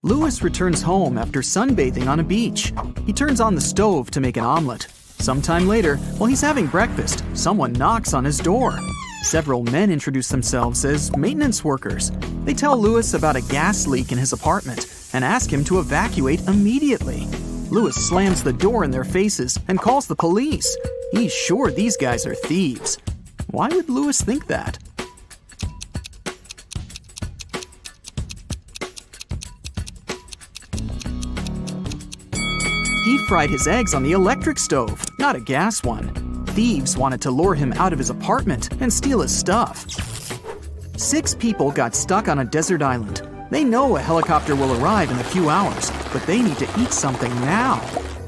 Louis returns home after sunbathing on a beach. He turns on the stove to make an omelet. Sometime later, while he's having breakfast, someone knocks on his door. Several men introduce themselves as maintenance workers. They tell Louis about a gas leak in his apartment and ask him to evacuate immediately. Louis slams the door in their faces and calls the police. He's sure these guys are thieves. Why would Louis think that? He fried his eggs on the electric stove, not a gas one. Thieves wanted to lure him out of his apartment and steal his stuff. 6 people got stuck on a desert island. They know a helicopter will arrive in a few hours, but they need to eat something now.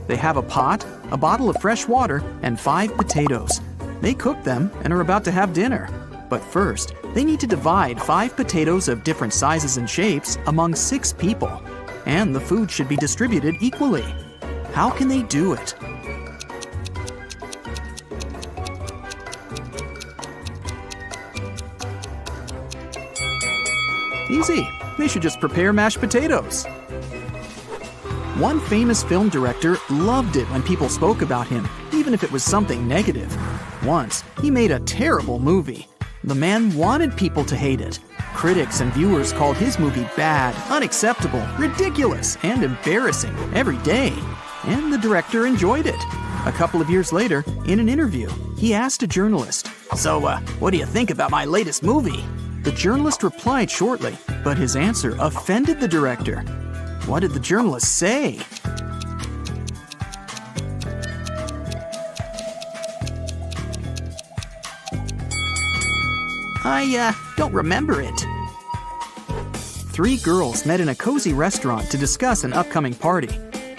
They have a pot, a bottle of fresh water, and 5 potatoes. They cook them and are about to have dinner. But first, they need to divide 5 potatoes of different sizes and shapes among 6 people. And the food should be distributed equally. How can they do it? Easy. They should just prepare mashed potatoes. One famous film director loved it when people spoke about him, even if it was something negative. Once, he made a terrible movie. The man wanted people to hate it. Critics and viewers called his movie bad, unacceptable, ridiculous, and embarrassing every day. And the director enjoyed it. A couple of years later, in an interview, he asked a journalist, "So, what do you think about my latest movie?" The journalist replied shortly, but his answer offended the director. What did the journalist say? I don't remember it. 3 girls met in a cozy restaurant to discuss an upcoming party.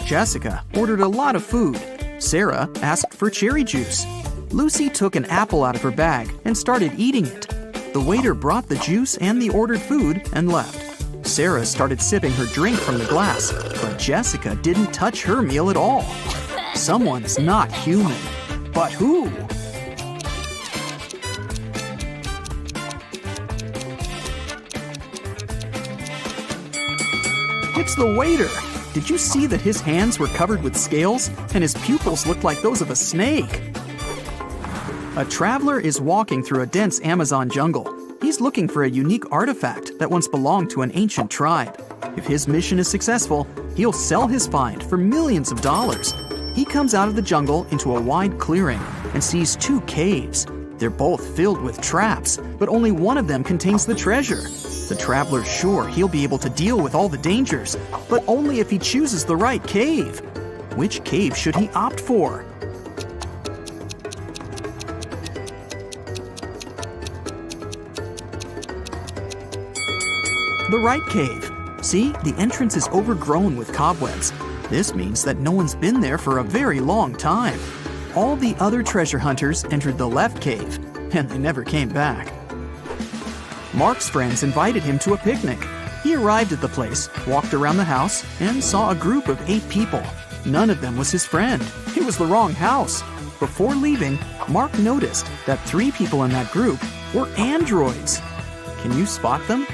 Jessica ordered a lot of food. Sarah asked for cherry juice. Lucy took an apple out of her bag and started eating it. The waiter brought the juice and the ordered food and left. Sarah started sipping her drink from the glass, but Jessica didn't touch her meal at all. Someone's not human. But who? It's the waiter. Did you see that his hands were covered with scales and his pupils looked like those of a snake? A traveler is walking through a dense Amazon jungle. He's looking for a unique artifact that once belonged to an ancient tribe. If his mission is successful, he'll sell his find for millions of dollars. He comes out of the jungle into a wide clearing and sees 2 caves. They're both filled with traps, but only one of them contains the treasure. The traveler's sure he'll be able to deal with all the dangers, but only if he chooses the right cave. Which cave should he opt for? The right cave. See, the entrance is overgrown with cobwebs. This means that no one's been there for a very long time. All the other treasure hunters entered the left cave, and they never came back. Mark's friends invited him to a picnic. He arrived at the place, walked around the house, and saw a group of 8 people. None of them was his friend. It was the wrong house. Before leaving, Mark noticed that 3 people in that group were androids. Can you spot them?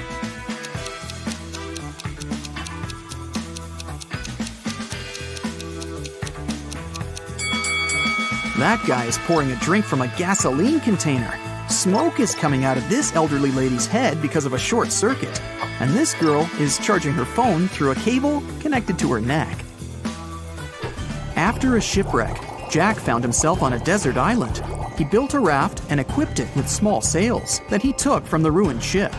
That guy is pouring a drink from a gasoline container. Smoke is coming out of this elderly lady's head because of a short circuit. And this girl is charging her phone through a cable connected to her neck. After a shipwreck, Jack found himself on a desert island. He built a raft and equipped it with small sails that he took from the ruined ship.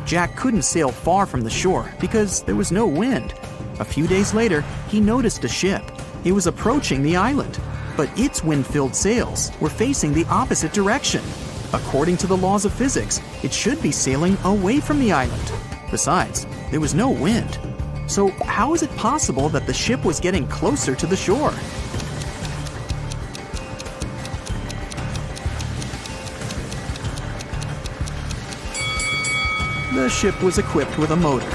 Jack couldn't sail far from the shore because there was no wind. A few days later, he noticed a ship. It was approaching the island, but its wind-filled sails were facing the opposite direction. According to the laws of physics, it should be sailing away from the island. Besides, there was no wind. So how is it possible that the ship was getting closer to the shore? The ship was equipped with a motor.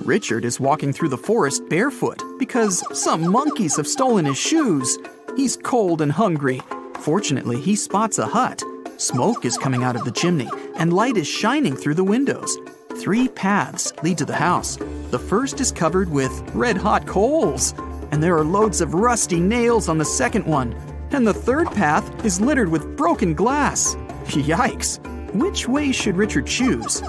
Richard is walking through the forest barefoot because some monkeys have stolen his shoes. He's cold and hungry. Fortunately, he spots a hut. Smoke is coming out of the chimney, and light is shining through the windows. 3 paths lead to the house. The first is covered with red-hot coals, and there are loads of rusty nails on the second one. And the third path is littered with broken glass. Yikes! Which way should Richard choose?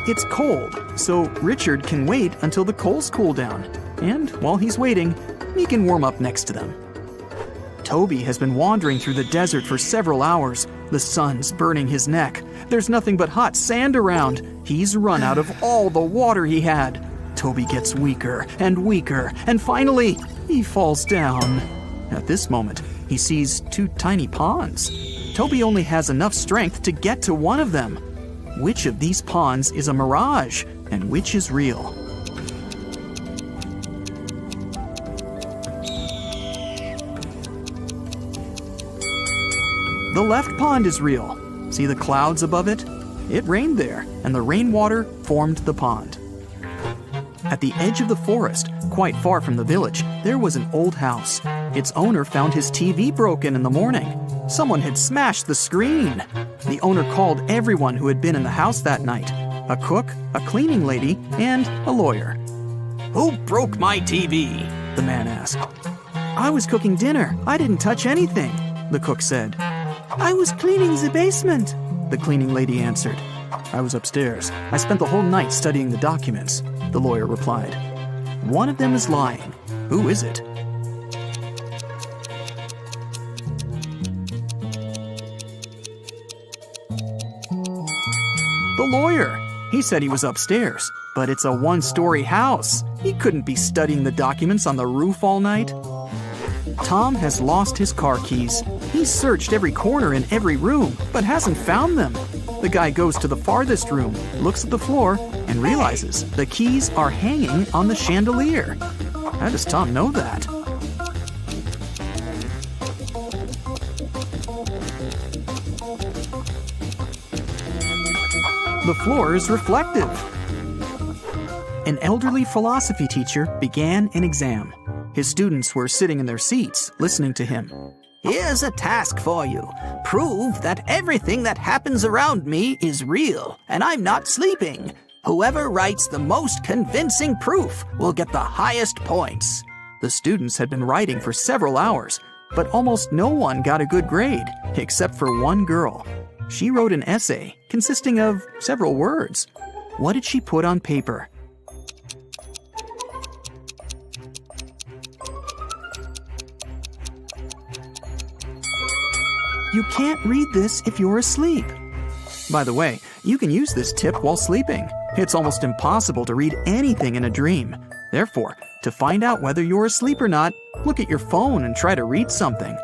It's cold, so Richard can wait until the coals cool down. And while he's waiting, he can warm up next to them. Toby has been wandering through the desert for several hours. The sun's burning his neck. There's nothing but hot sand around. He's run out of all the water he had. Toby gets weaker and weaker, and finally, he falls down. At this moment, he sees two tiny ponds. Toby only has enough strength to get to one of them. Which of these ponds is a mirage, and which is real? The left pond is real. See the clouds above it? It rained there, and the rainwater formed the pond. At the edge of the forest, quite far from the village, there was an old house. Its owner found his TV broken in the morning. Someone had smashed the screen. The owner called everyone who had been in the house that night: a cook, a cleaning lady, and a lawyer. "Who broke my TV?" the man asked. "I was cooking dinner. I didn't touch anything," the cook said. "I was cleaning the basement," the cleaning lady answered. "I was upstairs. I spent the whole night studying the documents," the lawyer replied. One of them is lying. Who is it? The lawyer. He said he was upstairs, but it's a one-story house. He couldn't be studying the documents on the roof all night. Tom has lost his car keys. He's searched every corner in every room, but hasn't found them. The guy goes to the farthest room, looks at the floor, and realizes the keys are hanging on the chandelier. How does Tom know that? The floor is reflective. An elderly philosophy teacher began an exam. His students were sitting in their seats, listening to him. "Here's a task for you. Prove that everything that happens around me is real, and I'm not sleeping. Whoever writes the most convincing proof will get the highest points." The students had been writing for several hours, but almost no one got a good grade, except for one girl. She wrote an essay consisting of several words. What did she put on paper? You can't read this if you're asleep. By the way, you can use this tip while sleeping. It's almost impossible to read anything in a dream. Therefore, to find out whether you're asleep or not, look at your phone and try to read something.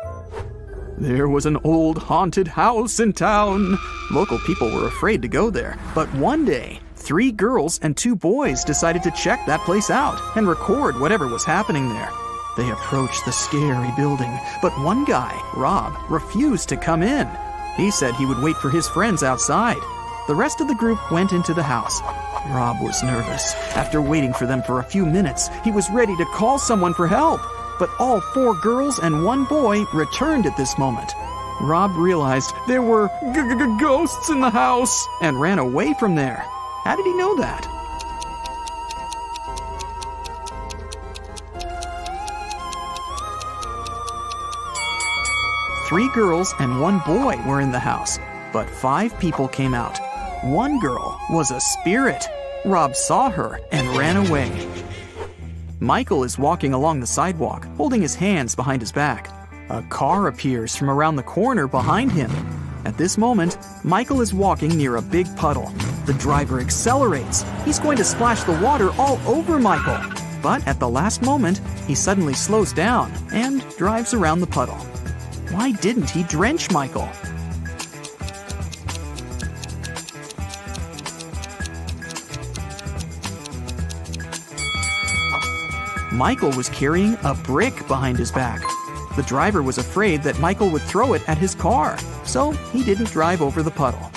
There was an old haunted house in town. Local people were afraid to go there, but one day, 3 girls and 2 boys decided to check that place out and record whatever was happening there. They approached the scary building, but one guy, Rob, refused to come in. He said he would wait for his friends outside. The rest of the group went into the house. Rob was nervous. After waiting for them for a few minutes, he was ready to call someone for help. But all 4 girls and 1 boy returned at this moment. Rob realized there were ghosts in the house and ran away from there. How did he know that? Three girls and 1 boy were in the house, but 5 people came out. 1 girl was a spirit. Rob saw her and ran away. Michael is walking along the sidewalk, holding his hands behind his back. A car appears from around the corner behind him. At this moment, Michael is walking near a big puddle. The driver accelerates. He's going to splash the water all over Michael. But at the last moment, he suddenly slows down and drives around the puddle. Why didn't he drench Michael? Michael was carrying a brick behind his back. The driver was afraid that Michael would throw it at his car, so he didn't drive over the puddle.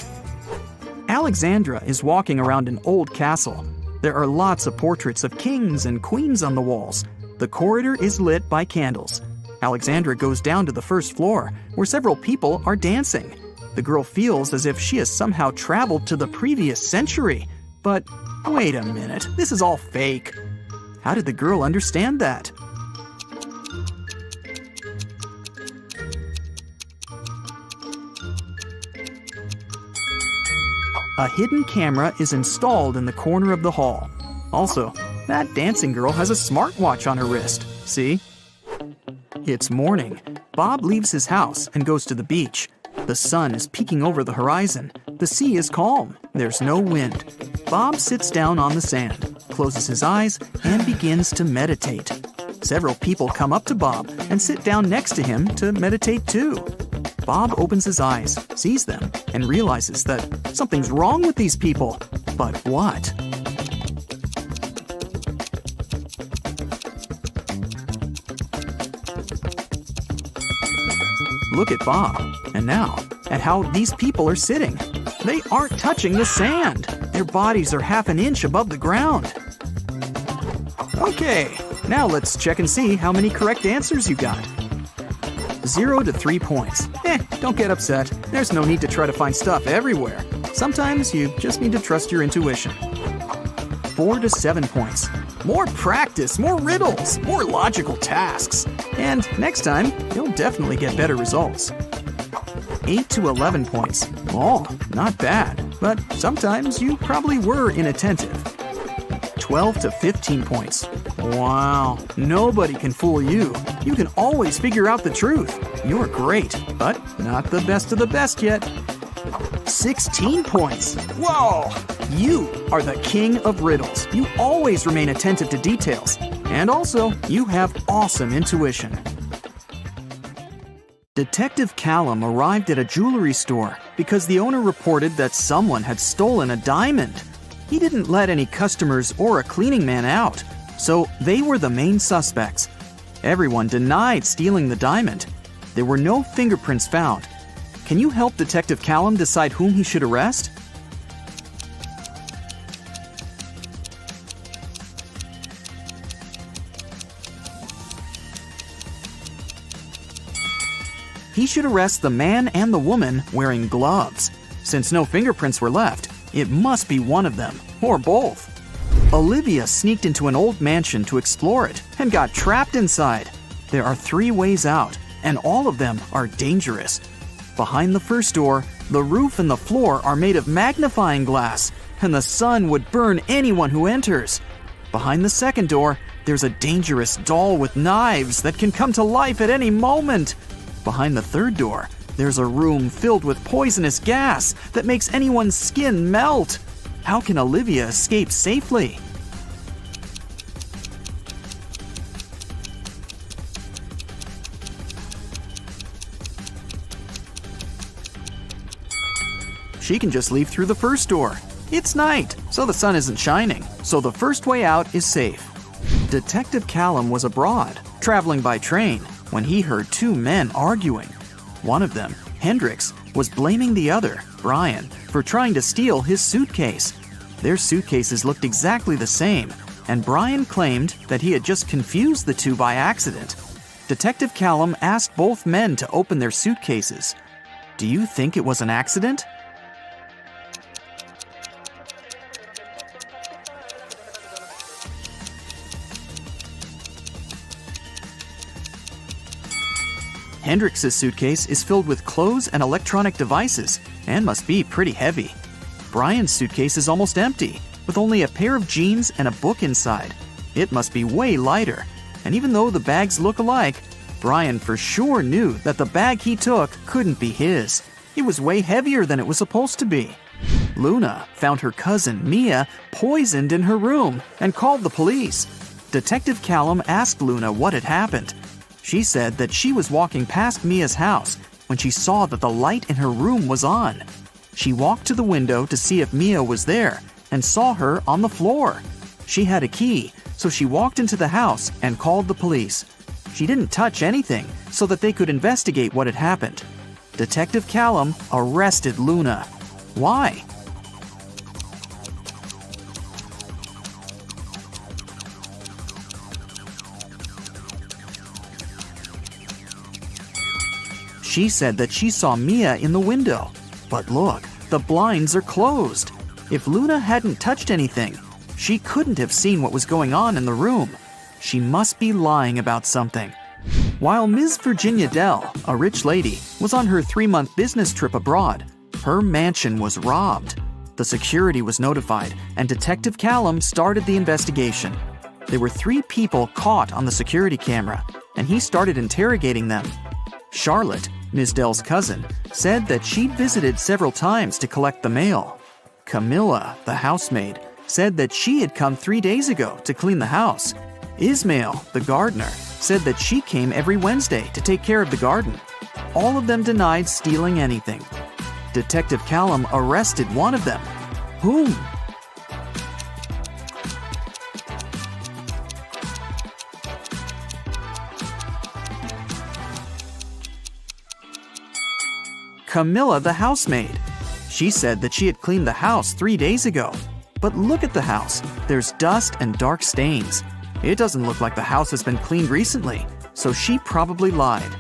Alexandra is walking around an old castle. There are lots of portraits of kings and queens on the walls. The corridor is lit by candles. Alexandra goes down to the first floor, where several people are dancing. The girl feels as if she has somehow traveled to the previous century. But wait a minute, this is all fake. How did the girl understand that? A hidden camera is installed in the corner of the hall. Also, that dancing girl has a smartwatch on her wrist. See? It's morning. Bob leaves his house and goes to the beach. The sun is peeking over the horizon. The sea is calm. There's no wind. Bob sits down on the sand, closes his eyes, and begins to meditate. Several people come up to Bob and sit down next to him to meditate too. Bob opens his eyes, sees them, and realizes that something's wrong with these people. But what? Look at Bob, and now at how these people are sitting. They aren't touching the sand. Their bodies are half an inch above the ground. Okay, now let's check and see how many correct answers you got. 0 to 3 points. Don't get upset. There's no need to try to find stuff everywhere. Sometimes you just need to trust your intuition. 4 to 7 points. More practice, more riddles, more logical tasks. And next time, you'll definitely get better results. 8 to 11 points. Oh, not bad, but sometimes you probably were inattentive. 12 to 15 points. Wow, nobody can fool you. You can always figure out the truth. You're great, but not the best of the best yet. 16 points. Whoa! You are the king of riddles. You always remain attentive to details. And also, you have awesome intuition. Detective Callum arrived at a jewelry store because the owner reported that someone had stolen a diamond. He didn't let any customers or a cleaning man out, so they were the main suspects. Everyone denied stealing the diamond. There were no fingerprints found. Can you help Detective Callum decide whom he should arrest? He should arrest the man and the woman wearing gloves. Since no fingerprints were left, it must be one of them, or both. Olivia sneaked into an old mansion to explore it and got trapped inside. There are 3 ways out, and all of them are dangerous. Behind the first door, the roof and the floor are made of magnifying glass, and the sun would burn anyone who enters. Behind the second door, there's a dangerous doll with knives that can come to life at any moment. Behind the third door, there's a room filled with poisonous gas that makes anyone's skin melt. How can Olivia escape safely? She can just leave through the first door. It's night, so the sun isn't shining, so the first way out is safe. Detective Callum was abroad, traveling by train, when he heard 2 men arguing. One of them, Hendrix, was blaming the other, Brian, for trying to steal his suitcase. Their suitcases looked exactly the same, and Brian claimed that he had just confused the 2 by accident. Detective Callum asked both men to open their suitcases. Do you think it was an accident? Hendrix's suitcase is filled with clothes and electronic devices and must be pretty heavy. Brian's suitcase is almost empty, with only a pair of jeans and a book inside. It must be way lighter. And even though the bags look alike, Brian for sure knew that the bag he took couldn't be his. It was way heavier than it was supposed to be. Luna found her cousin, Mia, poisoned in her room and called the police. Detective Callum asked Luna what had happened. She said that she was walking past Mia's house when she saw that the light in her room was on. She walked to the window to see if Mia was there and saw her on the floor. She had a key, so she walked into the house and called the police. She didn't touch anything so that they could investigate what had happened. Detective Callum arrested Luna. Why? She said that she saw Mia in the window. But look, the blinds are closed. If Luna hadn't touched anything, she couldn't have seen what was going on in the room. She must be lying about something. While Ms. Virginia Dell, a rich lady, was on her 3-month business trip abroad, her mansion was robbed. The security was notified, and Detective Callum started the investigation. There were 3 people caught on the security camera, and he started interrogating them. Charlotte, Ms. Dell's cousin, said that she'd visited several times to collect the mail. Camilla, the housemaid, said that she had come 3 days ago to clean the house. Ismail, the gardener, said that she came every Wednesday to take care of the garden. All of them denied stealing anything. Detective Callum arrested one of them. Whom? Camilla, the housemaid. She said that she had cleaned the house 3 days ago. But look at the house. There's dust and dark stains. It doesn't look like the house has been cleaned recently, so she probably lied.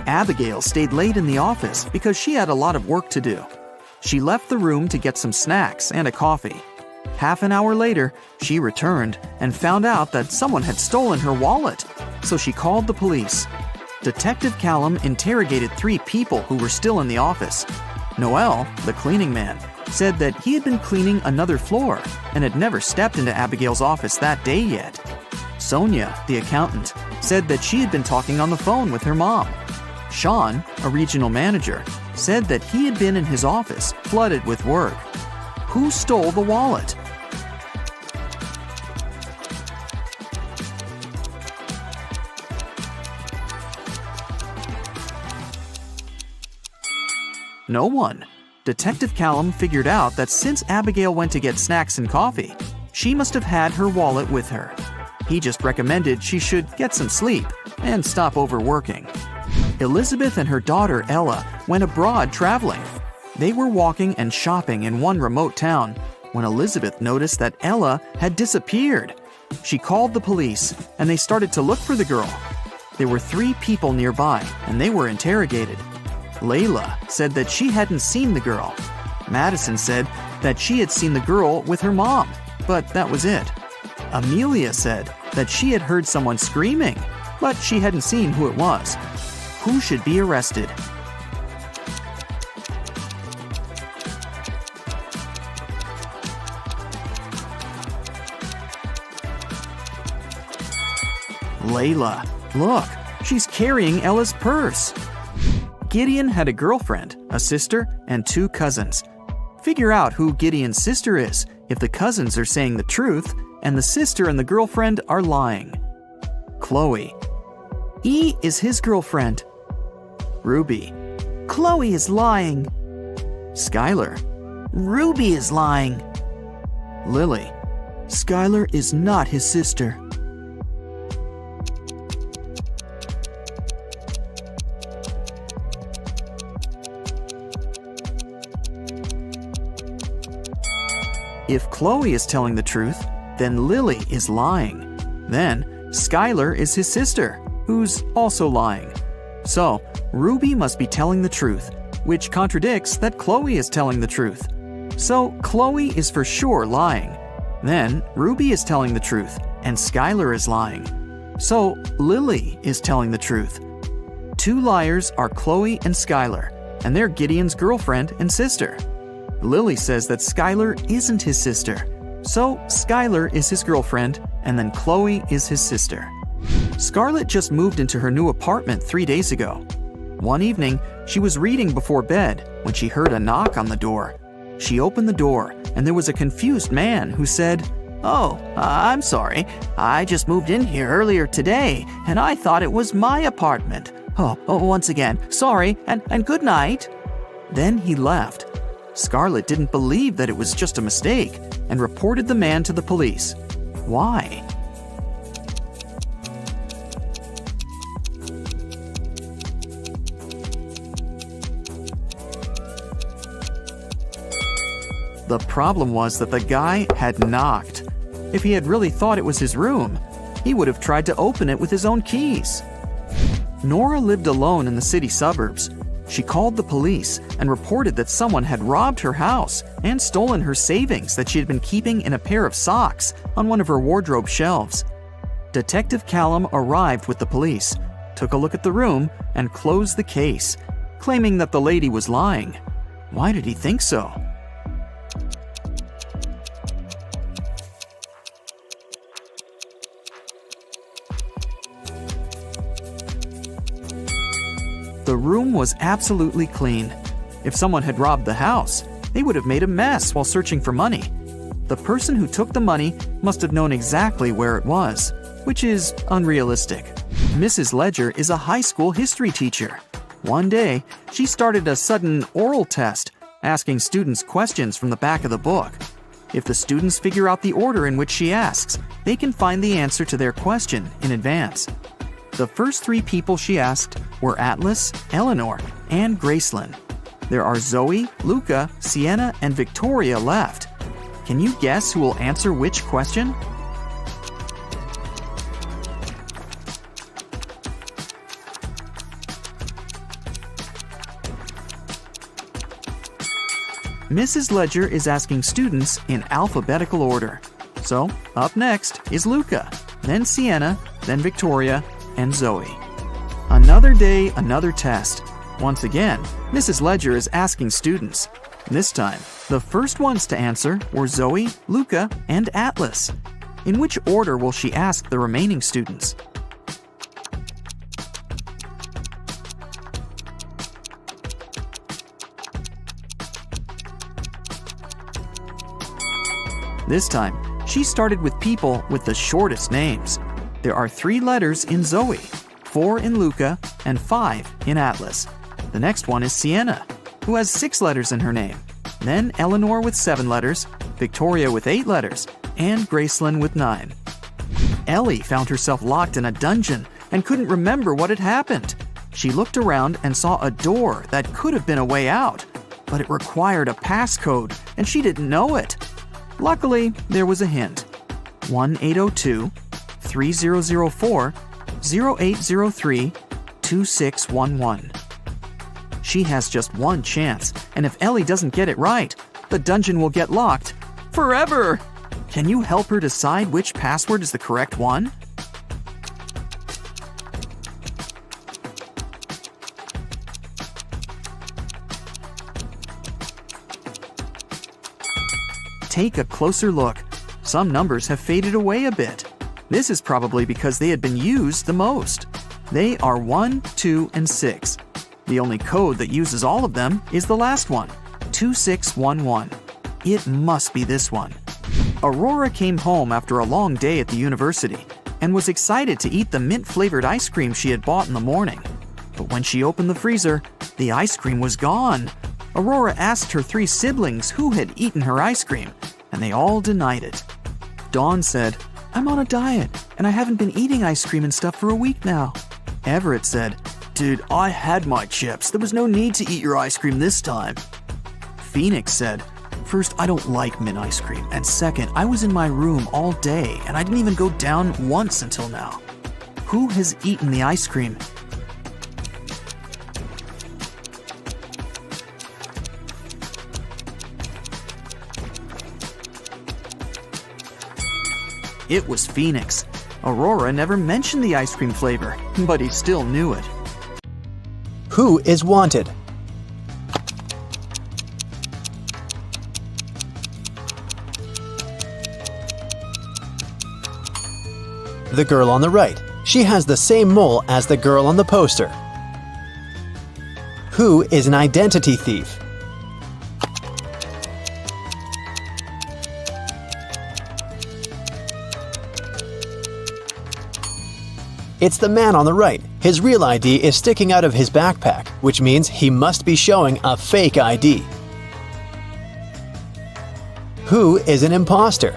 Abigail stayed late in the office because she had a lot of work to do. She left the room to get some snacks and a coffee. Half an hour later, she returned and found out that someone had stolen her wallet, so she called the police. Detective Callum interrogated 3 people who were still in the office. Noel, the cleaning man, said that he had been cleaning another floor and had never stepped into Abigail's office that day yet. Sonia, the accountant, said that she had been talking on the phone with her mom. Sean, a regional manager, said that he had been in his office, flooded with work. Who stole the wallet? No one. Detective Callum figured out that since Abigail went to get snacks and coffee, she must have had her wallet with her. He just recommended she should get some sleep and stop overworking. Elizabeth and her daughter Ella went abroad traveling. They were walking and shopping in one remote town when Elizabeth noticed that Ella had disappeared. She called the police and they started to look for the girl. There were 3 people nearby and they were interrogated. Layla said that she hadn't seen the girl. Madison said that she had seen the girl with her mom, but that was it. Amelia said that she had heard someone screaming, but she hadn't seen who it was. Who should be arrested? Layla. Look, she's carrying Ella's purse. Gideon had a girlfriend, a sister, and 2 cousins. Figure out who Gideon's sister is if the cousins are saying the truth and the sister and the girlfriend are lying. Chloe. E is his girlfriend. Ruby. Chloe is lying. Skylar. Ruby is lying. Lily. Skylar is not his sister. If Chloe is telling the truth, then Lily is lying. Then Skylar is his sister, who's also lying. So Ruby must be telling the truth, which contradicts that Chloe is telling the truth. So Chloe is for sure lying. Then Ruby is telling the truth, and Skylar is lying. So Lily is telling the truth. 2 liars are Chloe and Skylar, and they're Gideon's girlfriend and sister. Lily says that Skylar isn't his sister. So Skylar is his girlfriend, and then Chloe is his sister. Scarlett just moved into her new apartment 3 days ago. One evening, she was reading before bed when she heard a knock on the door. She opened the door, and there was a confused man who said, "Oh, I'm sorry. I just moved in here earlier today, and I thought it was my apartment. Once again, sorry, and good night." Then he left. Scarlett didn't believe that it was just a mistake and reported the man to the police. Why? The problem was that the guy had knocked. If he had really thought it was his room, he would have tried to open it with his own keys. Nora lived alone in the city suburbs, She called the police and reported that someone had robbed her house and stolen her savings that she had been keeping in a pair of socks on one of her wardrobe shelves. Detective Callum arrived with the police, took a look at the room, and closed the case, claiming that the lady was lying. Why did he think so? The room was absolutely clean. If someone had robbed the house, they would have made a mess while searching for money. The person who took the money must have known exactly where it was, which is unrealistic. Mrs. Ledger is a high school history teacher. One day, she started a sudden oral test, asking students questions from the back of the book. If the students figure out the order in which she asks, they can find the answer to their question in advance. The first 3 people she asked were Atlas, Eleanor, and Gracelyn. There are Zoe, Luca, Sienna, and Victoria left. Can you guess who will answer which question? Mrs. Ledger is asking students in alphabetical order. So, up next is Luca, then Sienna, then Victoria, and Zoe. Another day, another test. Once again, Mrs. Ledger is asking students. This time, the first ones to answer were Zoe, Luca, and Atlas. In which order will she ask the remaining students? This time, she started with people with the shortest names. There are 3 letters in Zoe, 4 in Luca, and 5 in Atlas. The next one is Sienna, who has 6 letters in her name. Then Eleanor with 7 letters, Victoria with 8 letters, and Gracelyn with 9. Ellie found herself locked in a dungeon and couldn't remember what had happened. She looked around and saw a door that could have been a way out, but it required a passcode, and she didn't know it. Luckily, there was a hint. 1-802-3004-0803-2611. She has just one chance, and if Ellie doesn't get it right, the dungeon will get locked forever. Can you help her decide which password is the correct one? Take a closer look. Some numbers have faded away a bit. This is probably because they had been used the most. They are 1, 2, and 6. The only code that uses all of them is the last one, 2611. It must be this one. Aurora came home after a long day at the university and was excited to eat the mint-flavored ice cream she had bought in the morning. But when she opened the freezer, the ice cream was gone. Aurora asked her 3 siblings who had eaten her ice cream, and they all denied it. Dawn said, "I'm on a diet, and I haven't been eating ice cream and stuff for a week now." Everett said, "Dude, I had my chips. There was no need to eat your ice cream this time." Phoenix said, "First, I don't like mint ice cream, and second, I was in my room all day, and I didn't even go down once until now. Who has eaten the ice cream?" It was Phoenix. Aurora never mentioned the ice cream flavor, but he still knew it. Who is wanted? The girl on the right. She has the same mole as the girl on the poster. Who is an identity thief? It's the man on the right. His real ID is sticking out of his backpack, which means he must be showing a fake ID. Who is an imposter?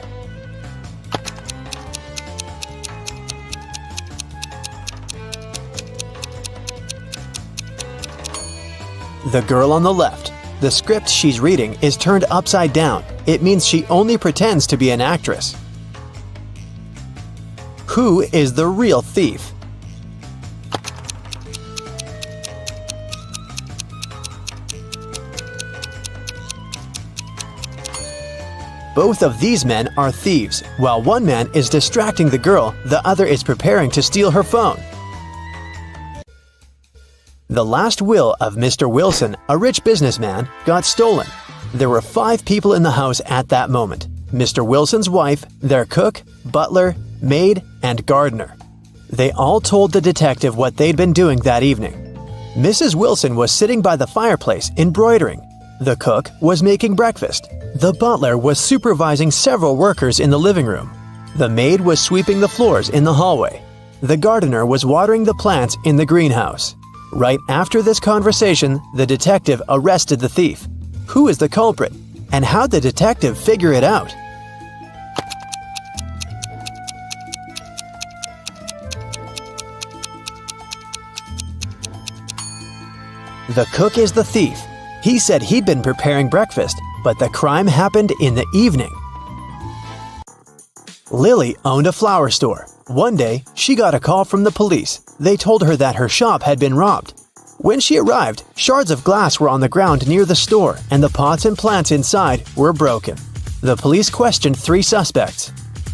The girl on the left. The script she's reading is turned upside down. It means she only pretends to be an actress. Who is the real thief? Both of these men are thieves. While one man is distracting the girl, the other is preparing to steal her phone. The last will of Mr. Wilson, a rich businessman, got stolen. There were 5 people in the house at that moment: Mr. Wilson's wife, their cook, butler, maid, and gardener. They all told the detective what they'd been doing that evening. Mrs. Wilson was sitting by the fireplace embroidering. The cook was making breakfast. The butler was supervising several workers in the living room. The maid was sweeping the floors in the hallway. The gardener was watering the plants in the greenhouse. Right after this conversation, the detective arrested the thief. Who is the culprit? And how'd the detective figure it out? The cook is the thief. He said he'd been preparing breakfast, but the crime happened in the evening. Lily owned a flower store. One day, she got a call from the police. They told her that her shop had been robbed. When she arrived, shards of glass were on the ground near the store, and the pots and plants inside were broken. The police questioned 3 suspects.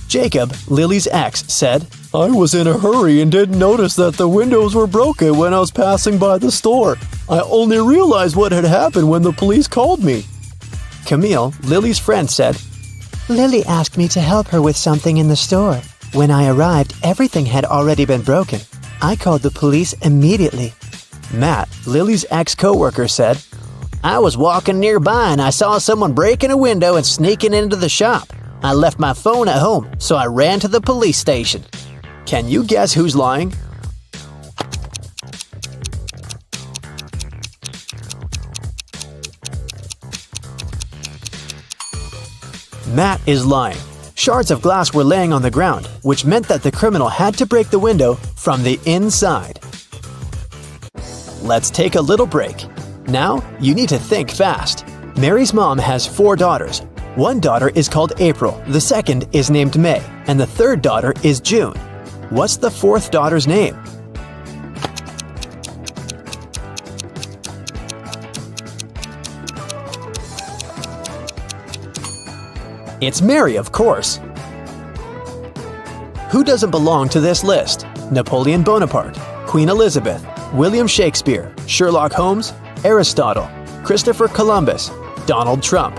Jacob, Lily's ex, said, "I was in a hurry and didn't notice that the windows were broken when I was passing by the store. I only realized what had happened when the police called me." Camille, Lily's friend, said, "Lily asked me to help her with something in the store. When I arrived, everything had already been broken. I called the police immediately." Matt, Lily's ex-coworker, said, "I was walking nearby and I saw someone breaking a window and sneaking into the shop. I left my phone at home, so I ran to the police station." Can you guess who's lying? Matt is lying. Shards of glass were laying on the ground, which meant that the criminal had to break the window from the inside. Let's take a little break. Now, you need to think fast. Mary's mom has 4 daughters. One daughter is called April, the second is named May, and the third daughter is June. What's the 4th daughter's name? It's Mary, of course. Who doesn't belong to this list? Napoleon Bonaparte, Queen Elizabeth, William Shakespeare, Sherlock Holmes, Aristotle, Christopher Columbus, Donald Trump.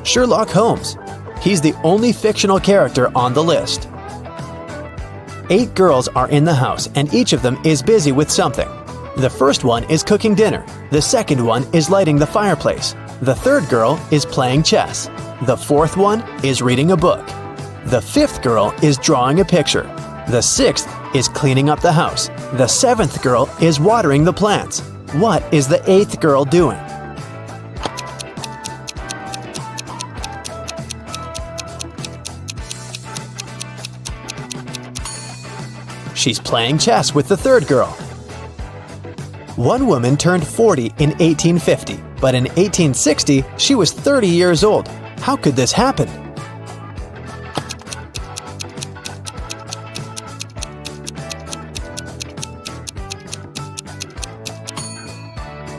Sherlock Holmes. He's the only fictional character on the list. 8 girls are in the house and each of them is busy with something. The first one is cooking dinner. The second one is lighting the fireplace. The third girl is playing chess. The fourth one is reading a book. The fifth girl is drawing a picture. The sixth is cleaning up the house. The seventh girl is watering the plants. What is the eighth girl doing? She's playing chess with the third girl. One woman turned 40 in 1850, but in 1860 she was 30 years old. How could this happen?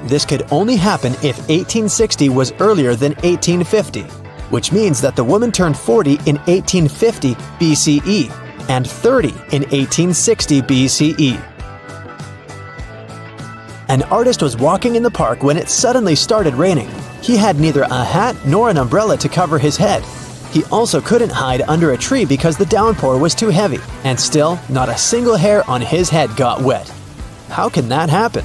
This could only happen if 1860 was earlier than 1850, which means that the woman turned 40 in 1850 BCE and 30 in 1860 BCE. An artist was walking in the park when it suddenly started raining. He had neither a hat nor an umbrella to cover his head. He also couldn't hide under a tree because the downpour was too heavy, and still, not a single hair on his head got wet. How can that happen?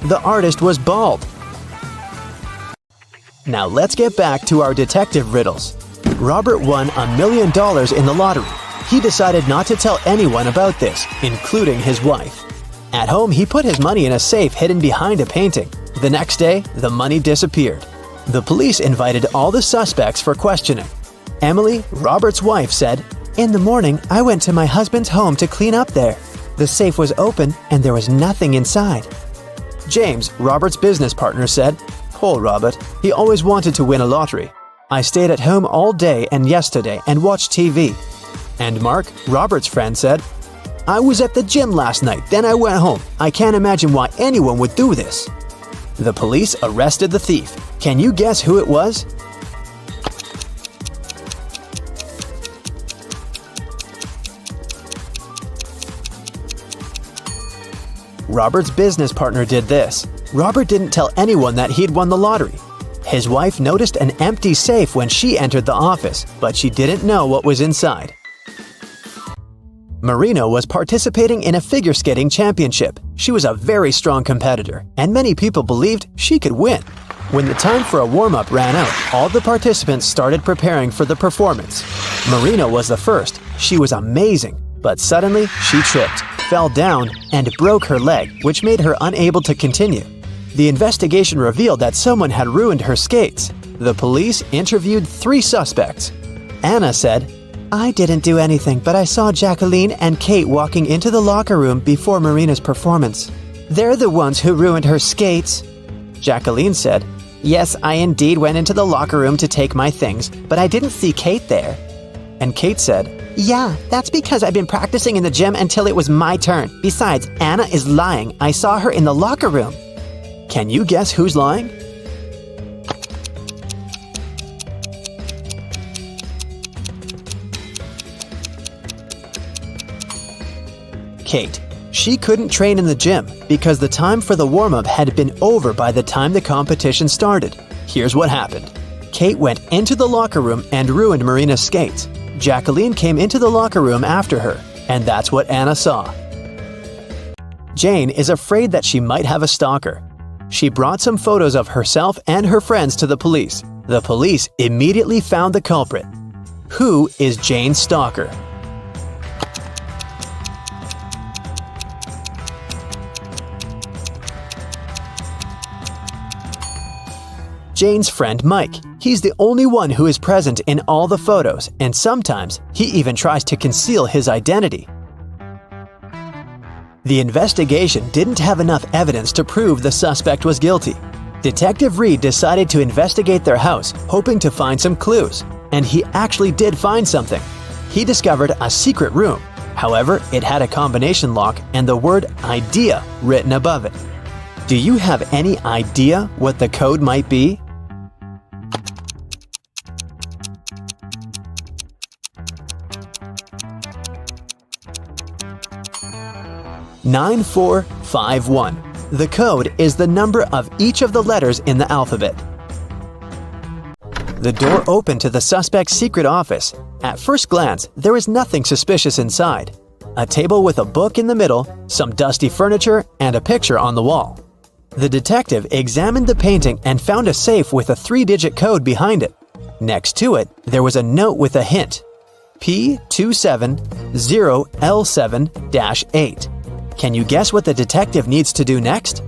The artist was bald. Now let's get back to our detective riddles. Robert won $1 million in the lottery. He decided not to tell anyone about this, including his wife. At home, he put his money in a safe hidden behind a painting. The next day, the money disappeared. The police invited all the suspects for questioning. Emily, Robert's wife, said, "In the morning, I went to my husband's home to clean up there. The safe was open and there was nothing inside." James, Robert's business partner, said, Poor Robert. He always wanted to win a lottery. I stayed at home all day and yesterday and watched TV. And Mark, Robert's friend, said, I was at the gym last night, then I went home. I can't imagine why anyone would do this. The police arrested the thief. Can you guess who it was? Robert's business partner did this. Robert didn't tell anyone that he'd won the lottery. His wife noticed an empty safe when she entered the office, but she didn't know what was inside. Marina was participating in a figure skating championship. She was a very strong competitor, and many people believed she could win. When the time for a warm-up ran out, all the participants started preparing for the performance. Marina was the first. She was amazing, but suddenly she tripped, fell down, and broke her leg, which made her unable to continue. The investigation revealed that someone had ruined her skates. The police interviewed 3 suspects. Anna said, I didn't do anything, but I saw Jacqueline and Kate walking into the locker room before Marina's performance. They're the ones who ruined her skates. Jacqueline said, Yes, I indeed went into the locker room to take my things, but I didn't see Kate there. And Kate said, Yeah, that's because I've been practicing in the gym until it was my turn. Besides, Anna is lying. I saw her in the locker room. Can you guess who's lying? Kate. She couldn't train in the gym because the time for the warm-up had been over by the time the competition started. Here's what happened. Kate went into the locker room and ruined Marina's skates. Jacqueline came into the locker room after her, and that's what Anna saw. Jane is afraid that she might have a stalker. She brought some photos of herself and her friends to the police. The police immediately found the culprit. Who is Jane's stalker? Jane's friend Mike. He's the only one who is present in all the photos, and sometimes he even tries to conceal his identity. The investigation didn't have enough evidence to prove the suspect was guilty. Detective Reed decided to investigate their house, hoping to find some clues, and he actually did find something. He discovered a secret room. However, it had a combination lock and the word idea written above it. Do you have any idea what the code might be? "9451. The code is the number of each of the letters in the alphabet. The door opened to the suspect's secret office. At first glance, there was nothing suspicious inside. A table with a book in the middle, some dusty furniture, and a picture on the wall. The detective examined the painting and found a safe with a 3-digit code behind it. Next to it, there was a note with a hint. P270L7-8. Can you guess what the detective needs to do next?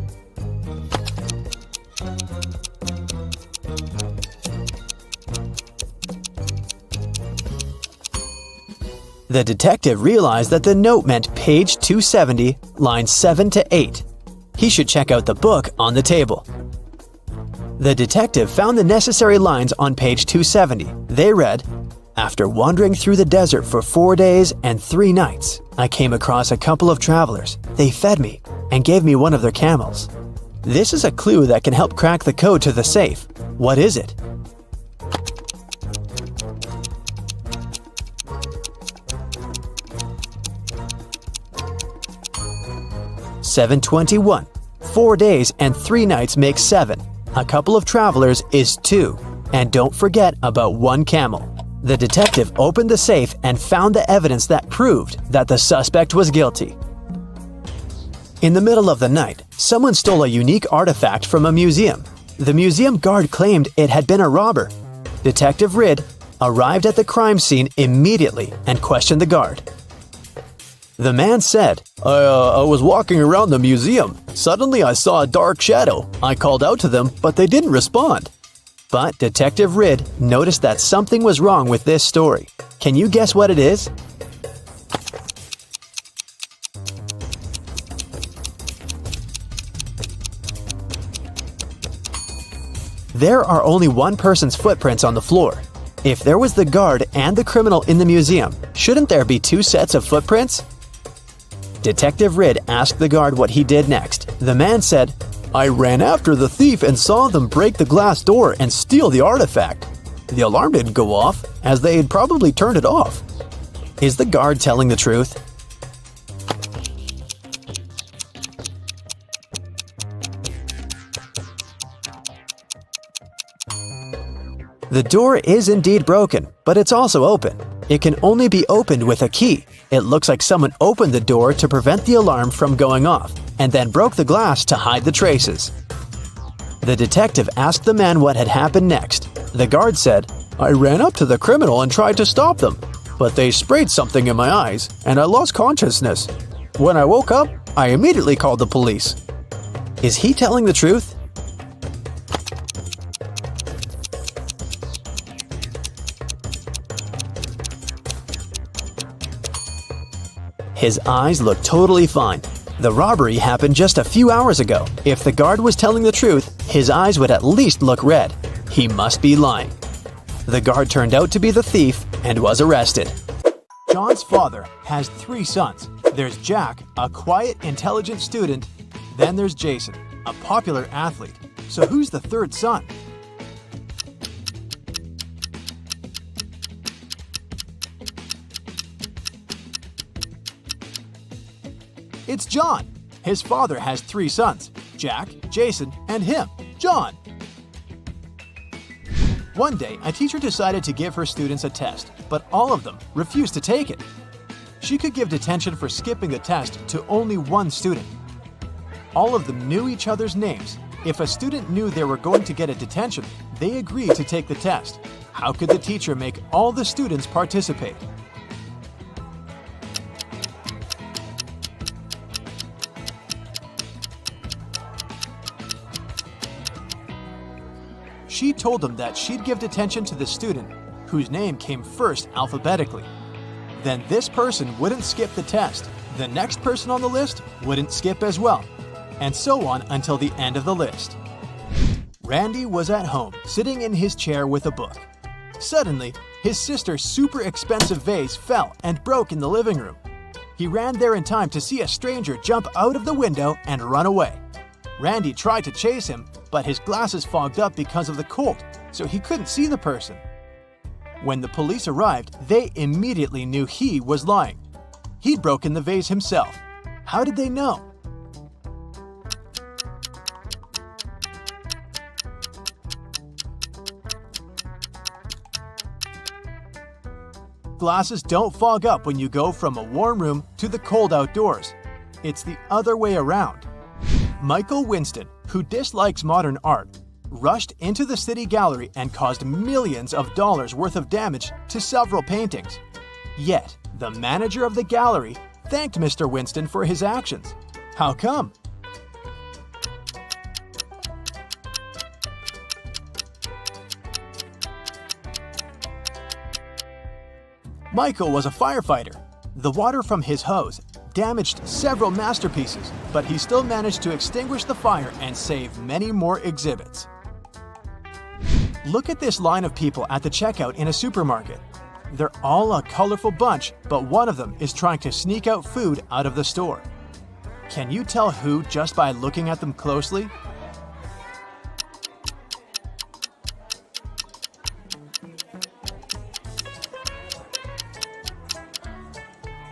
The detective realized that the note meant page 270, lines 7 to 8. He should check out the book on the table. The detective found the necessary lines on page 270. They read, "After wandering through the desert for 4 days and 3 nights, I came across a couple of travelers. They fed me and gave me one of their camels." This is a clue that can help crack the code to the safe. What is it? "721. 4 days and 3 nights make 7. A couple of travelers is 2. And don't forget about 1 camel." The detective opened the safe and found the evidence that proved that the suspect was guilty. In the middle of the night, someone stole a unique artifact from a museum. The museum guard claimed it had been a robber. Detective Reed arrived at the crime scene immediately and questioned the guard. The man said, I was walking around the museum. Suddenly I saw a dark shadow. I called out to them, but they didn't respond." But Detective Reed noticed that something was wrong with this story. Can you guess what it is? There are only one person's footprints on the floor. If there was the guard and the criminal in the museum, shouldn't there be two sets of footprints? Detective Ridd asked the guard what he did next. The man said, "I ran after the thief and saw them break the glass door and steal the artifact. The alarm didn't go off, as they had probably turned it off." Is the guard telling the truth? The door is indeed broken, but it's also open. It can only be opened with a key. It looks like someone opened the door to prevent the alarm from going off, and then broke the glass to hide the traces. The detective asked the man what had happened next. The guard said, "I ran up to the criminal and tried to stop them, but they sprayed something in my eyes, and I lost consciousness. When I woke up, I immediately called the police." Is he telling the truth? His eyes look totally fine. The robbery happened just a few hours ago. If the guard was telling the truth, his eyes would at least look red. He must be lying. The guard turned out to be the thief and was arrested. John's father has 3 sons. There's Jack, a quiet, intelligent student. Then there's Jason, a popular athlete. So who's the 3rd son? It's John. His father has 3 sons, Jack, Jason, and him, John. One day, a teacher decided to give her students a test, but all of them refused to take it. She could give detention for skipping the test to only one student. All of them knew each other's names. If a student knew they were going to get a detention, they agreed to take the test. How could the teacher make all the students participate? She told them that she'd give detention to the student whose name came first alphabetically. Then this person wouldn't skip the test. The next person on the list wouldn't skip as well, and so on until the end of the list. Randy was at home, sitting in his chair with a book. Suddenly, his sister's super expensive vase fell and broke in the living room. He ran there in time to see a stranger jump out of the window and run away. Randy tried to chase him, but his glasses fogged up because of the cold, so he couldn't see the person. When the police arrived, they immediately knew he was lying. He'd broken the vase himself. How did they know? Glasses don't fog up when you go from a warm room to the cold outdoors. It's the other way around. Michael Winston, who dislikes modern art, rushed into the city gallery and caused millions of dollars worth of damage to several paintings. Yet, the manager of the gallery thanked Mr. Winston for his actions. How come? Michael was a firefighter. The water from his hose damaged several masterpieces, but he still managed to extinguish the fire and save many more exhibits. Look at this line of people at the checkout in a supermarket. They're all a colorful bunch, but one of them is trying to sneak out food out of the store. Can you tell who just by looking at them closely?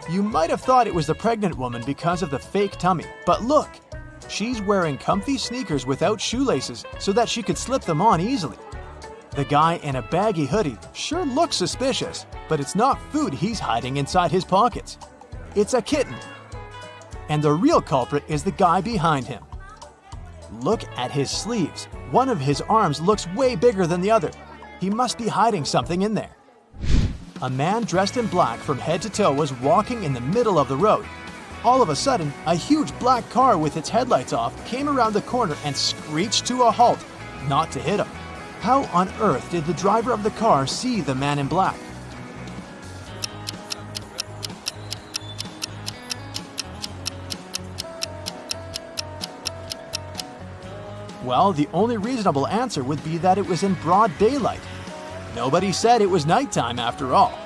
You might have thought it was the pregnant woman because of the fake tummy, but look! She's wearing comfy sneakers without shoelaces so that she could slip them on easily. The guy in a baggy hoodie sure looks suspicious, but it's not food he's hiding inside his pockets. It's a kitten. And the real culprit is the guy behind him. Look at his sleeves. One of his arms looks way bigger than the other. He must be hiding something in there. A man dressed in black from head to toe was walking in the middle of the road. All of a sudden, a huge black car with its headlights off came around the corner and screeched to a halt, not to hit him. How on earth did the driver of the car see the man in black? Well, the only reasonable answer would be that it was in broad daylight. Nobody said it was nighttime after all.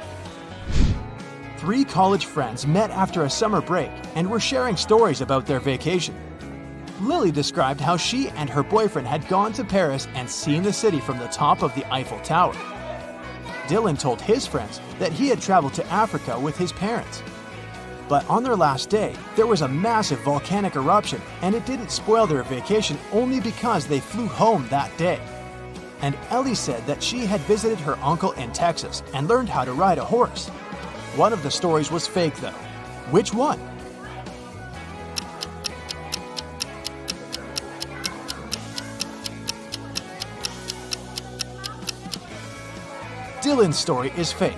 3 college friends met after a summer break and were sharing stories about their vacation. Lily described how she and her boyfriend had gone to Paris and seen the city from the top of the Eiffel Tower. Dylan told his friends that he had traveled to Africa with his parents. But on their last day, there was a massive volcanic eruption, and it didn't spoil their vacation only because they flew home that day. And Ellie said that she had visited her uncle in Texas and learned how to ride a horse. One of the stories was fake though. Which one? Dylan's story is fake.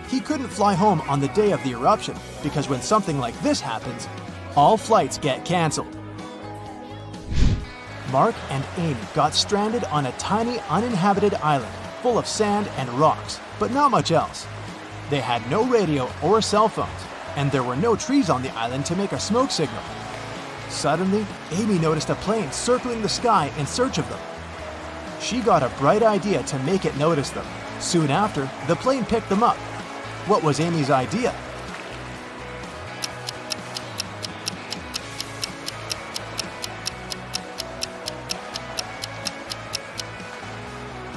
He couldn't fly home on the day of the eruption because when something like this happens, all flights get cancelled. Mark and Amy got stranded on a tiny uninhabited island full of sand and rocks, but not much else. They had no radio or cell phones, and there were no trees on the island to make a smoke signal. Suddenly, Amy noticed a plane circling the sky in search of them. She got a bright idea to make it notice them. Soon after, the plane picked them up. What was Amy's idea?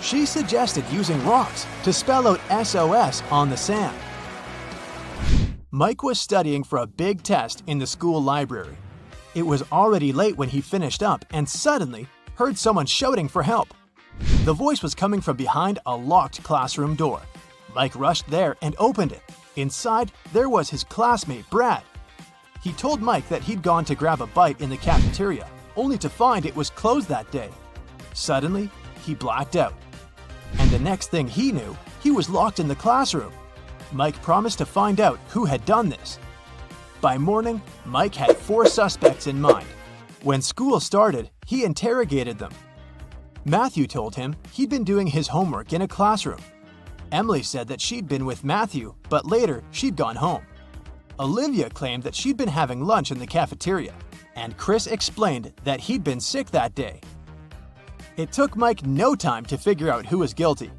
She suggested using rocks to spell out SOS on the sand. Mike was studying for a big test in the school library. It was already late when he finished up and suddenly heard someone shouting for help. The voice was coming from behind a locked classroom door. Mike rushed there and opened it. Inside, there was his classmate, Brad. He told Mike that he'd gone to grab a bite in the cafeteria, only to find it was closed that day. Suddenly, he blacked out. And the next thing he knew, he was locked in the classroom. Mike promised to find out who had done this. By morning, Mike had 4 suspects in mind. When school started, he interrogated them. Matthew told him he'd been doing his homework in a classroom. Emily said that she'd been with Matthew, but later she'd gone home. Olivia claimed that she'd been having lunch in the cafeteria, and Chris explained that he'd been sick that day. It took Mike no time to figure out who was guilty.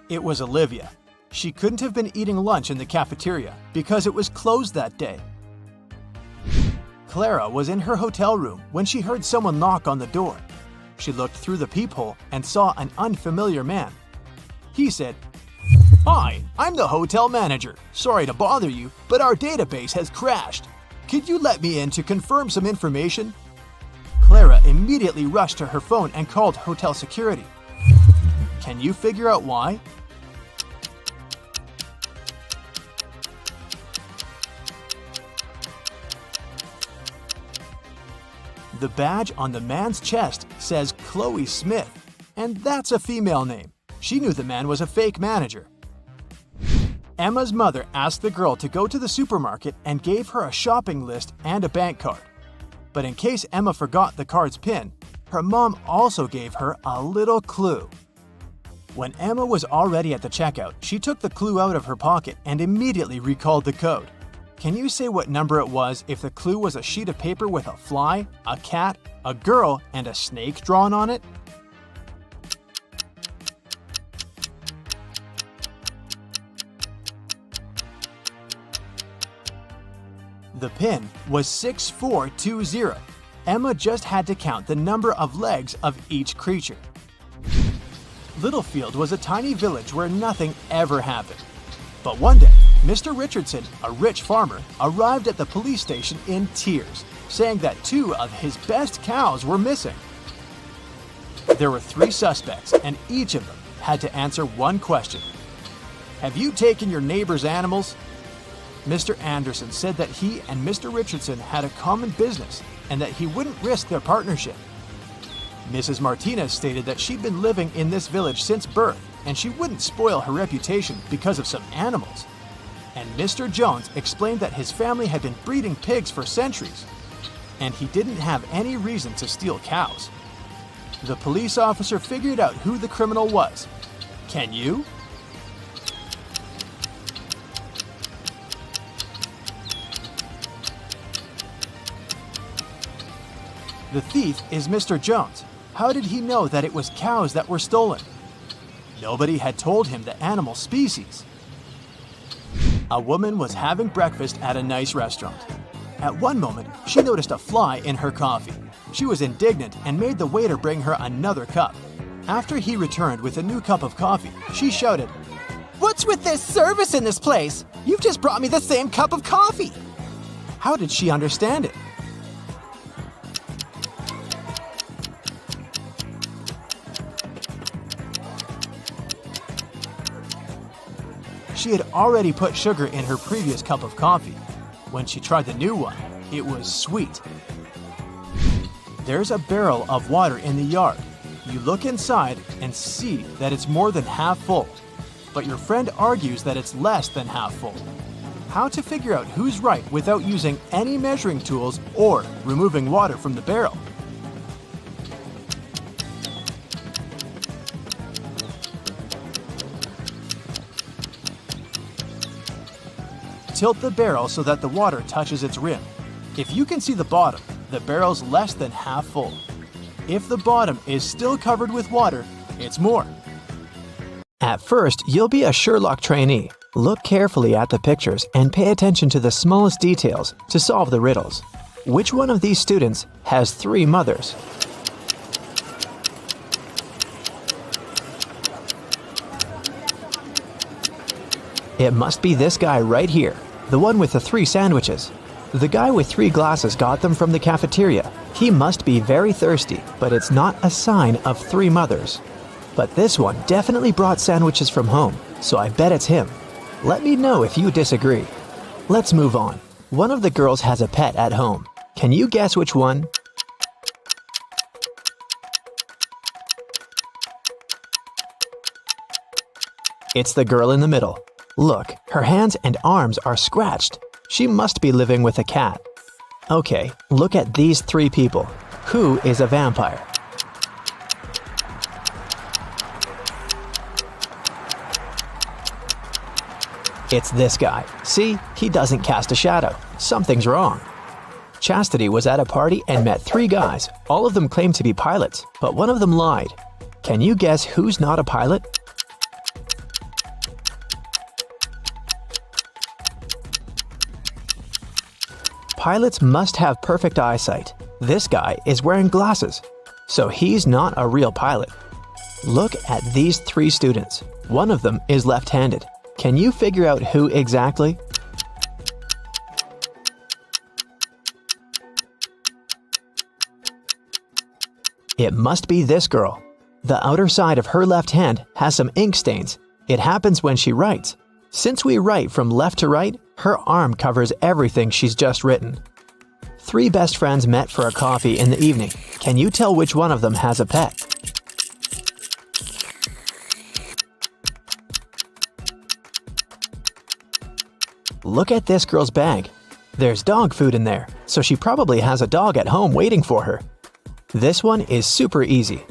It was Olivia. She couldn't have been eating lunch in the cafeteria because it was closed that day. Clara was in her hotel room when she heard someone knock on the door. She looked through the peephole and saw an unfamiliar man. He said, "Hi, I'm the hotel manager. Sorry to bother you, but our database has crashed. Could you let me in to confirm some information?" Clara immediately rushed to her phone and called hotel security. Can you figure out why? The badge on the man's chest says Chloe Smith, and that's a female name. She knew the man was a fake manager. Emma's mother asked the girl to go to the supermarket and gave her a shopping list and a bank card. But in case Emma forgot the card's PIN, her mom also gave her a little clue. When Emma was already at the checkout, she took the clue out of her pocket and immediately recalled the code. Can you say what number it was if the clue was a sheet of paper with a fly, a cat, a girl, and a snake drawn on it? The pin was 6420. Emma just had to count the number of legs of each creature. Littlefield was a tiny village where nothing ever happened. But one day, Mr. Richardson, a rich farmer, arrived at the police station in tears, saying that 2 of his best cows were missing. There were 3 suspects, and each of them had to answer one question. Have you taken your neighbor's animals? Mr. Anderson said that he and Mr. Richardson had a common business and that he wouldn't risk their partnership. Mrs. Martinez stated that she'd been living in this village since birth and she wouldn't spoil her reputation because of some animals. And Mr. Jones explained that his family had been breeding pigs for centuries and he didn't have any reason to steal cows. The police officer figured out who the criminal was. Can you? The thief is Mr. Jones. How did he know that it was cows that were stolen? Nobody had told him the animal species. A woman was having breakfast at a nice restaurant. At one moment, she noticed a fly in her coffee. She was indignant and made the waiter bring her another cup. After he returned with a new cup of coffee, she shouted, "What's with this service in this place? You've just brought me the same cup of coffee." How did she understand it? She had already put sugar in her previous cup of coffee. When she tried the new one, it was sweet. There's a barrel of water in the yard. You look inside and see that it's more than half full, but your friend argues that it's less than half full. How to figure out who's right without using any measuring tools or removing water from the barrel? Tilt the barrel so that the water touches its rim. If you can see the bottom, the barrel's less than half full. If the bottom is still covered with water, it's more. At first, you'll be a Sherlock trainee. Look carefully at the pictures and pay attention to the smallest details to solve the riddles. Which one of these students has 3 mothers? It must be this guy right here, the one with the 3 sandwiches. The guy with 3 glasses got them from the cafeteria. He must be very thirsty, but it's not a sign of 3 mothers. But this one definitely brought sandwiches from home, so I bet it's him. Let me know if you disagree. Let's move on. One of the girls has a pet at home. Can you guess which one? It's the girl in the middle. Look, her hands and arms are scratched. She must be living with a cat. Okay, look at these 3 people. Who is a vampire? It's this guy. See, he doesn't cast a shadow. Something's wrong. Chastity was at a party and met 3 guys. All of them claimed to be pilots, but one of them lied. Can you guess who's not a pilot? Pilots must have perfect eyesight. This guy is wearing glasses, so he's not a real pilot. Look at these 3 students. One of them is left-handed. Can you figure out who exactly? It must be this girl. The outer side of her left hand has some ink stains. It happens when she writes. Since we write from left to right, her arm covers everything she's just written. 3 best friends met for a coffee in the evening. Can you tell which one of them has a pet? Look at this girl's bag. There's dog food in there, so she probably has a dog at home waiting for her. This one is super easy.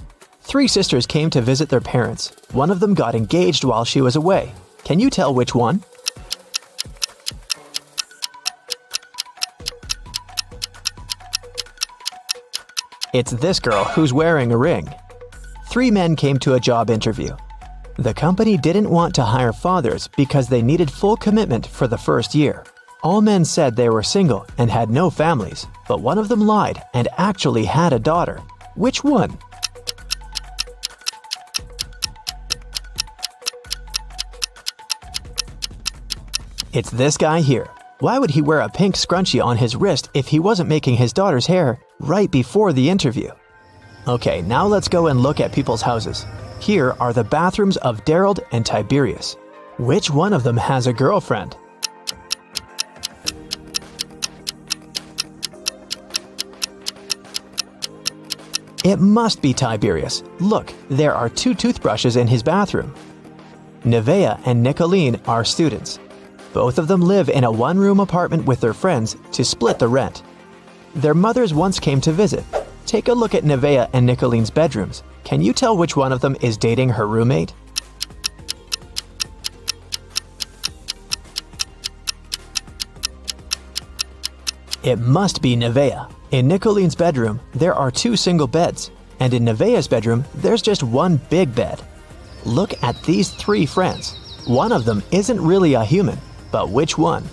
3 sisters came to visit their parents. One of them got engaged while she was away. Can you tell which one? It's this girl who's wearing a ring. 3 men came to a job interview. The company didn't want to hire fathers because they needed full commitment for the first year. All men said they were single and had no families, but one of them lied and actually had a daughter. Which one? It's this guy here. Why would he wear a pink scrunchie on his wrist if he wasn't making his daughter's hair right before the interview? Okay, now let's go and look at people's houses. Here are the bathrooms of Daryl and Tiberius. Which one of them has a girlfriend? It must be Tiberius. Look, there are 2 toothbrushes in his bathroom. Nevaeh and Nicolene are students. Both of them live in a 1-room apartment with their friends to split the rent. Their mothers once came to visit. Take a look at Nevaeh and Nicolene's bedrooms. Can you tell which one of them is dating her roommate? It must be Nevaeh. In Nicoline's bedroom, there are 2 single beds, and in Nevaeh's bedroom, there's just one big bed. Look at these 3 friends. One of them isn't really a human, but which one?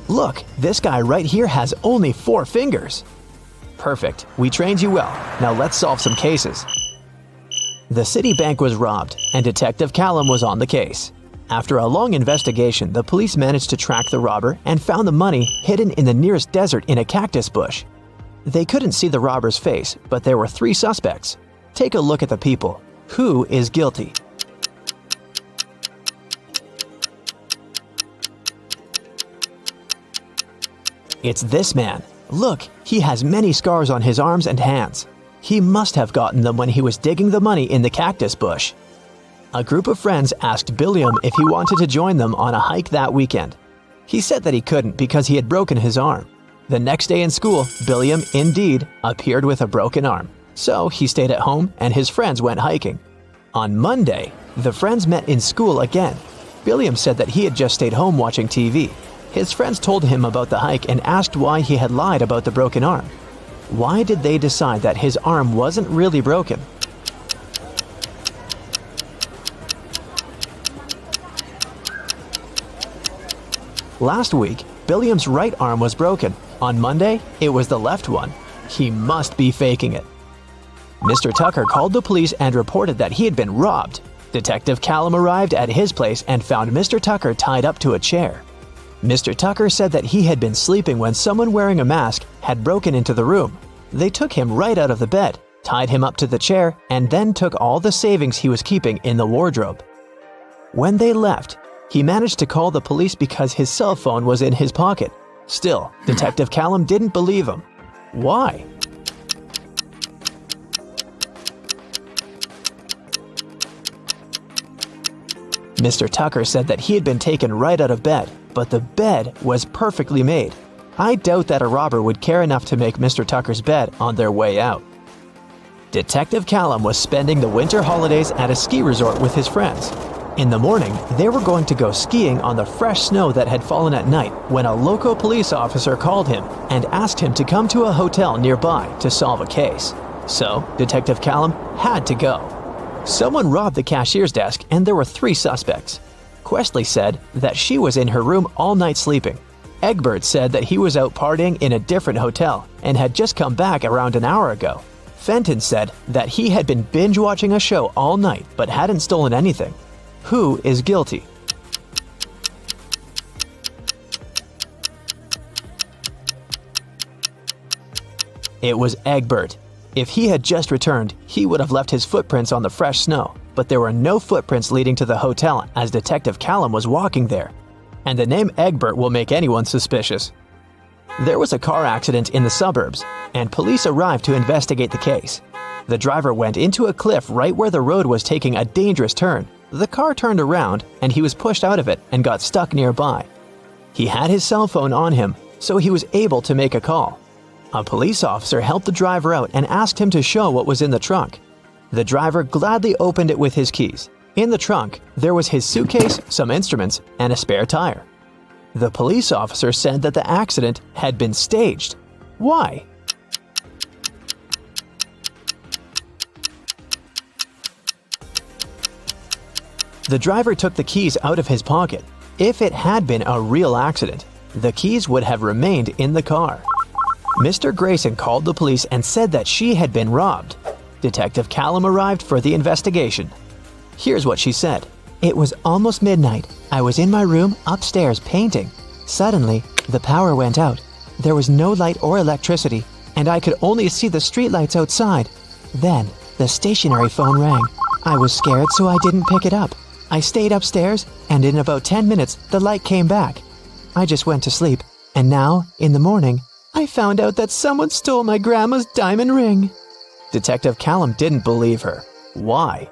Look, this guy right here has only 4 fingers. Perfect, we trained you well. Now let's solve some cases. The city bank was robbed, and Detective Callum was on the case. After a long investigation, the police managed to track the robber and found the money hidden in the nearest desert in a cactus bush. They couldn't see the robber's face, but there were 3 suspects. Take a look at the people. Who is guilty? It's this man. Look, he has many scars on his arms and hands. He must have gotten them when he was digging the money in the cactus bush. A group of friends asked Billiam if he wanted to join them on a hike that weekend. He said that he couldn't because he had broken his arm. The next day in school, Billiam, indeed, appeared with a broken arm. So he stayed at home and his friends went hiking. On Monday, the friends met in school again. Billiam said that he had just stayed home watching TV. His friends told him about the hike and asked why he had lied about the broken arm. Why did they decide that his arm wasn't really broken? Last week, Billiam's right arm was broken. On Monday, it was the left one. He must be faking it. Mr. Tucker called the police and reported that he had been robbed. Detective Callum arrived at his place and found Mr. Tucker tied up to a chair. Mr. Tucker said that he had been sleeping when someone wearing a mask had broken into the room. They took him right out of the bed, tied him up to the chair, and then took all the savings he was keeping in the wardrobe. When they left, he managed to call the police because his cell phone was in his pocket. Still, Detective Callum didn't believe him. Why? Mr. Tucker said that he had been taken right out of bed, but the bed was perfectly made. I doubt that a robber would care enough to make Mr. Tucker's bed on their way out. Detective Callum was spending the winter holidays at a ski resort with his friends. In the morning, they were going to go skiing on the fresh snow that had fallen at night when a local police officer called him and asked him to come to a hotel nearby to solve a case. So, Detective Callum had to go. Someone robbed the cashier's desk and there were 3 suspects. Questley said that she was in her room all night sleeping. Egbert said that he was out partying in a different hotel and had just come back around an hour ago. Fenton said that he had been binge-watching a show all night but hadn't stolen anything. Who is guilty? It was Egbert. If he had just returned, he would have left his footprints on the fresh snow, but there were no footprints leading to the hotel as Detective Callum was walking there. And the name Egbert will make anyone suspicious. There was a car accident in the suburbs, and police arrived to investigate the case. The driver went into a cliff right where the road was taking a dangerous turn. The car turned around, and he was pushed out of it and got stuck nearby. He had his cell phone on him, so he was able to make a call. A police officer helped the driver out and asked him to show what was in the trunk. The driver gladly opened it with his keys. In the trunk, there was his suitcase, some instruments, and a spare tire. The police officer said that the accident had been staged. Why? The driver took the keys out of his pocket. If it had been a real accident, the keys would have remained in the car. Mr. Grayson called the police and said that she had been robbed. Detective Callum arrived for the investigation. Here's what she said. It was almost midnight. I was in my room upstairs painting. Suddenly, the power went out. There was no light or electricity, and I could only see the streetlights outside. Then, the stationary phone rang. I was scared, so I didn't pick it up. I stayed upstairs, and in about 10 minutes, the light came back. I just went to sleep, and now, in the morning, I found out that someone stole my grandma's diamond ring. Detective Callum didn't believe her. Why?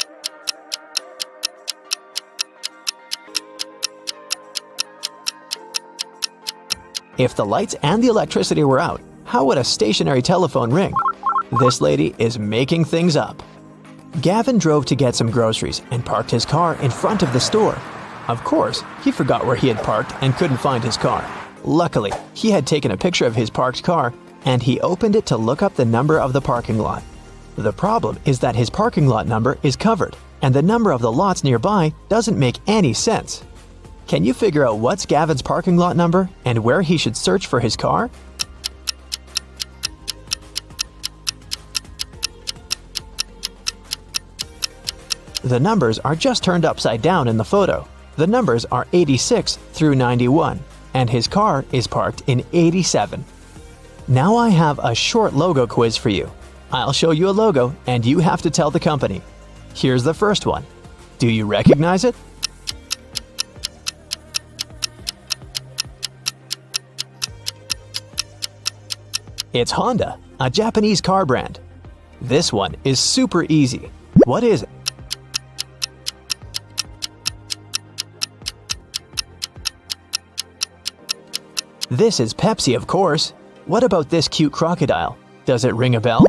If the lights and the electricity were out, how would a stationary telephone ring? This lady is making things up. Gavin drove to get some groceries and parked his car in front of the store. Of course, he forgot where he had parked and couldn't find his car. Luckily, he had taken a picture of his parked car and he opened it to look up the number of the parking lot. The problem is that his parking lot number is covered, and the number of the lots nearby doesn't make any sense. Can you figure out what's Gavin's parking lot number and where he should search for his car? The numbers are just turned upside down in the photo. The numbers are 86 through 91, and his car is parked in 87. Now I have a short logo quiz for you. I'll show you a logo and you have to tell the company. Here's the first one. Do you recognize it? It's Honda, a Japanese car brand. This one is super easy. What is it? This is Pepsi, of course. What about this cute crocodile? Does it ring a bell?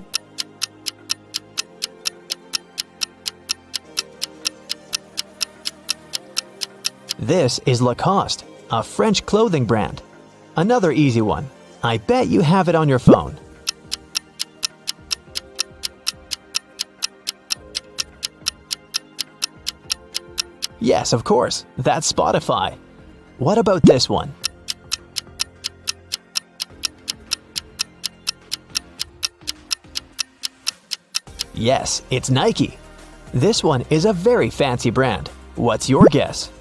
This is Lacoste, a French clothing brand. Another easy one. I bet you have it on your phone. Yes, of course. That's Spotify. What about this one? Yes, it's Nike. This one is a very fancy brand. What's your guess?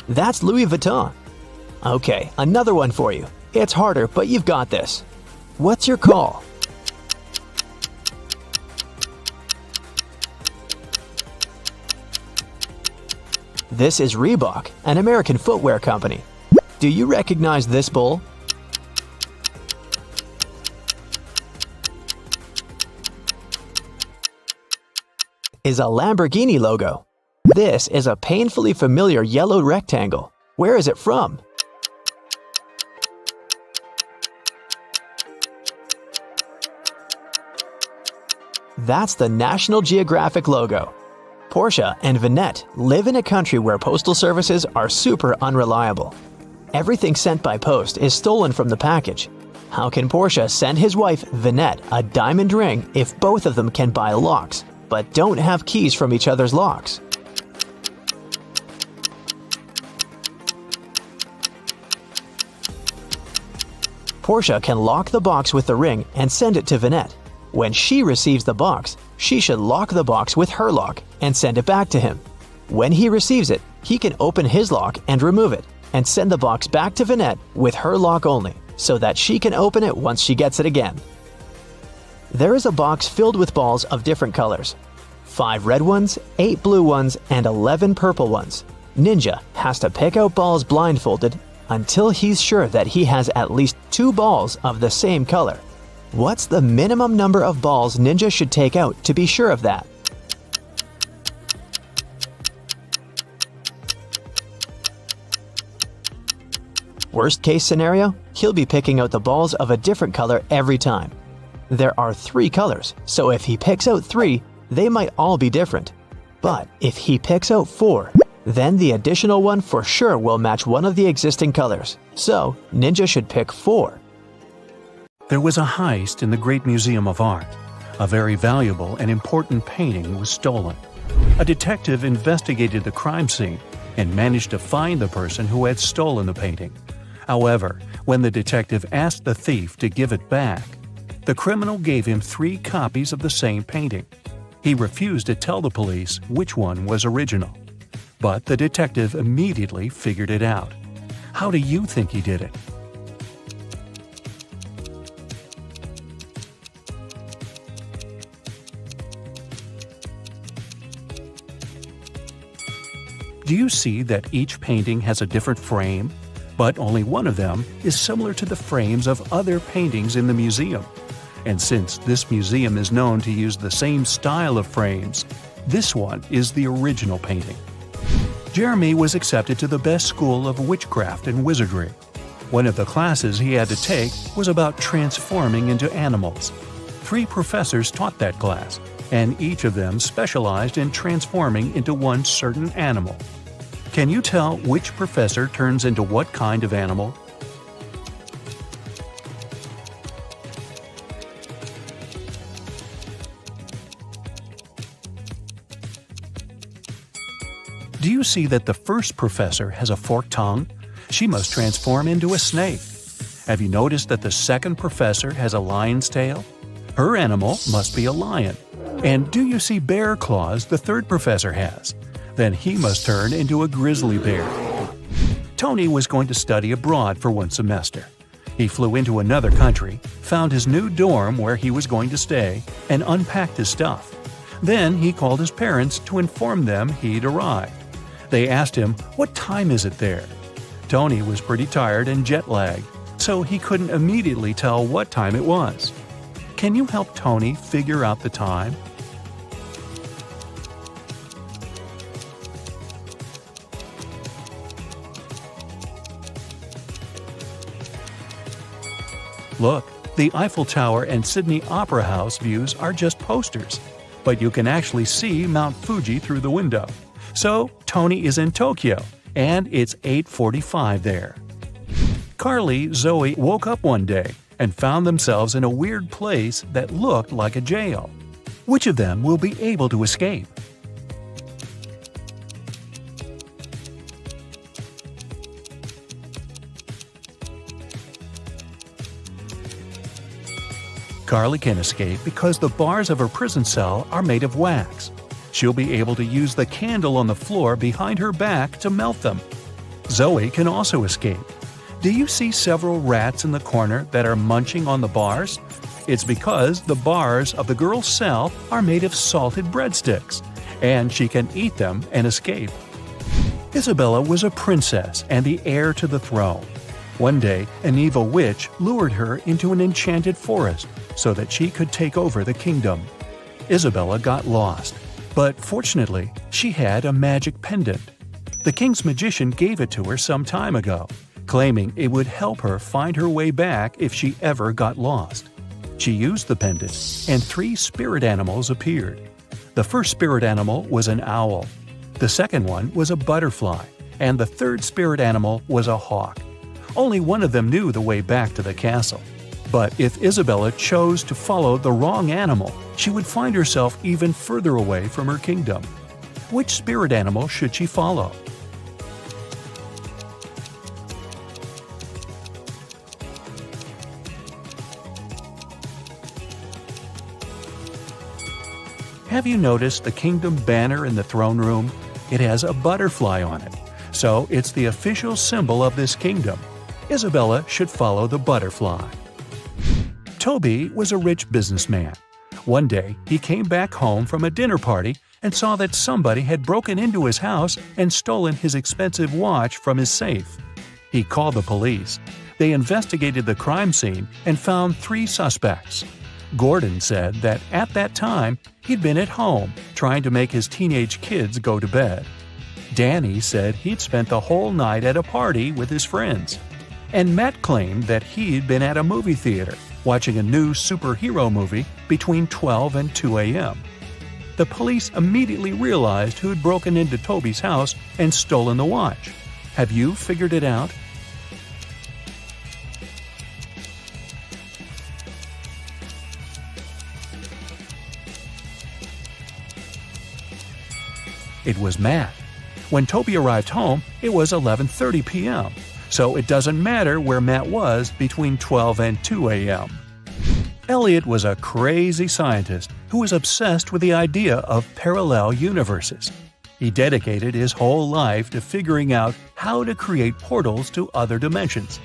That's Louis Vuitton. Okay, another one for you. It's harder, but you've got this. What's your call? This is Reebok, an American footwear company. Do you recognize this bull? Is a Lamborghini logo. This is a painfully familiar yellow rectangle. Where is it from? That's the National Geographic logo. Portia and Vinette live in a country where postal services are super unreliable. Everything sent by post is stolen from the package. How can Portia send his wife, Vinette, a diamond ring if both of them can buy locks, but don't have keys from each other's locks? Portia can lock the box with the ring and send it to Vinette. When she receives the box, she should lock the box with her lock and send it back to him. When he receives it, he can open his lock and remove it, and send the box back to Vinette with her lock only, so that she can open it once she gets it again. There is a box filled with balls of different colors. 5 red ones, 8 blue ones, and 11 purple ones. Ninja has to pick out balls blindfolded until he's sure that he has at least 2 balls of the same color. What's the minimum number of balls Ninja should take out to be sure of that? Worst case scenario, he'll be picking out the balls of a different color every time. There are 3 colors, so if he picks out 3, they might all be different. But if he picks out 4, then the additional one for sure will match one of the existing colors. So, Ninja should pick 4. There was a heist in the Great Museum of Art. A very valuable and important painting was stolen. A detective investigated the crime scene and managed to find the person who had stolen the painting. However, when the detective asked the thief to give it back, the criminal gave him 3 copies of the same painting. He refused to tell the police which one was original. But the detective immediately figured it out. How do you think he did it? Do you see that each painting has a different frame? But only one of them is similar to the frames of other paintings in the museum. And since this museum is known to use the same style of frames, this one is the original painting. Jeremy was accepted to the best school of witchcraft and wizardry. One of the classes he had to take was about transforming into animals. 3 professors taught that class, and each of them specialized in transforming into one certain animal. Can you tell which professor turns into what kind of animal? Do you see that the first professor has a forked tongue? She must transform into a snake. Have you noticed that the second professor has a lion's tail? Her animal must be a lion. And do you see bear claws the third professor has? Then he must turn into a grizzly bear. Tony was going to study abroad for one semester. He flew into another country, found his new dorm where he was going to stay, and unpacked his stuff. Then he called his parents to inform them he'd arrived. They asked him, "What time is it there?" Tony was pretty tired and jet-lagged, so he couldn't immediately tell what time it was. Can you help Tony figure out the time? Look, the Eiffel Tower and Sydney Opera House views are just posters, but you can actually see Mount Fuji through the window. So, Tony is in Tokyo, and it's 8:45 there. Carly, Zoe woke up one day and found themselves in a weird place that looked like a jail. Which of them will be able to escape? Carly can escape because the bars of her prison cell are made of wax. She'll be able to use the candle on the floor behind her back to melt them. Zoe can also escape. Do you see several rats in the corner that are munching on the bars? It's because the bars of the girl's cell are made of salted breadsticks, and she can eat them and escape. Isabella was a princess and the heir to the throne. One day, an evil witch lured her into an enchanted forest so that she could take over the kingdom. Isabella got lost, but fortunately, she had a magic pendant. The king's magician gave it to her some time ago, claiming it would help her find her way back if she ever got lost. She used the pendant, and 3 spirit animals appeared. The first spirit animal was an owl. The second one was a butterfly, and the third spirit animal was a hawk. Only one of them knew the way back to the castle. But if Isabella chose to follow the wrong animal, she would find herself even further away from her kingdom. Which spirit animal should she follow? Have you noticed the kingdom banner in the throne room? It has a butterfly on it, so it's the official symbol of this kingdom. Isabella should follow the butterfly. Toby was a rich businessman. One day, he came back home from a dinner party and saw that somebody had broken into his house and stolen his expensive watch from his safe. He called the police. They investigated the crime scene and found 3 suspects. Gordon said that at that time, he'd been at home trying to make his teenage kids go to bed. Danny said he'd spent the whole night at a party with his friends. And Matt claimed that he'd been at a movie theater watching a new superhero movie between 12 and 2 a.m. The police immediately realized who'd broken into Toby's house and stolen the watch. Have you figured it out? It was Matt. When Toby arrived home, it was 11:30 p.m., so it doesn't matter where Matt was between 12 and 2 a.m. Elliot was a crazy scientist who was obsessed with the idea of parallel universes. He dedicated his whole life to figuring out how to create portals to other dimensions.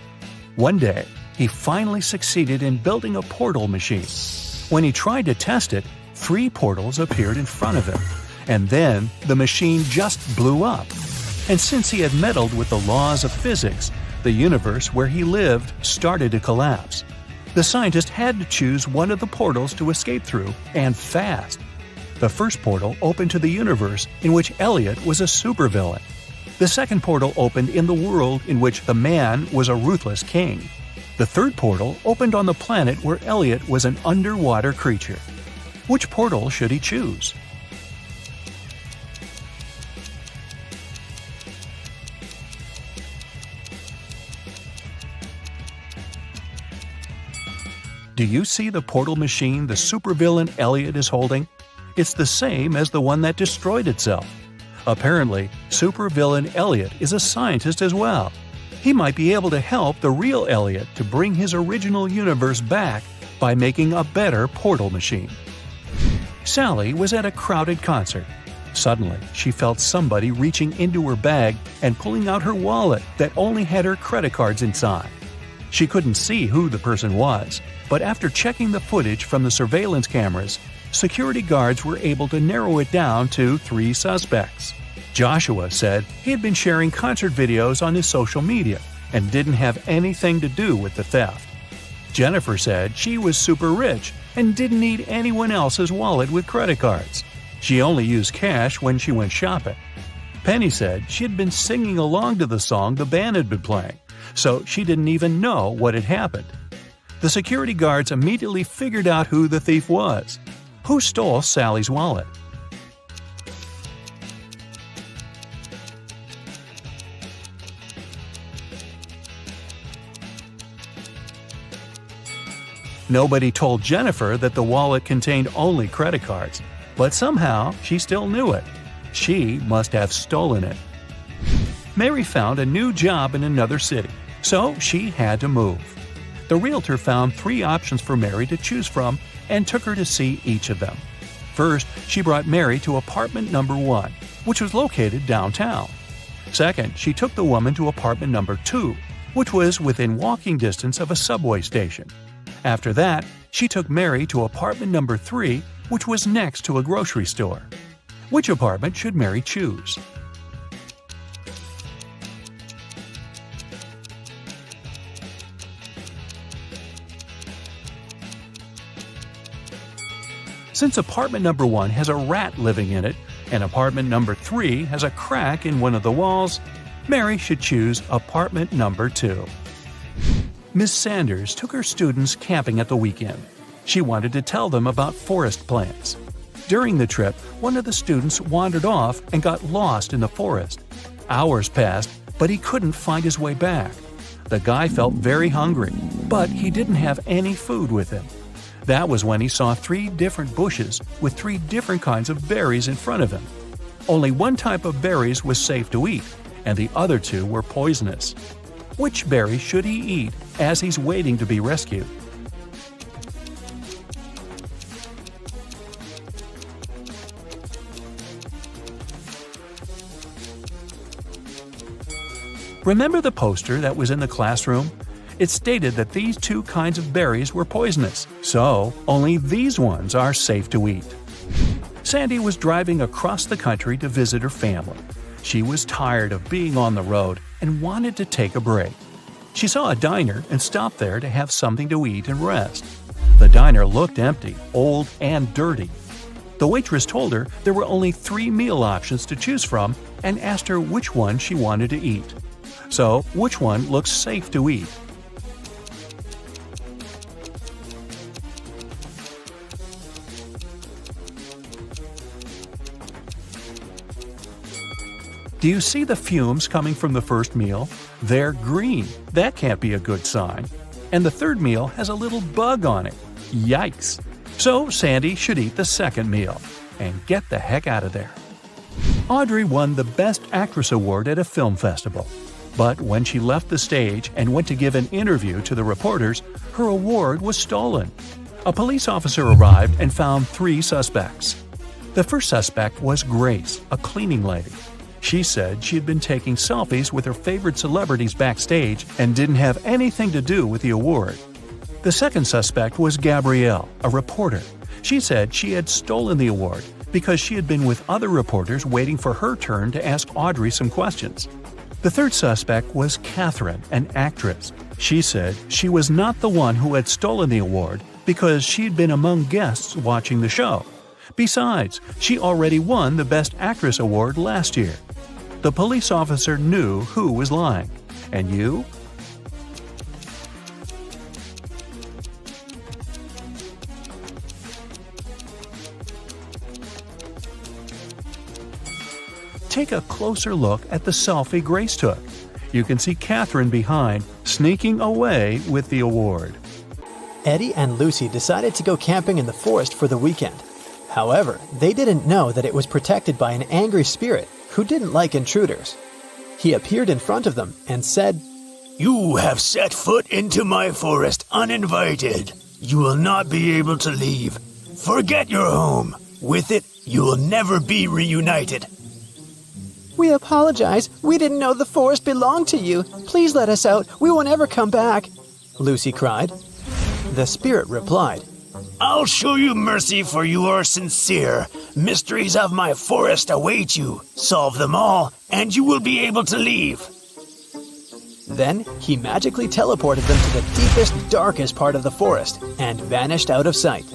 One day, he finally succeeded in building a portal machine. When he tried to test it, 3 portals appeared in front of him, and then the machine just blew up. And since he had meddled with the laws of physics, the universe where he lived started to collapse. The scientist had to choose one of the portals to escape through, and fast. The first portal opened to the universe in which Elliot was a supervillain. The second portal opened in the world in which the man was a ruthless king. The third portal opened on the planet where Elliot was an underwater creature. Which portal should he choose? Do you see the portal machine the supervillain Elliot is holding? It's the same as the one that destroyed itself. Apparently, supervillain Elliot is a scientist as well. He might be able to help the real Elliot to bring his original universe back by making a better portal machine. Sally was at a crowded concert. Suddenly, she felt somebody reaching into her bag and pulling out her wallet that only had her credit cards inside. She couldn't see who the person was, but after checking the footage from the surveillance cameras, security guards were able to narrow it down to 3 suspects. Joshua said he had been sharing concert videos on his social media and didn't have anything to do with the theft. Jennifer said she was super rich and didn't need anyone else's wallet with credit cards. She only used cash when she went shopping. Penny said she had been singing along to the song the band had been playing, so she didn't even know what had happened. The security guards immediately figured out who the thief was. Who stole Sally's wallet? Nobody told Jennifer that the wallet contained only credit cards, but somehow she still knew it. She must have stolen it. Mary found a new job in another city, so she had to move. The realtor found 3 options for Mary to choose from and took her to see each of them. First, she brought Mary to apartment number 1, which was located downtown. Second, she took the woman to apartment number 2, which was within walking distance of a subway station. After that, she took Mary to apartment number 3, which was next to a grocery store. Which apartment should Mary choose? Since apartment number 1 has a rat living in it, and apartment number 3 has a crack in one of the walls, Mary should choose apartment number 2. Miss Sanders took her students camping at the weekend. She wanted to tell them about forest plants. During the trip, one of the students wandered off and got lost in the forest. Hours passed, but he couldn't find his way back. The guy felt very hungry, but he didn't have any food with him. That was when he saw 3 different bushes with 3 different kinds of berries in front of him. Only one type of berries was safe to eat, and the other 2 were poisonous. Which berry should he eat as he's waiting to be rescued? Remember the poster that was in the classroom? It stated that these 2 kinds of berries were poisonous, so only these ones are safe to eat. Sandy was driving across the country to visit her family. She was tired of being on the road and wanted to take a break. She saw a diner and stopped there to have something to eat and rest. The diner looked empty, old, and dirty. The waitress told her there were only 3 meal options to choose from and asked her which one she wanted to eat. So, which one looks safe to eat? Do you see the fumes coming from the first meal? They're green. That can't be a good sign. And the third meal has a little bug on it. Yikes! So Sandy should eat the second meal and get the heck out of there. Audrey won the Best Actress award at a film festival. But when she left the stage and went to give an interview to the reporters, her award was stolen. A police officer arrived and found 3 suspects. The first suspect was Grace, a cleaning lady. She said she had been taking selfies with her favorite celebrities backstage and didn't have anything to do with the award. The second suspect was Gabrielle, a reporter. She said she had stolen the award because she had been with other reporters waiting for her turn to ask Audrey some questions. The third suspect was Catherine, an actress. She said she was not the one who had stolen the award because she had been among guests watching the show. Besides, she already won the Best Actress award last year. The police officer knew who was lying. And you? take a closer look at the selfie Grace took. You can see Catherine behind, sneaking away with the award. Eddie and Lucy decided to go camping in the forest for the weekend. However, they didn't know that it was protected by an angry spirit who didn't like intruders. He appeared in front of them and said, "You have set foot into my forest uninvited. You will not be able to leave. Forget your home. With it, you will never be reunited." "We apologize. We didn't know the forest belonged to you. Please let us out. We won't ever come back," Lucy cried. The spirit replied, "I'll show you mercy, for you are sincere. Mysteries of my forest await you. Solve them all, and you will be able to leave." Then he magically teleported them to the deepest, darkest part of the forest and vanished out of sight.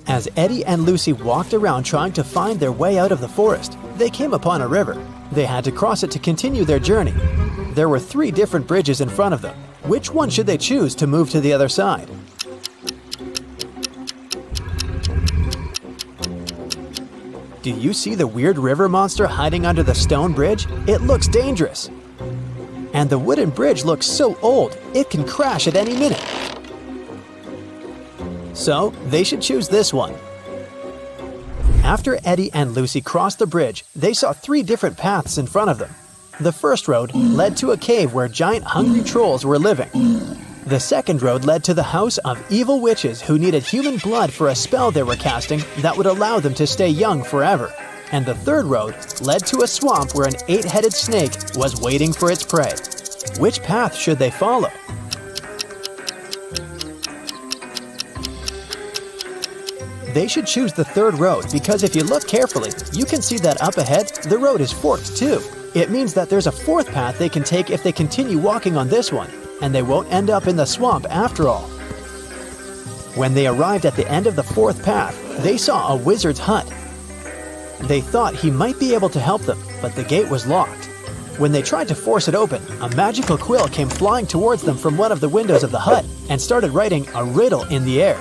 As Eddie and Lucy walked around trying to find their way out of the forest, they came upon a river. They had to cross it to continue their journey. There were 3 different bridges in front of them. Which one should they choose to move to the other side? Do you see the weird river monster hiding under the stone bridge? It looks dangerous. And the wooden bridge looks so old, it can crash at any minute. So, they should choose this one. After Eddie and Lucy crossed the bridge, they saw 3 different paths in front of them. The first road led to a cave where giant hungry trolls were living. The second road led to the house of evil witches who needed human blood for a spell they were casting that would allow them to stay young forever. And the third road led to a swamp where an 8-headed snake was waiting for its prey. Which path should they follow? They should choose the third road because if you look carefully, you can see that up ahead, the road is forked too. It means that there's a 4th path they can take if they continue walking on this one, and they won't end up in the swamp after all. When they arrived at the end of the 4th path, they saw a wizard's hut. They thought he might be able to help them, but the gate was locked. When they tried to force it open, a magical quill came flying towards them from one of the windows of the hut and started writing a riddle in the air.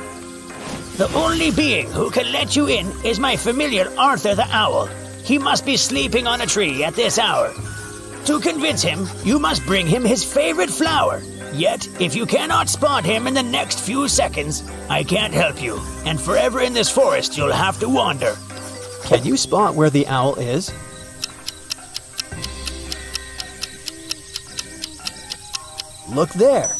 The only being who can let you in is my familiar Arthur the Owl. He must be sleeping on a tree at this hour. To convince him, you must bring him his favorite flower. Yet, if you cannot spot him in the next few seconds, I can't help you, and forever in this forest you'll have to wander. Can you spot where the owl is? Look there!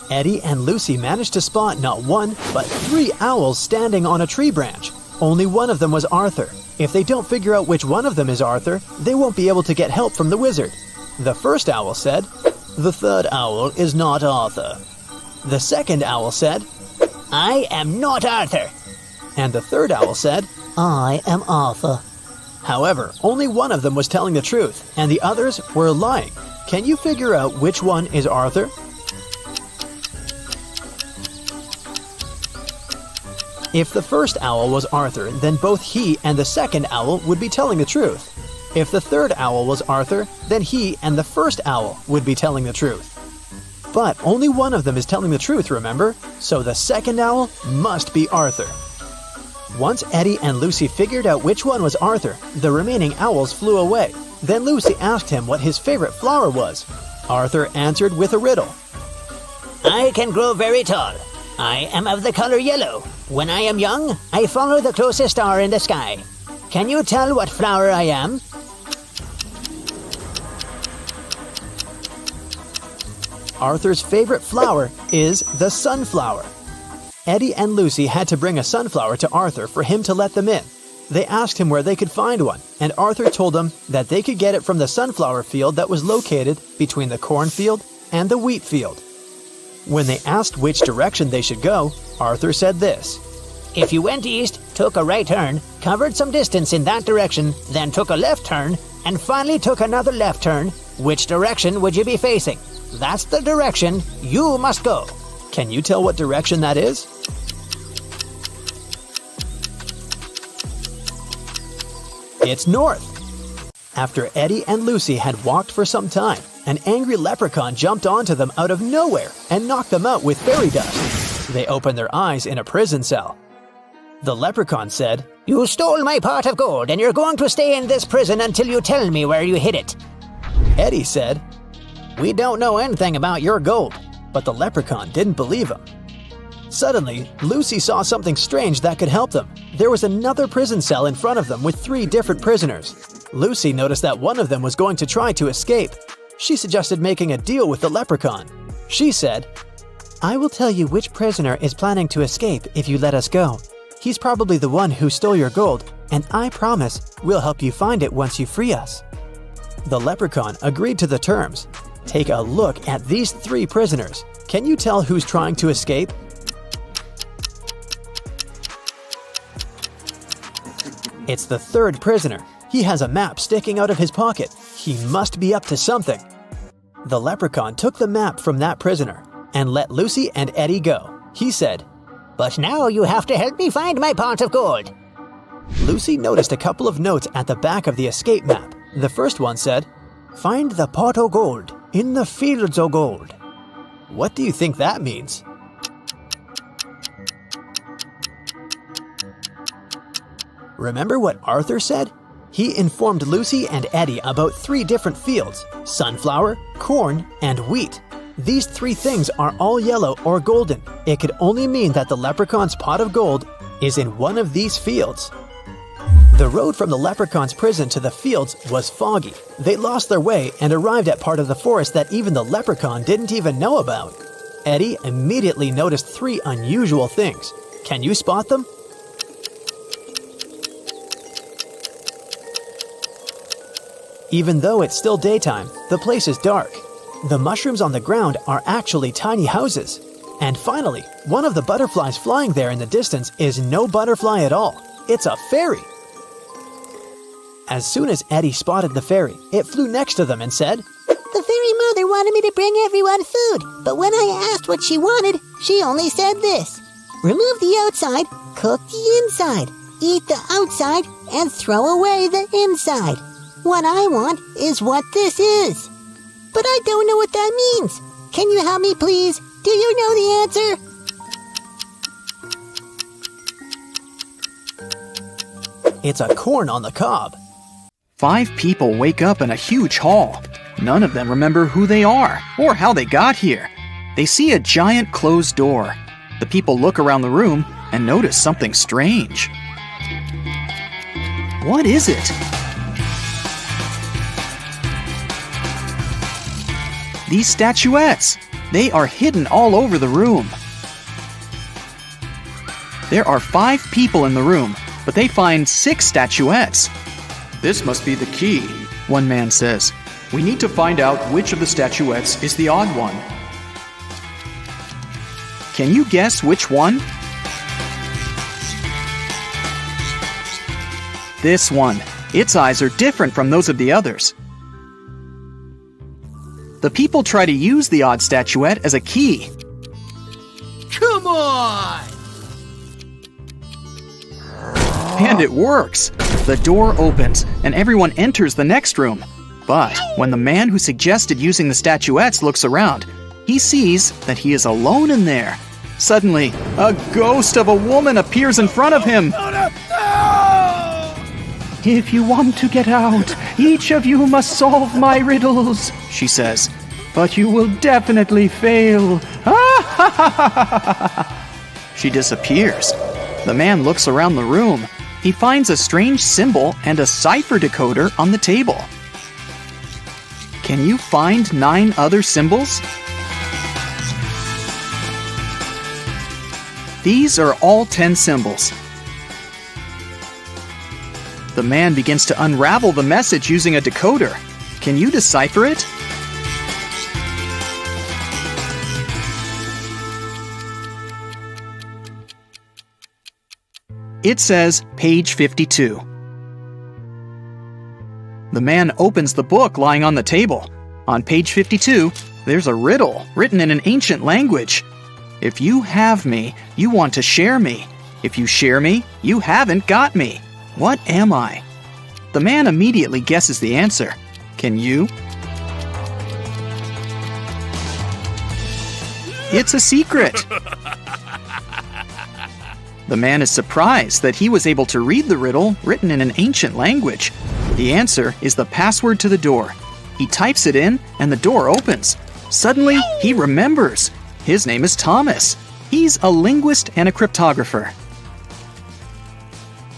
Eddie and Lucy managed to spot not 1, but 3 owls standing on a tree branch. Only one of them was Arthur. If they don't figure out which one of them is Arthur, they won't be able to get help from the wizard. The first owl said, "The third owl is not Arthur." The second owl said, I am not Arthur. and the third owl said, I am Arthur. However, only one of them was telling the truth, and the others were lying. Can you figure out which one is Arthur? If the first owl was Arthur, then both he and the second owl would be telling the truth. If the third owl was Arthur, then he and the first owl would be telling the truth. But only one of them is telling the truth, remember? So the second owl must be Arthur. Once Eddie and Lucy figured out which one was Arthur, the remaining owls flew away. Then Lucy asked him what his favorite flower was. Arthur answered with a riddle. I can grow very tall. I am of the color yellow. When I am young, I follow the closest star in the sky. Can you tell what flower I am? Arthur's favorite flower is the sunflower. Eddie and Lucy had to bring a sunflower to Arthur for him to let them in. They asked him where they could find one, and Arthur told them that they could get it from the sunflower field that was located between the cornfield and the wheat field. When they asked which direction they should go, Arthur said this. If you went east, took a right turn, covered some distance in that direction, then took a left turn, and finally took another left turn, which direction would you be facing? That's the direction you must go. Can you tell what direction that is? It's north. After Eddie and Lucy had walked for some time, an angry leprechaun jumped onto them out of nowhere and knocked them out with fairy dust. They opened their eyes in a prison cell. The leprechaun said, You stole my pot of gold and you're going to stay in this prison until you tell me where you hid it. Eddie said, We don't know anything about your gold, but the leprechaun didn't believe him. Suddenly, Lucy saw something strange that could help them. There was another prison cell in front of them with 3 different prisoners. Lucy noticed that one of them was going to try to escape. She suggested making a deal with the leprechaun. She said, I will tell you which prisoner is planning to escape if you let us go. He's probably the one who stole your gold, and I promise we'll help you find it once you free us. The leprechaun agreed to the terms. Take a look at these 3 prisoners. Can you tell who's trying to escape? It's the 3rd prisoner. He has a map sticking out of his pocket. He must be up to something. The leprechaun took the map from that prisoner and let Lucy and Eddie go. He said, But now you have to help me find my pot of gold. Lucy noticed a couple of notes at the back of the escape map. The first one said, Find the pot o' gold in the fields o' gold. What do you think that means? Remember what Arthur said? He informed Lucy and Eddie about 3 different fields: sunflower, corn, and wheat. These 3 things are all yellow or golden. It could only mean that the leprechaun's pot of gold is in one of these fields. The road from the leprechaun's prison to the fields was foggy. They lost their way and arrived at part of the forest that even the leprechaun didn't even know about. Eddie immediately noticed 3 unusual things. Can you spot them? Even though it's still daytime, the place is dark. The mushrooms on the ground are actually tiny houses. And finally, one of the butterflies flying there in the distance is no butterfly at all. It's a fairy. As soon as Eddie spotted the fairy, it flew next to them and said, The fairy mother wanted me to bring everyone food, but when I asked what she wanted, she only said this: remove the outside, cook the inside, eat the outside, and throw away the inside. What I want is what this is. But I don't know what that means. Can you help me, please? Do you know the answer? It's a corn on the cob. 5 people wake up in a huge hall. None of them remember who they are or how they got here. They see a giant closed door. The people look around the room and notice something strange. What is it? These statuettes. They are hidden all over the room. There are 5 people in the room, but they find 6 statuettes. This must be the key, One man says. We need to find out which of the statuettes is the odd one. Can you guess which one? This one. Its eyes are different from those of the others. The people try to use the odd statuette as a key. Come on! And it works! The door opens, and everyone enters the next room. But when the man who suggested using the statuettes looks around, he sees that he is alone in there. Suddenly, a ghost of a woman appears in front of him. If you want to get out, each of you must solve my riddles, She says. but you will definitely fail. She disappears. The man looks around the room. He finds a strange symbol and a cipher decoder on the table. Can you find 9 other symbols? These are all 10 symbols. The man begins to unravel the message using a decoder. Can you decipher it? It says page 52. The man opens the book lying on the table. On page 52, there's a riddle written in an ancient language. If you have me, you want to share me. If you share me, you haven't got me. What am I? The man immediately guesses the answer. Can you? It's a secret. The man is surprised that he was able to read the riddle written in an ancient language. The answer is the password to the door. He types it in, and the door opens. Suddenly, he remembers. His name is Thomas. He's a linguist and a cryptographer.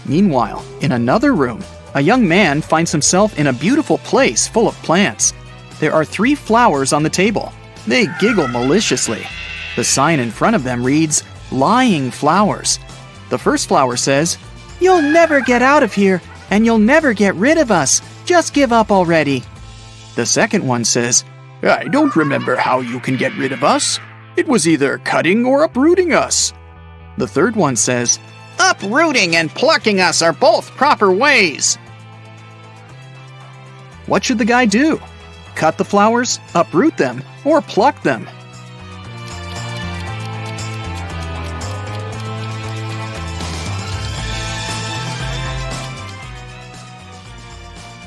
Meanwhile, in another room, a young man finds himself in a beautiful place full of plants. There are 3 flowers on the table. They giggle maliciously. The sign in front of them reads, "Lying Flowers." The first flower says, "You'll never get out of here, and you'll never get rid of us. Just give up already." The second one says, I don't remember how you can get rid of us. It was either cutting or uprooting us. The third one says, Uprooting and plucking us are both proper ways. what should the guy do? Cut the flowers, uproot them, or pluck them?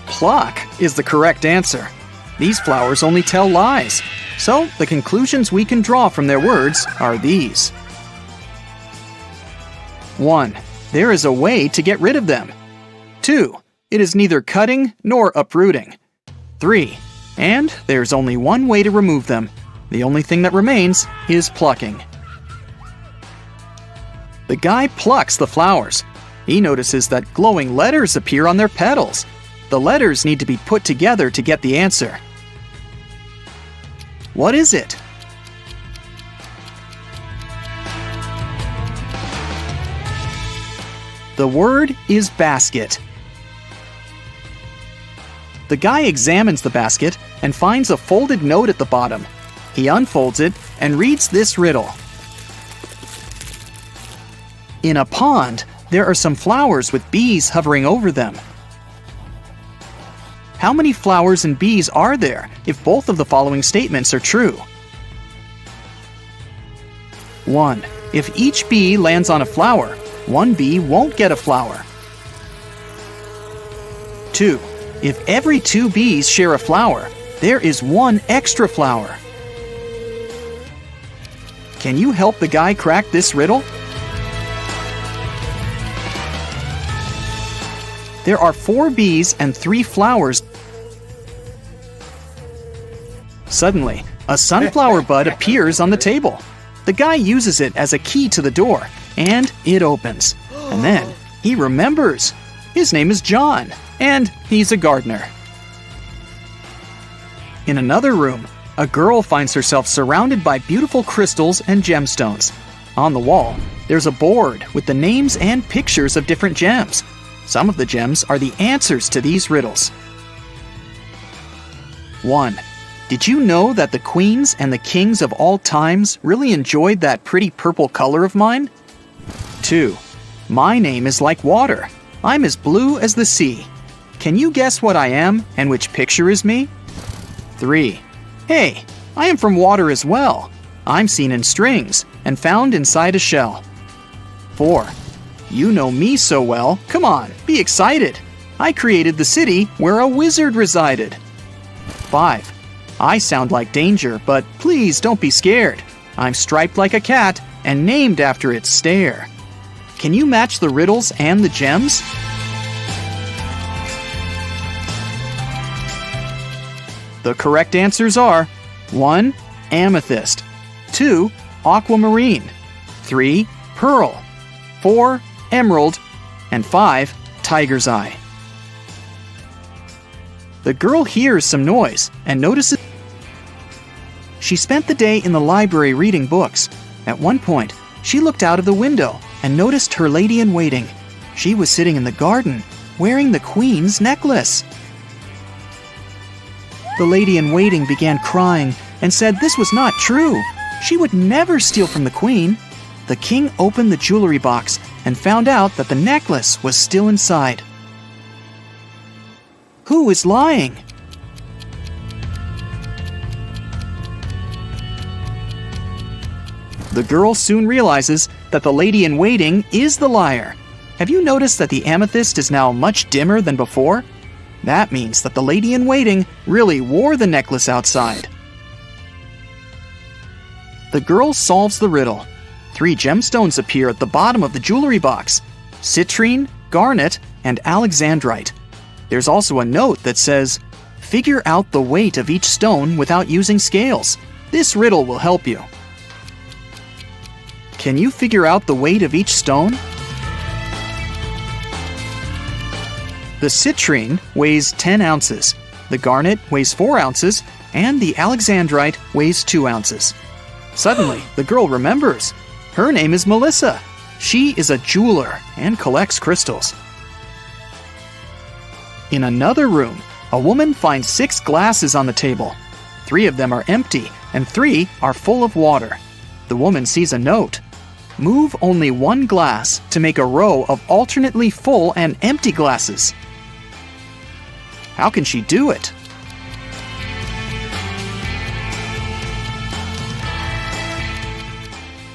Pluck is the correct answer. These flowers only tell lies, so the conclusions we can draw from their words are these. 1. There is a way to get rid of them. 2. It is neither cutting nor uprooting. 3. And there's only one way to remove them. The only thing that remains is plucking. The guy plucks the flowers. He notices that glowing letters appear on their petals. The letters need to be put together to get the answer. What is it? The word is basket. The guy examines the basket and finds a folded note at the bottom. He unfolds it and reads this riddle. In a pond, there are some flowers with bees hovering over them. How many flowers and bees are there if both of the following statements are true? 1. If each bee lands on a flower, one bee won't get a flower. 2. If every 2 bees share a flower, there is 1 extra flower. Can you help the guy crack this riddle? There are 4 bees and 3 flowers. Suddenly, a sunflower bud appears on the table. The guy uses it as a key to the door, and it opens. And then he remembers. His name is John, and he's a gardener. In another room, a girl finds herself surrounded by beautiful crystals and gemstones. On the wall, there's a board with the names and pictures of different gems. Some of the gems are the answers to these riddles. 1. Did you know that the queens and the kings of all times really enjoyed that pretty purple color of mine? 2. My name is like water. I'm as blue as the sea. Can you guess what I am and which picture is me? 3. Hey, I am from water as well. I'm seen in strings and found inside a shell. 4. You know me so well. Come on, be excited. I created the city where a wizard resided. 5. I sound like danger, but please don't be scared. I'm striped like a cat and named after its stare. Can you match the riddles and the gems? The correct answers are 1. Amethyst, 2. Aquamarine, 3. Pearl, 4. Emerald, and 5. Tiger's eye. The girl hears some noise and notices. She spent the day in the library reading books. At one point, she looked out of the window and noticed her lady-in-waiting. She was sitting in the garden, wearing the queen's necklace. The lady-in-waiting began crying and said this was not true. She would never steal from the queen. The king opened the jewelry box and found out that the necklace was still inside. Who is lying? The girl soon realizes that the lady-in-waiting is the liar. Have you noticed that the amethyst is now much dimmer than before? That means that the lady-in-waiting really wore the necklace outside. The girl solves the riddle. 3 gemstones appear at the bottom of the jewelry box: citrine, garnet, and alexandrite. There's also a note that says, "Figure out the weight of each stone without using scales. This riddle will help you." Can you figure out the weight of each stone? The citrine weighs 10 ounces, the garnet weighs 4 ounces, and the alexandrite weighs 2 ounces. Suddenly, the girl remembers. Her name is Melissa. She is a jeweler and collects crystals. In another room, a woman finds 6 glasses on the table. 3 of them are empty, and 3 are full of water. The woman sees a note. Move only 1 glass to make a row of alternately full and empty glasses. How can she do it?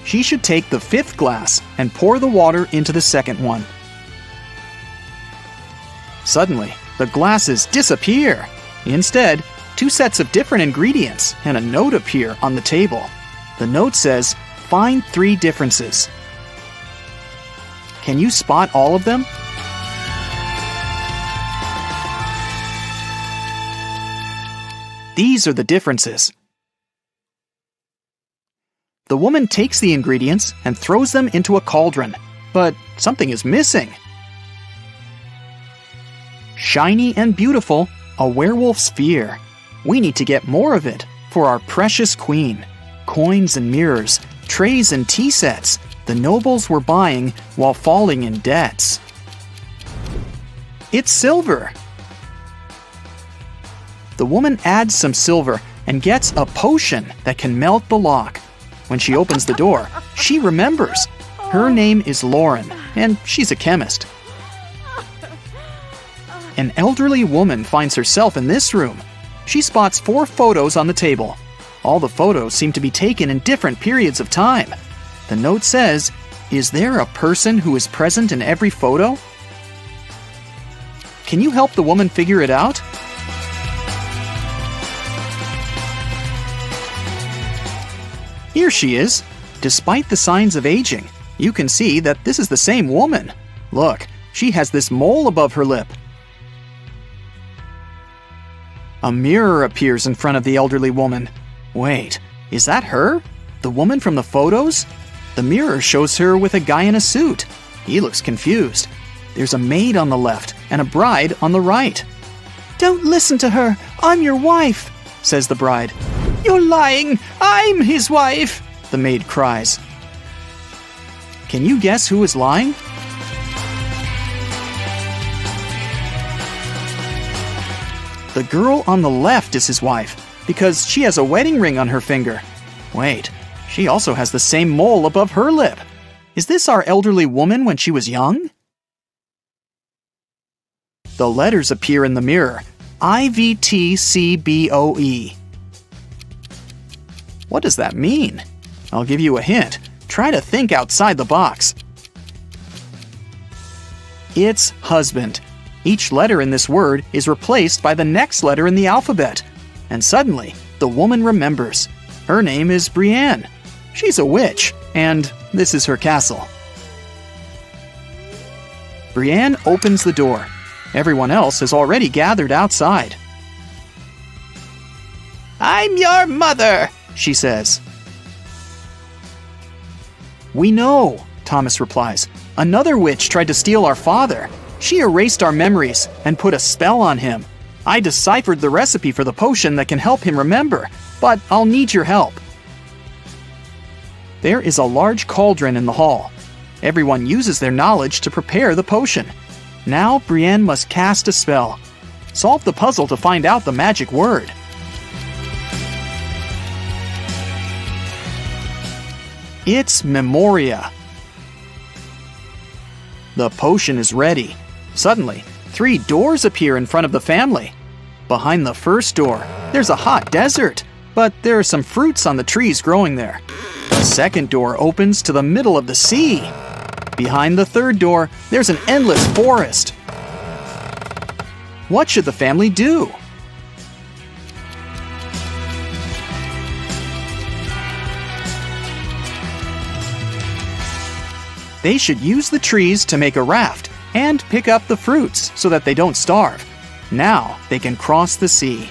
She should take the 5th glass and pour the water into the second one. Suddenly, the glasses disappear. Instead, 2 sets of different ingredients and a note appear on the table. The note says, "Find 3 differences." Can you spot all of them? These are the differences. The woman takes the ingredients and throws them into a cauldron, but something is missing. Shiny and beautiful, a werewolf's fear. We need to get more of it for our precious queen. Coins and mirrors, trays and tea sets, the nobles were buying while falling in debts. It's silver. The woman adds some silver and gets a potion that can melt the lock. When she opens the door, she remembers. Her name is Lauren, and she's a chemist. An elderly woman finds herself in this room. She spots 4 photos on the table. All the photos seem to be taken in different periods of time. The note says, "Is there a person who is present in every photo?" Can you help the woman figure it out? Here she is. Despite the signs of aging, you can see that this is the same woman. Look, she has this mole above her lip. A mirror appears in front of the elderly woman. Wait, is that her? The woman from the photos? The mirror shows her with a guy in a suit. He looks confused. There's a maid on the left and a bride on the right. "Don't listen to her. I'm your wife," says the bride. "You're lying. I'm his wife," the maid cries. Can you guess who is lying? The girl on the left is his wife, because she has a wedding ring on her finger. Wait, she also has the same mole above her lip. Is this our elderly woman when she was young? The letters appear in the mirror. IVTCBOE. What does that mean? I'll give you a hint. Try to think outside the box. It's husband. Each letter in this word is replaced by the next letter in the alphabet. And suddenly, the woman remembers. Her name is Brienne. She's a witch, and this is her castle. Brienne opens the door. Everyone else has already gathered outside. "I'm your mother," she says. "We know," Thomas replies. "Another witch tried to steal our father. She erased our memories and put a spell on him. I deciphered the recipe for the potion that can help him remember, but I'll need your help." There is a large cauldron in the hall. Everyone uses their knowledge to prepare the potion. Now Brienne must cast a spell. Solve the puzzle to find out the magic word. It's Memoria. The potion is ready. Suddenly, 3 doors appear in front of the family. Behind the first door, there's a hot desert, but there are some fruits on the trees growing there. The second door opens to the middle of the sea. Behind the third door, there's an endless forest. What should the family do? They should use the trees to make a raft and pick up the fruits so that they don't starve. Now they can cross the sea.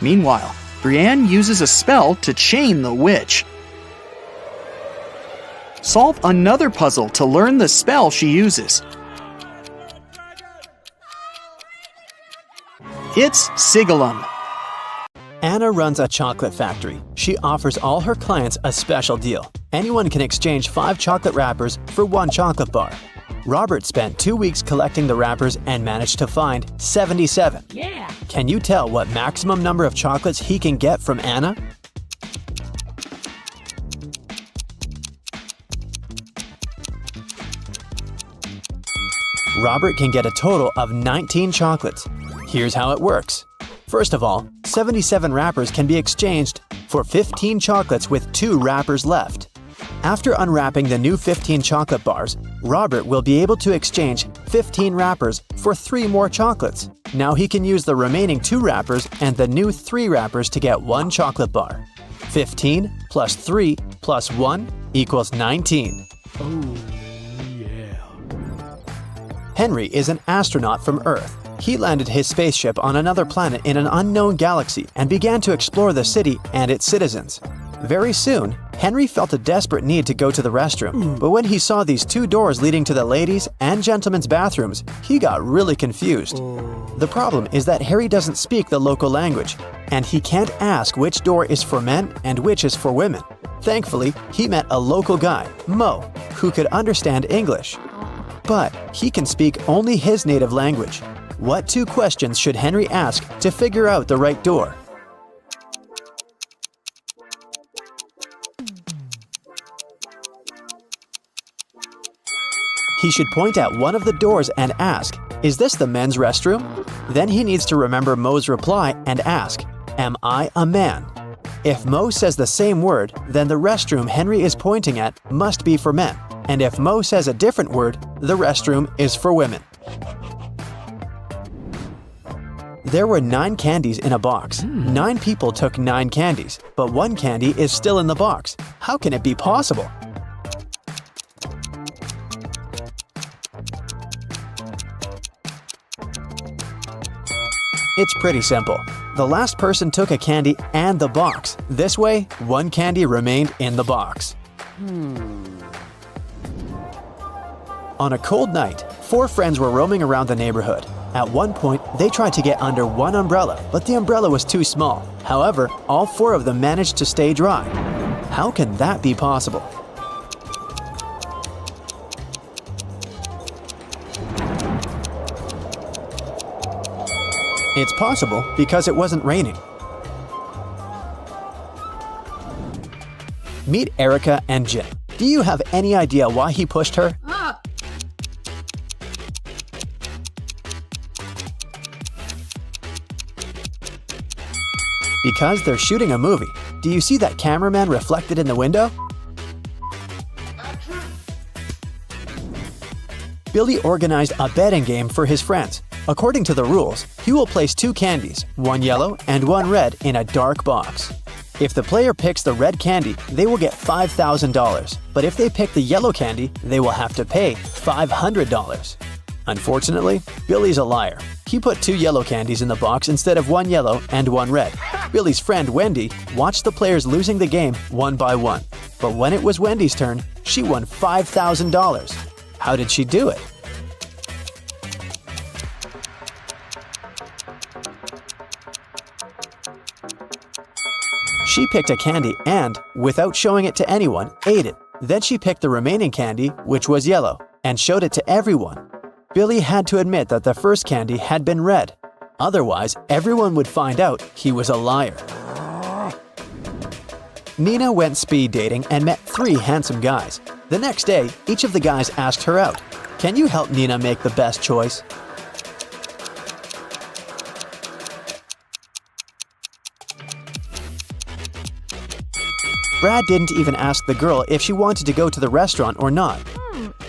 Meanwhile, Brienne uses a spell to chain the witch. Solve another puzzle to learn the spell she uses. It's Sigalum. Anna runs a chocolate factory. She offers all her clients a special deal. Anyone can exchange 5 chocolate wrappers for 1 chocolate bar. Robert spent 2 weeks collecting the wrappers and managed to find 77. Yeah. Can you tell what maximum number of chocolates he can get from Anna? Robert can get a total of 19 chocolates. Here's how it works. First of all, 77 wrappers can be exchanged for 15 chocolates with 2 wrappers left. After unwrapping the new 15 chocolate bars, Robert will be able to exchange 15 wrappers for 3 more chocolates. Now he can use the remaining 2 wrappers and the new 3 wrappers to get 1 chocolate bar. 15 plus 3 plus 1 equals 19. Henry is an astronaut from Earth. He landed his spaceship on another planet in an unknown galaxy and began to explore the city and its citizens. Very soon, Henry felt a desperate need to go to the restroom, but when he saw these 2 doors leading to the ladies' and gentlemen's bathrooms, he got really confused. The problem is that Harry doesn't speak the local language, and he can't ask which door is for men and which is for women. Thankfully, he met a local guy, Mo, who could understand English. But he can speak only his native language. What 2 questions should Henry ask to figure out the right door? He should point at one of the doors and ask, "Is this the men's restroom?" Then he needs to remember Mo's reply and ask, "Am I a man?" If Mo says the same word, then the restroom Henry is pointing at must be for men. And if Mo says a different word, the restroom is for women. There were 9 candies in a box. 9 people took 9 candies, but 1 candy is still in the box. How can it be possible? It's pretty simple. The last person took a candy and the box. This way, 1 candy remained in the box. On a cold night, 4 friends were roaming around the neighborhood. At one point, they tried to get under one umbrella, but the umbrella was too small. However, all 4 of them managed to stay dry. How can that be possible? It's possible because it wasn't raining. Meet Erica and Jim. Do you have any idea why he pushed her? Because they're shooting a movie. Do you see that cameraman reflected in the window? Billy organized a betting game for his friends. According to the rules, he will place 2 candies, 1 yellow and 1 red, in a dark box. If the player picks the red candy, they will get $5,000. But if they pick the yellow candy, they will have to pay $500. Unfortunately, Billy's a liar. He put 2 yellow candies in the box instead of 1 yellow and 1 red. Billy's friend Wendy watched the players losing the game one by one. But when it was Wendy's turn, she won $5,000. How did she do it? She picked a candy and, without showing it to anyone, ate it. Then she picked the remaining candy, which was yellow, and showed it to everyone. Billy had to admit that the first candy had been red. Otherwise, everyone would find out he was a liar. Nina went speed dating and met 3 handsome guys. The next day, each of the guys asked her out. Can you help Nina make the best choice? Brad didn't even ask the girl if she wanted to go to the restaurant or not.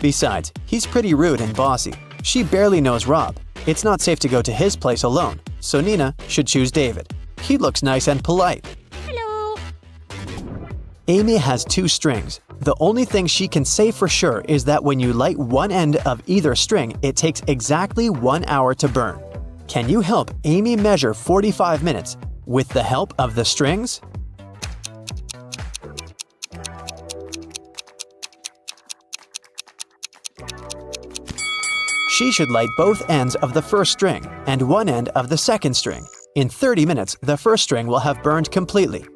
Besides, he's pretty rude and bossy. She barely knows Rob. It's not safe to go to his place alone, so Nina should choose David. He looks nice and polite. Hello. Amy has 2 strings. The only thing she can say for sure is that when you light one end of either string, it takes exactly 1 hour to burn. Can you help Amy measure 45 minutes with the help of the strings? She should light both ends of the first string and one end of the second string. In 30 minutes, the first string will have burned completely.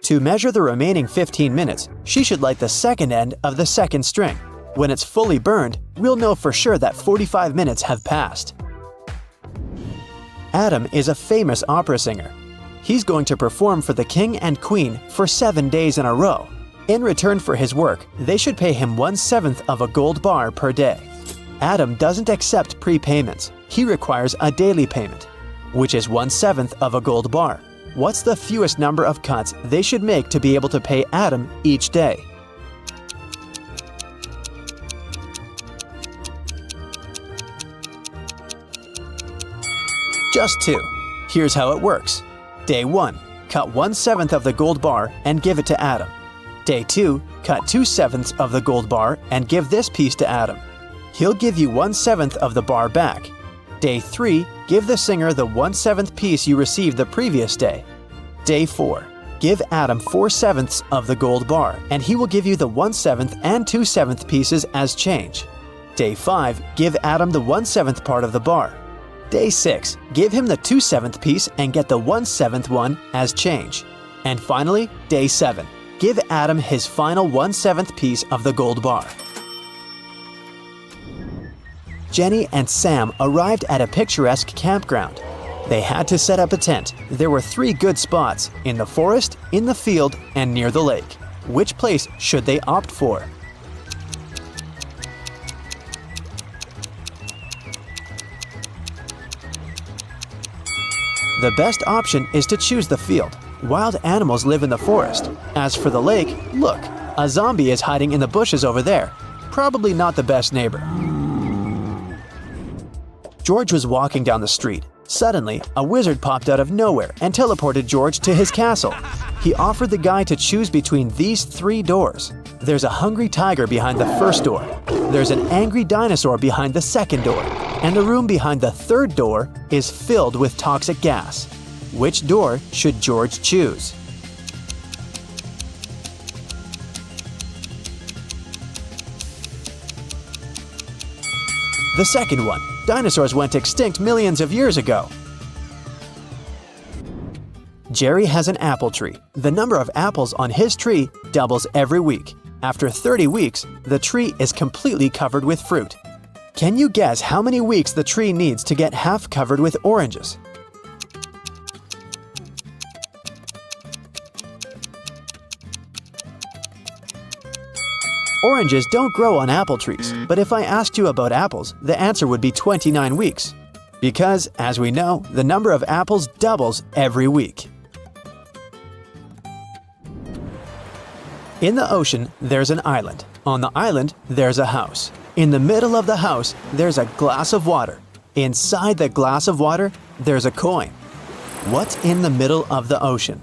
To measure the remaining 15 minutes, she should light the second end of the second string. When it's fully burned, we'll know for sure that 45 minutes have passed. Adam is a famous opera singer. He's going to perform for the king and queen for 7 days in a row. In return for his work, they should pay him 1/7 of a gold bar per day. Adam doesn't accept prepayments. He requires a daily payment, which is 1/7 of a gold bar. What's the fewest number of cuts they should make to be able to pay Adam each day? Just 2. Here's how it works. Day 1, cut 1/7 of the gold bar and give it to Adam. Day 2, cut 2/7 of the gold bar and give this piece to Adam. He'll give you 1/7 of the bar back. Day 3, give the singer the 1/7 piece you received the previous day. Day 4, give Adam 4/7 of the gold bar and he will give you the 1/7 and 2/7 pieces as change. Day 5, give Adam the 1/7 part of the bar. Day 6, give him the 2/7 piece and get the 1/7 one as change. And finally, Day 7, give Adam his final 1/7 piece of the gold bar. Jenny and Sam arrived at a picturesque campground. They had to set up a tent. There were 3 good spots: in the forest, in the field, and near the lake. Which place should they opt for? The best option is to choose the field. Wild animals live in the forest. As for the lake, look, a zombie is hiding in the bushes over there. Probably not the best neighbor. George was walking down the street. Suddenly, a wizard popped out of nowhere and teleported George to his castle. He offered the guy to choose between these 3 doors. There's a hungry tiger behind the first door. There's an angry dinosaur behind the second door. And the room behind the third door is filled with toxic gas. Which door should George choose? The second one. Dinosaurs went extinct millions of years ago. Jerry has an apple tree. The number of apples on his tree doubles every week. After 30 weeks, the tree is completely covered with fruit. Can you guess how many weeks the tree needs to get half covered with oranges? Oranges don't grow on apple trees, but if I asked you about apples, the answer would be 29 weeks. Because, as we know, the number of apples doubles every week. In the ocean, there's an island. On the island, there's a house. In the middle of the house, there's a glass of water. Inside the glass of water, there's a coin. What's in the middle of the ocean?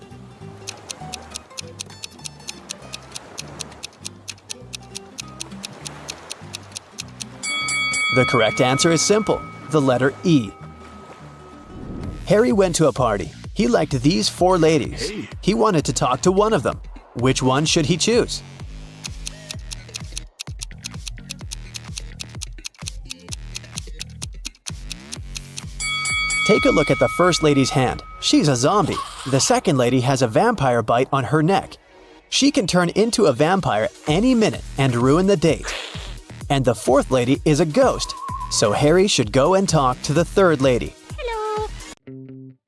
The correct answer is simple, the letter E. Harry went to a party. He liked these 4 ladies. He wanted to talk to one of them. Which one should he choose? Take a look at the first lady's hand. She's a zombie. The second lady has a vampire bite on her neck. She can turn into a vampire any minute and ruin the date. And the fourth lady is a ghost. So Harry should go and talk to the third lady. Hello.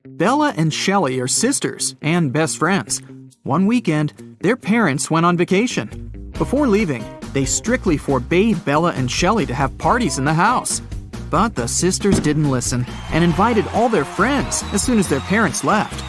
Bella and Shelley are sisters and best friends. One weekend, their parents went on vacation. Before leaving, they strictly forbade Bella and Shelley to have parties in the house. But the sisters didn't listen and invited all their friends as soon as their parents left.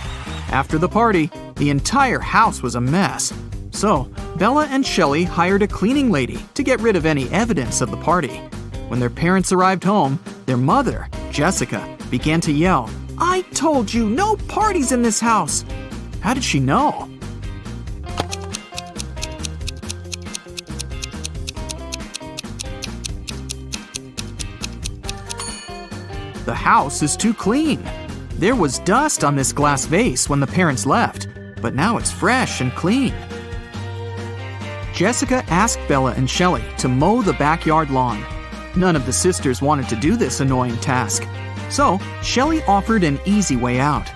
After the party, the entire house was a mess. So, Bella and Shelley hired a cleaning lady to get rid of any evidence of the party. When their parents arrived home, their mother, Jessica, began to yell, "I told you, no parties in this house!" How did she know? The house is too clean. There was dust on this glass vase when the parents left, but now it's fresh and clean. Jessica asked Bella and Shelley to mow the backyard lawn. None of the sisters wanted to do this annoying task, so Shelley offered an easy way out.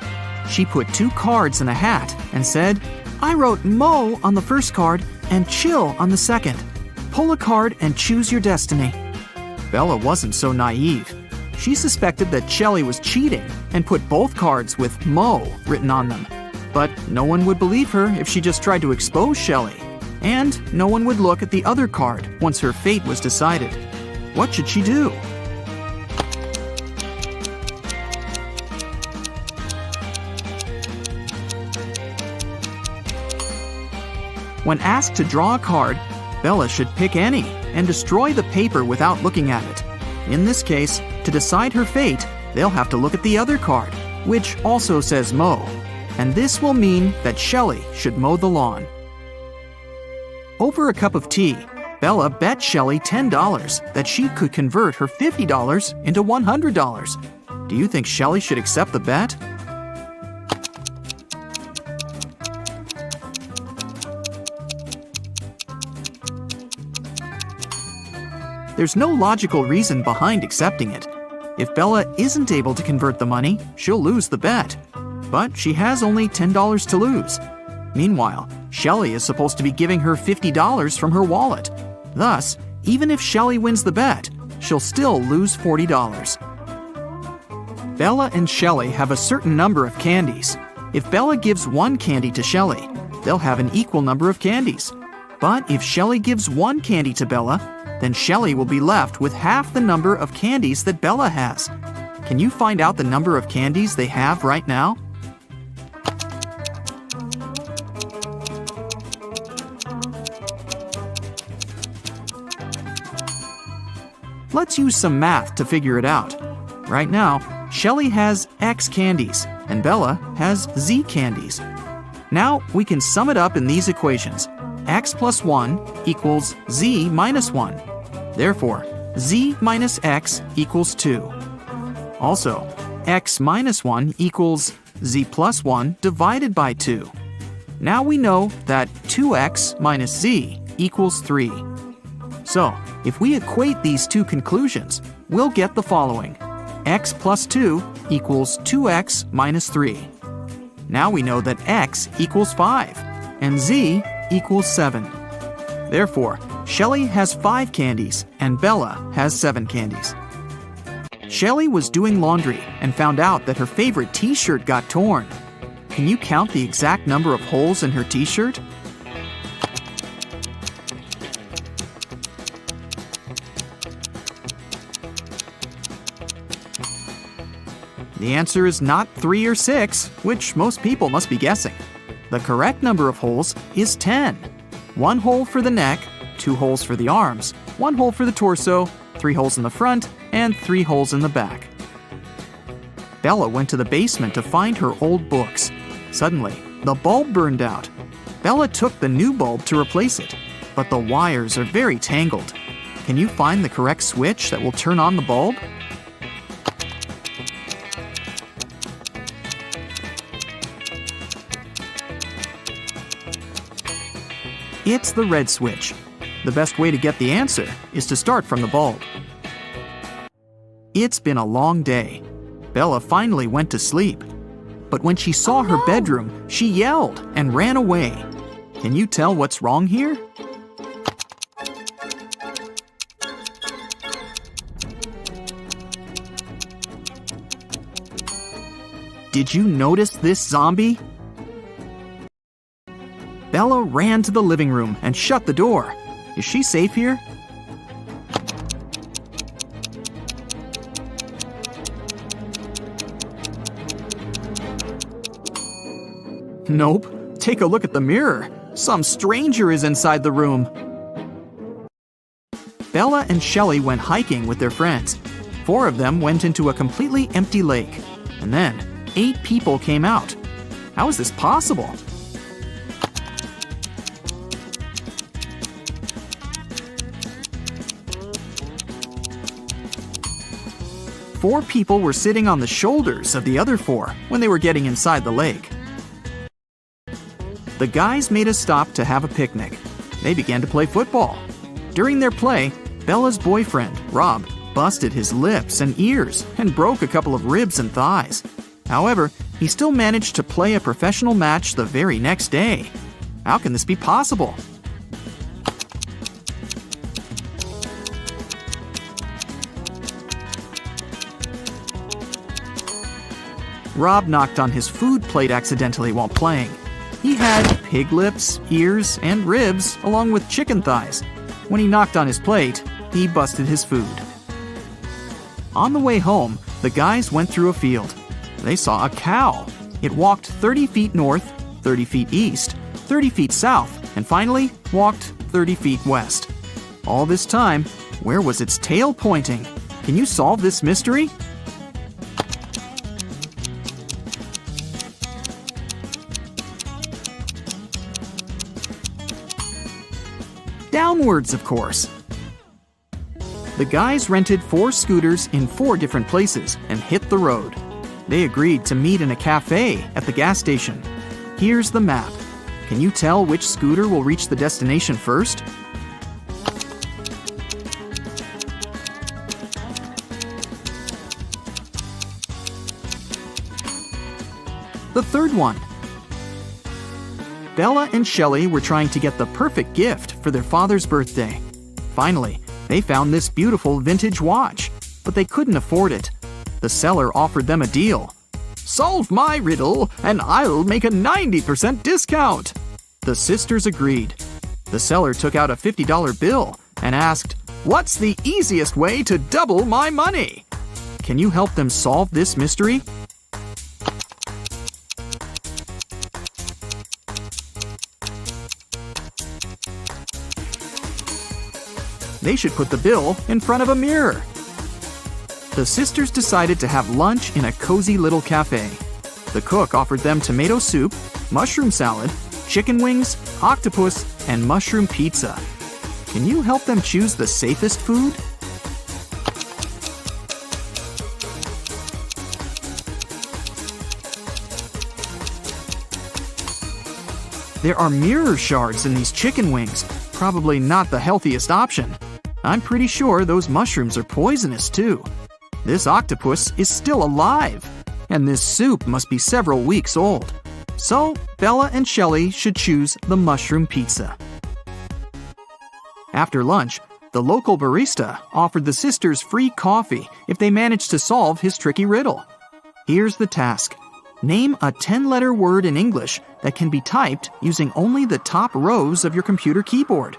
She put 2 cards in a hat and said, "I wrote mow on the first card and chill on the second. Pull a card and choose your destiny." Bella wasn't so naive. She suspected that Shelley was cheating and put both cards with mow written on them. But no one would believe her if she just tried to expose Shelley. And no one would look at the other card once her fate was decided. What should she do? When asked to draw a card, Bella should pick any and destroy the paper without looking at it. In this case, to decide her fate, they'll have to look at the other card, which also says mow. And this will mean that Shelley should mow the lawn. Over a cup of tea, Bella bet Shelley $10 that she could convert her $50 into $100. Do you think Shelley should accept the bet? There's no logical reason behind accepting it. If Bella isn't able to convert the money, she'll lose the bet. But she has only $10 to lose. Meanwhile, Shelley is supposed to be giving her $50 from her wallet. Thus, even if Shelley wins the bet, she'll still lose $40. Bella and Shelley have a certain number of candies. If Bella gives 1 candy to Shelley, they'll have an equal number of candies. But if Shelley gives 1 candy to Bella, then Shelley will be left with half the number of candies that Bella has. Can you find out the number of candies they have right now? Let's use some math to figure it out. Right now, Shelley has X candies and Bella has Z candies. Now we can sum it up in these equations. X plus 1 equals Z minus 1. Therefore, Z minus X equals 2. Also, X minus 1 equals Z plus 1 divided by 2. Now we know that 2X minus Z equals 3. So, if we equate these two conclusions, we'll get the following. X plus 2 equals 2X minus 3. Now we know that X equals 5 and Z equals 7. Therefore, Shelley has 5 candies and Bella has 7 candies. Shelley was doing laundry and found out that her favorite t-shirt got torn. Can you count the exact number of holes in her t-shirt? The answer is not 3 or 6, which most people must be guessing. The correct number of holes is 10. 1 hole for the neck, 2 holes for the arms, 1 hole for the torso, 3 holes in the front, and 3 holes in the back. Bella went to the basement to find her old books. Suddenly, the bulb burned out. Bella took the new bulb to replace it, but the wires are very tangled. Can you find the correct switch that will turn on the bulb? It's the red switch. The best way to get the answer is to start from the bulb. It's been a long day. Bella finally went to sleep. But when she saw her bedroom, she yelled and ran away. Can you tell what's wrong here? Did you notice this zombie? Bella ran to the living room and shut the door. Is she safe here? Nope. Take a look at the mirror. Some stranger is inside the room. Bella and Shelley went hiking with their friends. 4 of them went into a completely empty lake. And then 8 people came out. How is this possible? 4 people were sitting on the shoulders of the other 4 when they were getting inside the lake. The guys made a stop to have a picnic. They began to play football. During their play, Bella's boyfriend, Rob, busted his lips and ears and broke a couple of ribs and thighs. However, he still managed to play a professional match the very next day. How can this be possible? Rob knocked on his food plate accidentally while playing. He had pig lips, ears, and ribs, along with chicken thighs. When he knocked on his plate, he busted his food. On the way home, the guys went through a field. They saw a cow. It walked 30 feet north, 30 feet east, 30 feet south, and finally walked 30 feet west. All this time, where was its tail pointing? Can you solve this mystery? Downwards, of course. The guys rented 4 scooters in 4 different places and hit the road. They agreed to meet in a cafe at the gas station. Here's the map. Can you tell which scooter will reach the destination first? The third one. Bella and Shelley were trying to get the perfect gift for their father's birthday. Finally, they found this beautiful vintage watch, but they couldn't afford it. The seller offered them a deal. "Solve my riddle, and I'll make a 90% discount." The sisters agreed. The seller took out a $50 bill and asked, "What's the easiest way to double my money?" Can you help them solve this mystery? They should put the bill in front of a mirror. The sisters decided to have lunch in a cozy little cafe. The cook offered them tomato soup, mushroom salad, chicken wings, octopus, and mushroom pizza. Can you help them choose the safest food? There are mirror shards in these chicken wings. Probably not the healthiest option. I'm pretty sure those mushrooms are poisonous too. This octopus is still alive, and this soup must be several weeks old. So, Bella and Shelley should choose the mushroom pizza. After lunch, the local barista offered the sisters free coffee if they managed to solve his tricky riddle. Here's the task. Name a 10-letter word in English that can be typed using only the top rows of your computer keyboard.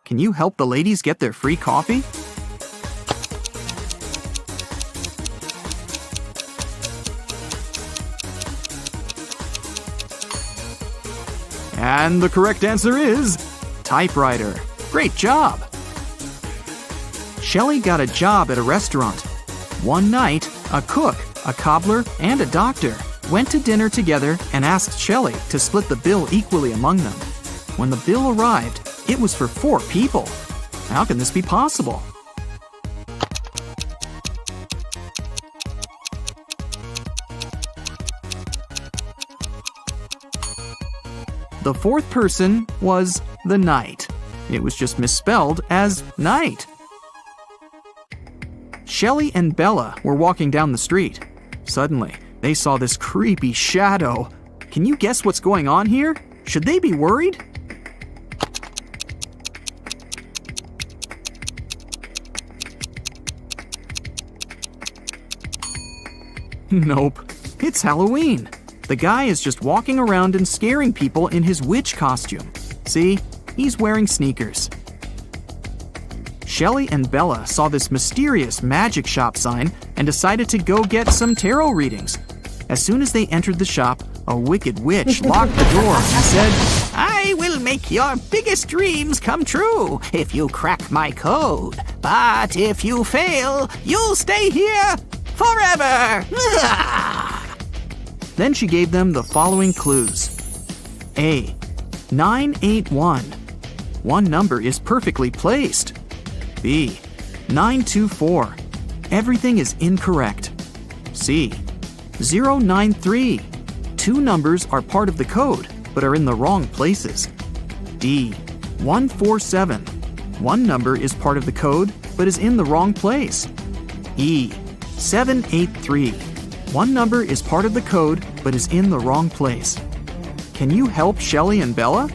Can you help the ladies get their free coffee? And the correct answer is typewriter. Great job! Shelley got a job at a restaurant. One night, a cook, a cobbler, and a doctor went to dinner together and asked Shelley to split the bill equally among them. When the bill arrived, it was for 4 people. How can this be possible? The 4th person was the knight. It was just misspelled as night. Shelley and Bella were walking down the street. Suddenly, they saw this creepy shadow. Can you guess what's going on here? Should they be worried? Nope. It's Halloween. The guy is just walking around and scaring people in his witch costume. See? He's wearing sneakers. Shelley and Bella saw this mysterious magic shop sign and decided to go get some tarot readings. As soon as they entered the shop, a wicked witch locked the door and said, "I will make your biggest dreams come true if you crack my code. But if you fail, you'll stay here forever." Then she gave them the following clues. A. 981. One number is perfectly placed. B. 924. Everything is incorrect. C. 093. Two numbers are part of the code, but are in the wrong places. D. 147. One number is part of the code, but is in the wrong place. E. 783. One number is part of the code, but is in the wrong place. Can you help Shelly and Bella?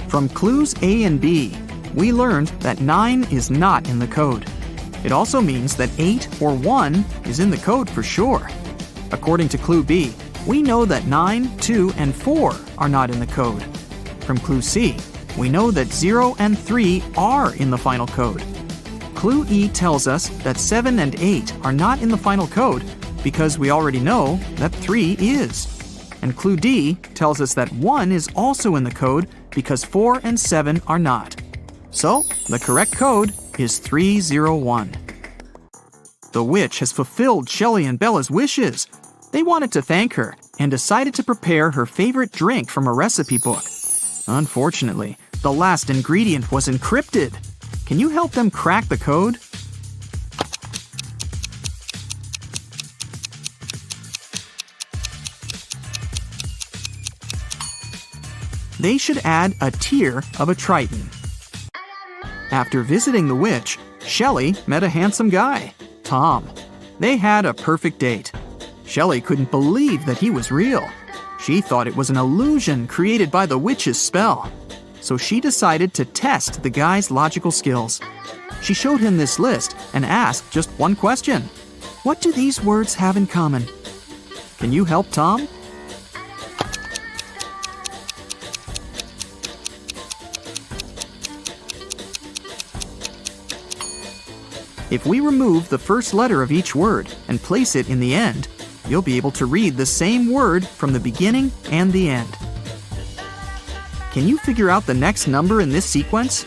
From clues A and B, we learned that 9 is not in the code. It also means that 8 or 1 is in the code for sure. According to clue B, we know that 9, 2, and 4 are not in the code. From clue C, we know that 0 and 3 are in the final code. Clue E tells us that 7 and 8 are not in the final code because we already know that 3 is. And clue D tells us that 1 is also in the code because 4 and 7 are not. So, the correct code is 301. The witch has fulfilled Shelly and Bella's wishes. They wanted to thank her and decided to prepare her favorite drink from a recipe book. Unfortunately, the last ingredient was encrypted. Can you help them crack the code? They should add a tear of a Triton. After visiting the witch, Shelly met a handsome guy, Tom. They had a perfect date. Shelly couldn't believe that he was real. She thought it was an illusion created by the witch's spell. So she decided to test the guy's logical skills. She showed him this list and asked just one question. What do these words have in common? Can you help Tom? If we remove the first letter of each word and place it in the end, you'll be able to read the same word from the beginning and the end. Can you figure out the next number in this sequence?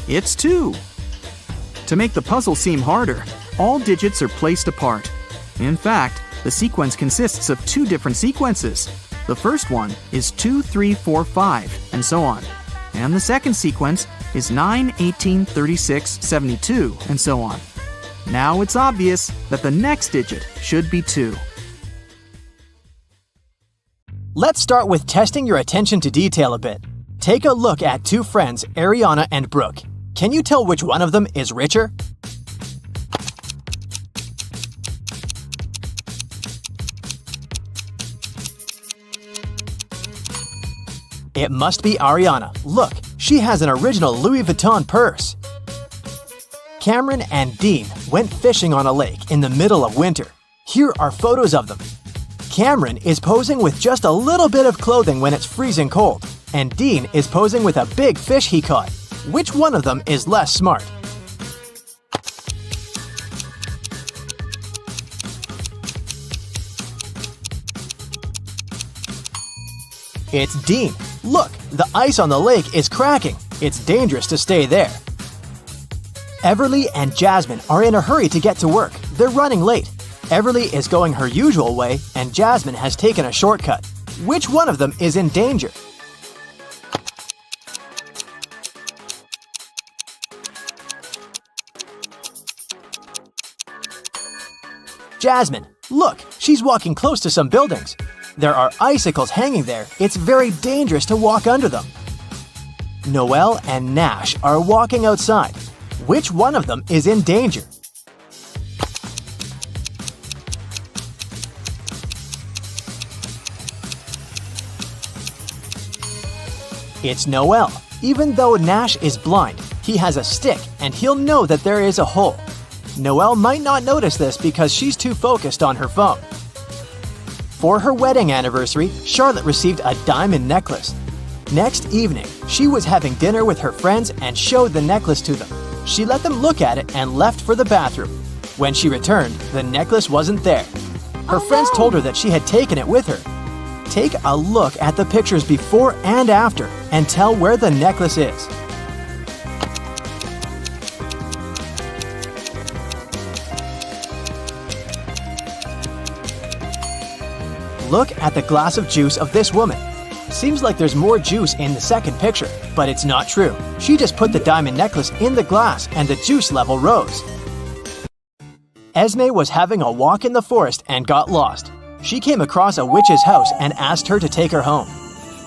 It's 2. To make the puzzle seem harder, all digits are placed apart. In fact, the sequence consists of 2 different sequences. The first one is 2, 3, 4, 5, and so on. And the second sequence is 9, 18, 36, 72, and so on. Now it's obvious that the next digit should be 2. Let's start with testing your attention to detail a bit. Take a look at 2 friends, Ariana and Brooke. Can you tell which one of them is richer? It must be Ariana. Look, she has an original Louis Vuitton purse. Cameron and Dean went fishing on a lake in the middle of winter. Here are photos of them. Cameron is posing with just a little bit of clothing when it's freezing cold, and Dean is posing with a big fish he caught. Which one of them is less smart? It's Dean. Look, the ice on the lake is cracking. It's dangerous to stay there. Everly and Jasmine are in a hurry to get to work. They're running late. Everly is going her usual way, and Jasmine has taken a shortcut. Which one of them is in danger? Jasmine, look, she's walking close to some buildings. There are icicles hanging there. It's very dangerous to walk under them. Noelle and Nash are walking outside. Which one of them is in danger? It's Noelle. Even though Nash is blind, he has a stick and he'll know that there is a hole. Noelle might not notice this because she's too focused on her phone. For her wedding anniversary, Charlotte received a diamond necklace. Next evening, she was having dinner with her friends and showed the necklace to them. She let them look at it and left for the bathroom. When she returned, the necklace wasn't there. Her friends told her that she had taken it with her. Take a look at the pictures before and after and tell where the necklace is. Look at the glass of juice of this woman. Seems like there's more juice in the second picture, but it's not true. She just put the diamond necklace in the glass and the juice level rose. Esme was having a walk in the forest and got lost. She came across a witch's house and asked her to take her home.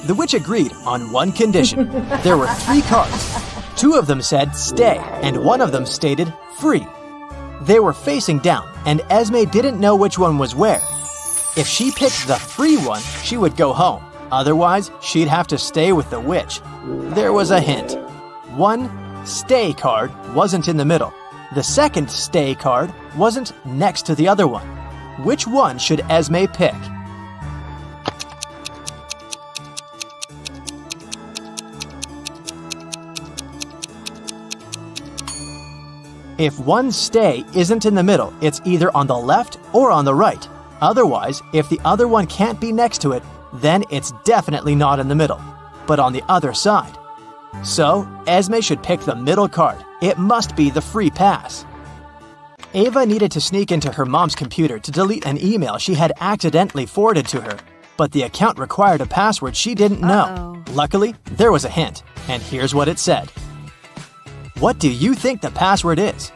The witch agreed on one condition. There were 3 cards. 2 of them said stay, and 1 of them stated free. They were facing down, and Esme didn't know which one was where. If she picked the free one, she would go home. Otherwise, she'd have to stay with the witch. There was a hint. 1 stay card wasn't in the middle. The second stay card wasn't next to the other one. Which one should Esme pick? If 1 stay isn't in the middle, it's either on the left or on the right. Otherwise, if the other one can't be next to it, then it's definitely not in the middle, but on the other side. So, Esme should pick the middle card. It must be the free pass. Ava needed to sneak into her mom's computer to delete an email she had accidentally forwarded to her, but the account required a password she didn't know. Luckily, there was a hint, and here's what it said. What do you think the password is?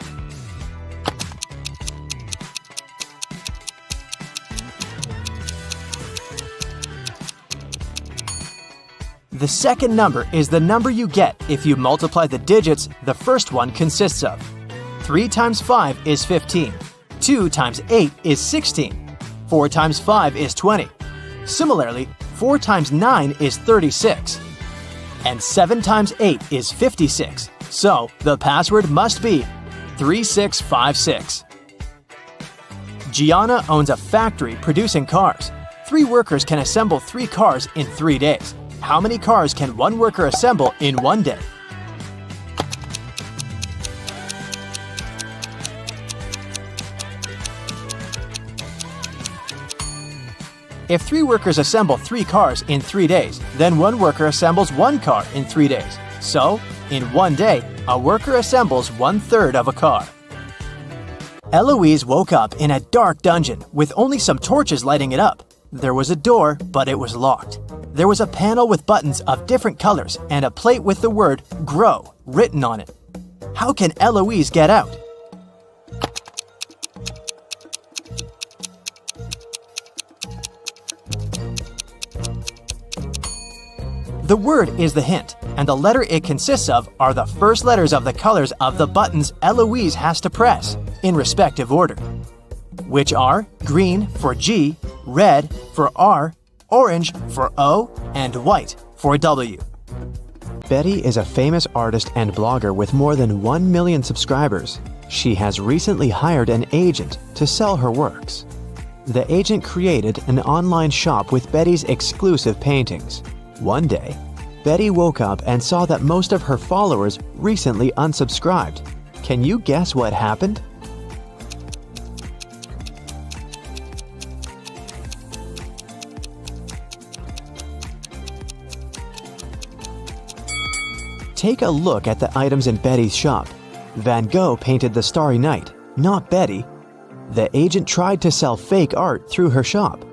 The second number is the number you get if you multiply the digits the first one consists of. 3 times 5 is 15. 2 times 8 is 16. 4 times 5 is 20. Similarly, 4 times 9 is 36. And 7 times 8 is 56. So, the password must be 3656. Gianna owns a factory producing cars. 3 workers can assemble 3 cars in 3 days. How many cars can 1 worker assemble in 1 day? If 3 workers assemble 3 cars in 3 days, then 1 worker assembles 1 car in 3 days. So, in 1 day, a worker assembles 1/3 of a car. Eloise woke up in a dark dungeon with only some torches lighting it up. There was a door, but it was locked. There was a panel with buttons of different colors and a plate with the word GROW written on it. How can Eloise get out? The word is the hint, and the letter it consists of are the first letters of the colors of the buttons Eloise has to press, in respective order, which are green for G, red for R, orange for O, and white for W. Betty is a famous artist and blogger with more than 1 million subscribers. She has recently hired an agent to sell her works. The agent created an online shop with Betty's exclusive paintings. One day, Betty woke up and saw that most of her followers recently unsubscribed. Can you guess what happened? Take a look at the items in Betty's shop. Van Gogh painted the Starry Night, not Betty. The agent tried to sell fake art through her shop.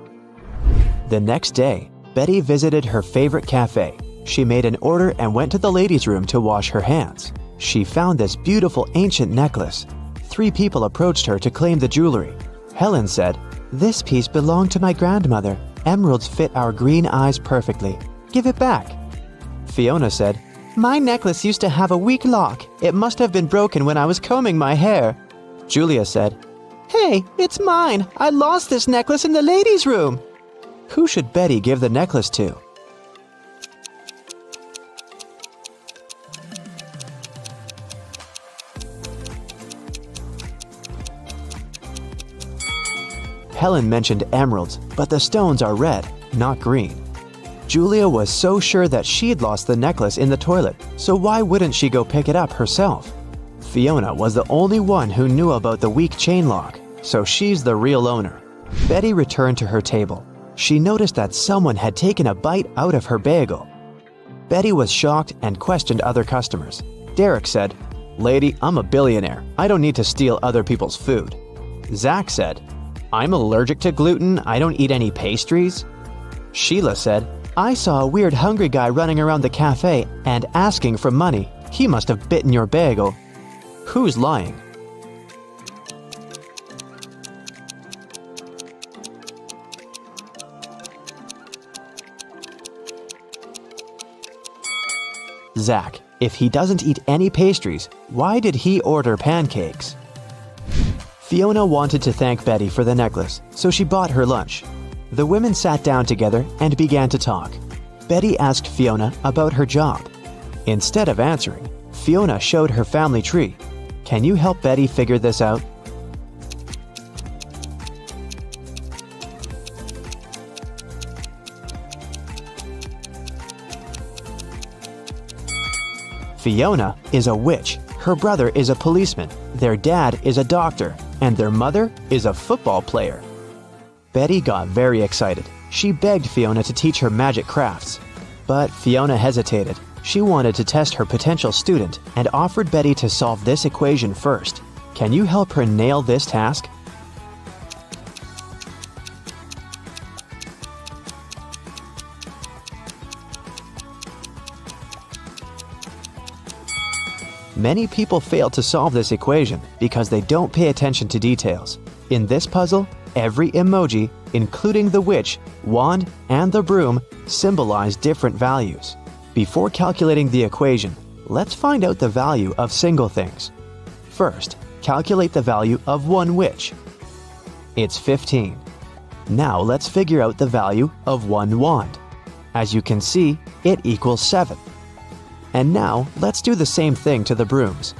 The next day, Betty visited her favorite cafe. She made an order and went to the ladies' room to wash her hands. She found this beautiful ancient necklace. 3 people approached her to claim the jewelry. Helen said, "This piece belonged to my grandmother. Emeralds fit our green eyes perfectly. Give it back." Fiona said, "My necklace used to have a weak lock. It must have been broken when I was combing my hair." Julia said, "Hey, it's mine. I lost this necklace in the ladies' room." Who should Betty give the necklace to? Helen mentioned emeralds, but the stones are red, not green. Julia was so sure that she'd lost the necklace in the toilet, so why wouldn't she go pick it up herself? Fiona was the only one who knew about the weak chain lock, so she's the real owner. Betty returned to her table. She noticed that someone had taken a bite out of her bagel. Betty was shocked and questioned other customers. Derek said, "Lady, I'm a billionaire. I don't need to steal other people's food." Zach said, I'm allergic to gluten. I don't eat any pastries. Sheila said, I saw a weird hungry guy running around the cafe and asking for money. He must have bitten your bagel. Who's lying? Zach. If he doesn't eat any pastries, why did he order pancakes? Fiona wanted to thank Betty for the necklace, so she bought her lunch. The women sat down together and began to talk. Betty asked Fiona about her job. Instead of answering, Fiona showed her family tree. Can you help Betty figure this out? Fiona is a witch, her brother is a policeman, their dad is a doctor, and their mother is a football player. Betty got very excited. She begged Fiona to teach her magic crafts. But Fiona hesitated. She wanted to test her potential student and offered Betty to solve this equation first. Can you help her nail this task? Many people fail to solve this equation because they don't pay attention to details. In this puzzle, every emoji, including the witch, wand, and the broom, symbolize different values. Before calculating the equation, let's find out the value of single things. First, calculate the value of one witch. It's 15. Now let's figure out the value of one wand. As you can see, it equals 7. And now, let's do the same thing to the brooms.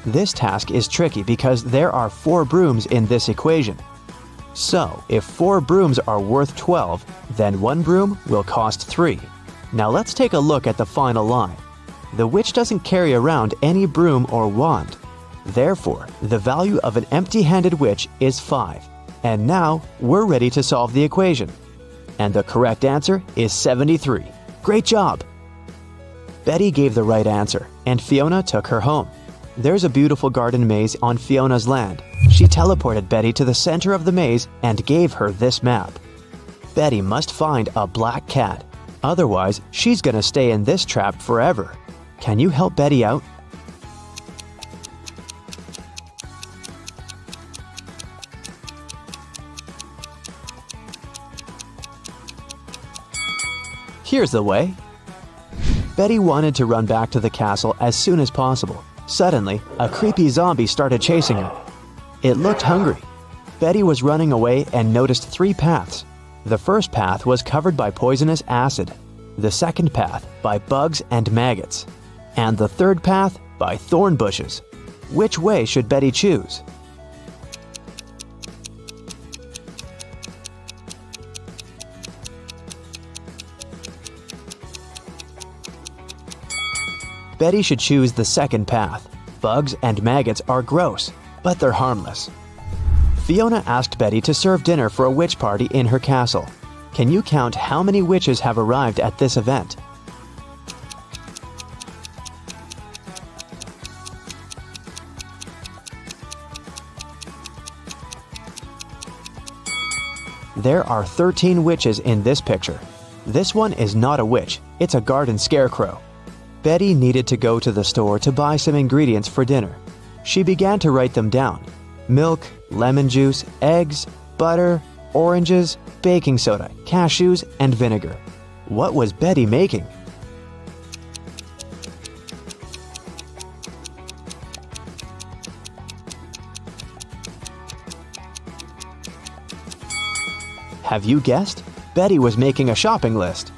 This task is tricky because there are 4 brooms in this equation. So, if 4 brooms are worth 12, then 1 broom will cost 3. Now let's take a look at the final line. The witch doesn't carry around any broom or wand. Therefore, the value of an empty-handed witch is 5. And now, we're ready to solve the equation. And the correct answer is 73. Great job! Betty gave the right answer, and Fiona took her home. There's a beautiful garden maze on Fiona's land. She teleported Betty to the center of the maze and gave her this map. Betty must find a black cat. Otherwise, she's gonna stay in this trap forever. Can you help Betty out? Here's the way. Betty wanted to run back to the castle as soon as possible. Suddenly, a creepy zombie started chasing her. It looked hungry. Betty was running away and noticed 3 paths. The first path was covered by poisonous acid, the second path by bugs and maggots, and the third path by thorn bushes. Which way should Betty choose? Betty should choose the second path. Bugs and maggots are gross, but they're harmless. Fiona asked Betty to serve dinner for a witch party in her castle. Can you count how many witches have arrived at this event? There are 13 witches in this picture. This one is not a witch, it's a garden scarecrow. Betty needed to go to the store to buy some ingredients for dinner. She began to write them down. Milk, lemon juice, eggs, butter, oranges, baking soda, cashews, and vinegar. What was Betty making? Have you guessed? Betty was making a shopping list.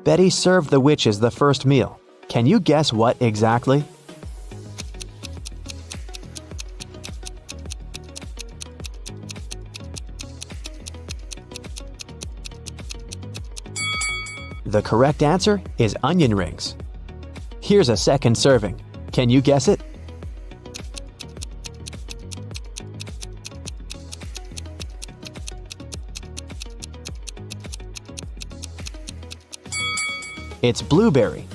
Betty served the witches the first meal. Can you guess what exactly? The correct answer is onion rings. Here's a second serving. Can you guess it? It's blueberry.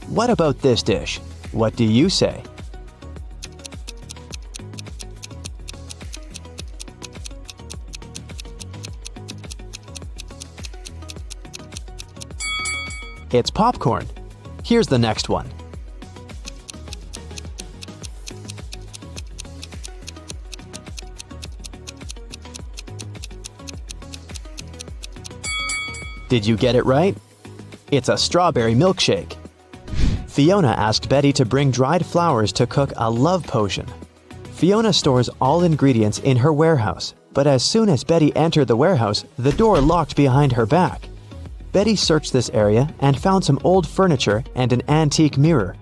What about this dish? What do you say? It's popcorn. Here's the next one. Did you get it right? It's a strawberry milkshake. Fiona asked Betty to bring dried flowers to cook a love potion. Fiona stores all ingredients in her warehouse, but as soon as Betty entered the warehouse, the door locked behind her back. Betty searched this area and found some old furniture and an antique mirror.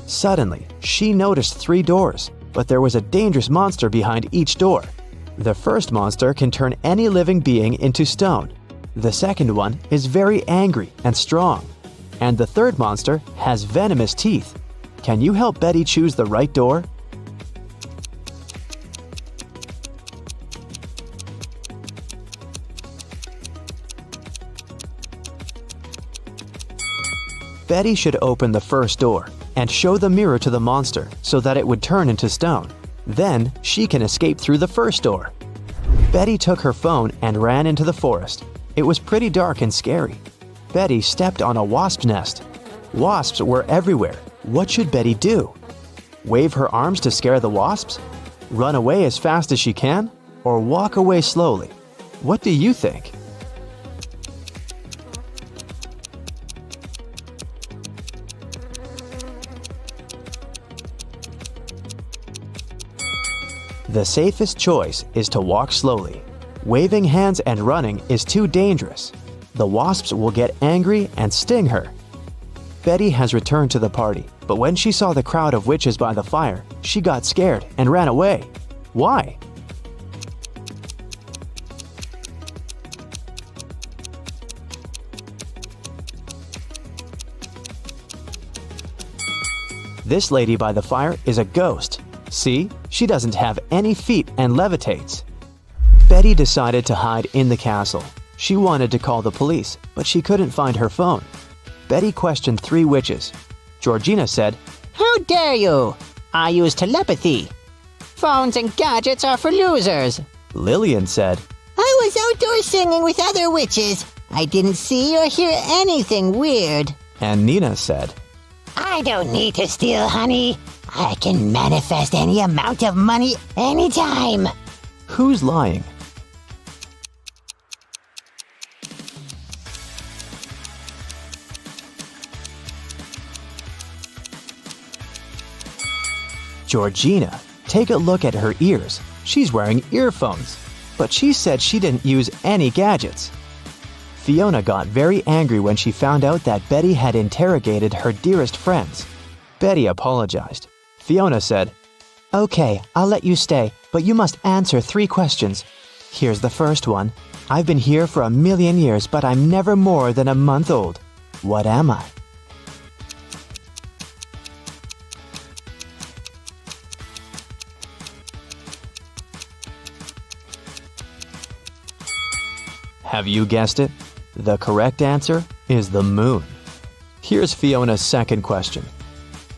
Suddenly, she noticed 3 doors, but there was a dangerous monster behind each door. The first monster can turn any living being into stone. The second one is very angry and strong. And the third monster has venomous teeth. Can you help Betty choose the right door? Betty should open the first door and show the mirror to the monster so that it would turn into stone. Then she can escape through the first door. Betty took her phone and ran into the forest. It was pretty dark and scary. Betty stepped on a wasp nest. Wasps were everywhere. What should Betty do? Wave her arms to scare the wasps? Run away as fast as she can? Or walk away slowly? What do you think? The safest choice is to walk slowly. Waving hands and running is too dangerous. The wasps will get angry and sting her. Betty has returned to the party, but when she saw the crowd of witches by the fire, she got scared and ran away. Why? This lady by the fire is a ghost. See, she doesn't have any feet and levitates. Betty decided to hide in the castle. She wanted to call the police, but she couldn't find her phone. Betty questioned 3 witches. Georgina said, How dare you? I use telepathy. Phones and gadgets are for losers. Lillian said, I was outdoors singing with other witches. I didn't see or hear anything weird. and Nina said, I don't need to steal honey. I can manifest any amount of money anytime. Who's lying? Georgina, take a look at her ears. She's wearing earphones. But she said she didn't use any gadgets. Fiona got very angry when she found out that Betty had interrogated her dearest friends. Betty apologized. Fiona said, Okay, I'll let you stay, but you must answer 3 questions. Here's the first one. I've been here for 1,000,000 years, but I'm never more than a month old. What am I? Have you guessed it? The correct answer is the moon. Here's Fiona's second question.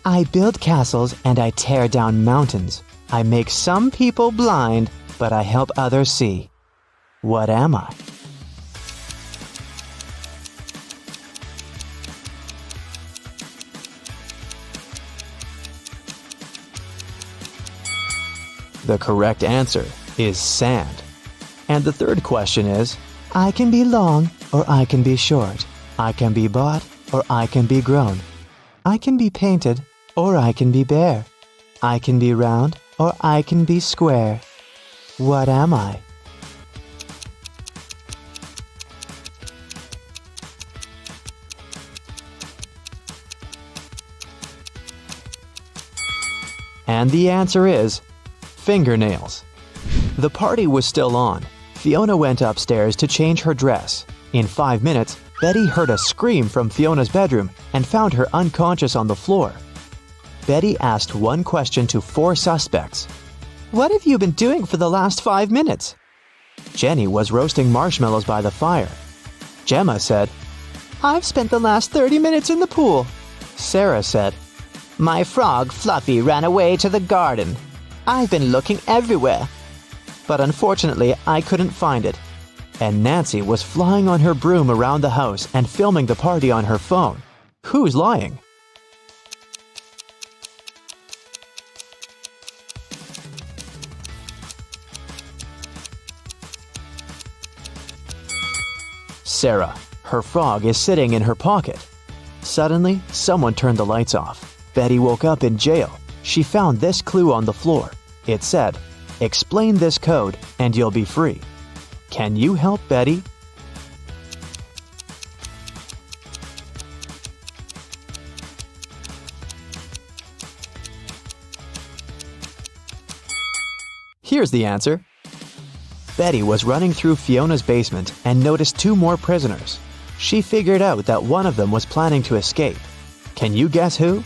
I build castles and I tear down mountains. I make some people blind, but I help others see. What am I? The correct answer is sand. And the third question is, I can be long or I can be short. I can be bought or I can be grown. I can be painted or I can be bare. I can be round or I can be square. What am I? And the answer is fingernails. The party was still on. Fiona went upstairs to change her dress. In 5 minutes, Betty heard a scream from Fiona's bedroom and found her unconscious on the floor. Betty asked one question to 4 suspects. What have you been doing for the last 5 minutes? Jenny was roasting marshmallows by the fire. Gemma said, I've spent the last 30 minutes in the pool. Sarah said, My frog Fluffy ran away to the garden. I've been looking everywhere. But unfortunately, I couldn't find it. And Nancy was flying on her broom around the house and filming the party on her phone. Who's lying? Sarah. Her frog is sitting in her pocket. Suddenly, someone turned the lights off. Betty woke up in jail. She found this clue on the floor. It said, "Explain this code and you'll be free." Can you help Betty? Here's the answer. Betty was running through Fiona's basement and noticed two more prisoners. She figured out that one of them was planning to escape. Can you guess who?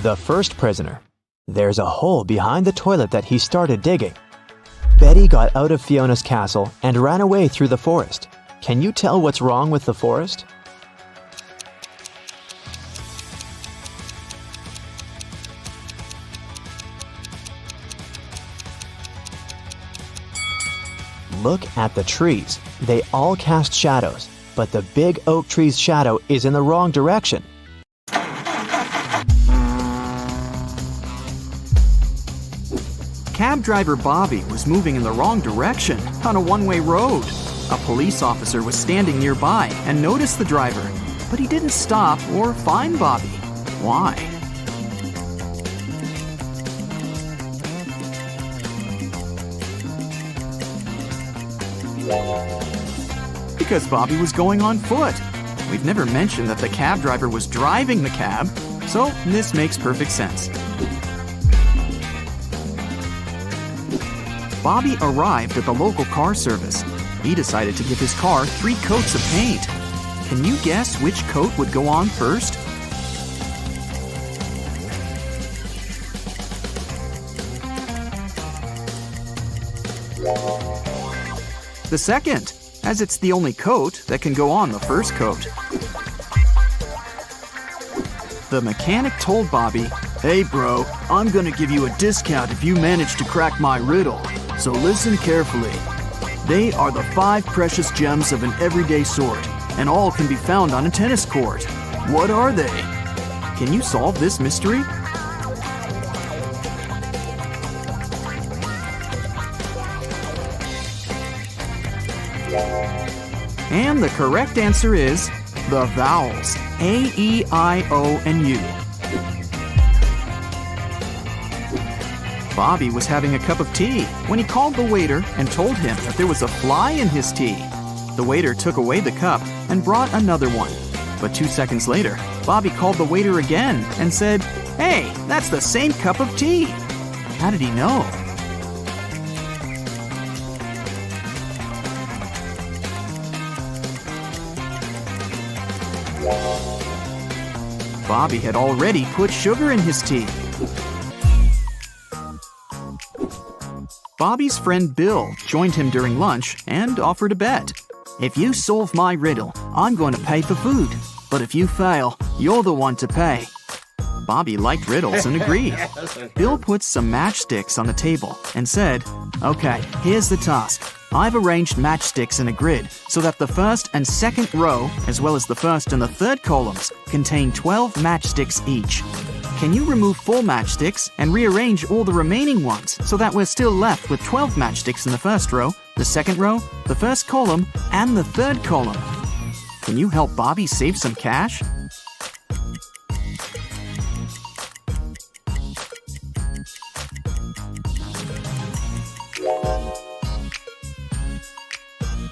The first prisoner. There's a hole behind the toilet that he started digging. Betty got out of Fiona's castle and ran away through the forest. Can you tell what's wrong with the forest? Look at the trees. They all cast shadows, but the big oak tree's shadow is in the wrong direction. Cab driver Bobby was moving in the wrong direction on a one-way road. A police officer was standing nearby and noticed the driver, but he didn't stop or find Bobby. Why? Because Bobby was going on foot. We've never mentioned that the cab driver was driving the cab, so this makes perfect sense. Bobby arrived at the local car service. He decided to give his car 3 coats of paint. Can you guess which coat would go on first? The second, as it's the only coat that can go on the first coat. The mechanic told Bobby, "Hey bro, I'm gonna give you a discount if you manage to crack my riddle. So listen carefully. They are the 5 precious gems of an everyday sort, and all can be found on a tennis court. What are they?" Can you solve this mystery? And the correct answer is the vowels A, E, I, O, and U. Bobby was having a cup of tea when he called the waiter and told him that there was a fly in his tea. The waiter took away the cup and brought another one. But 2 seconds later, Bobby called the waiter again and said, "Hey, that's the same cup of tea." How did he know? Bobby had already put sugar in his tea. Bobby's friend Bill joined him during lunch and offered a bet. "If you solve my riddle, I'm going to pay for food. But if you fail, you're the one to pay." Bobby liked riddles and agreed. Bill put some matchsticks on the table and said, "Okay, here's the task. I've arranged matchsticks in a grid so that the first and second row, as well as the first and the third columns, contain 12 matchsticks each. Can you remove 4 matchsticks and rearrange all the remaining ones so that we're still left with 12 matchsticks in the first row, the second row, the first column, and the third column?" Can you help Bobby save some cash?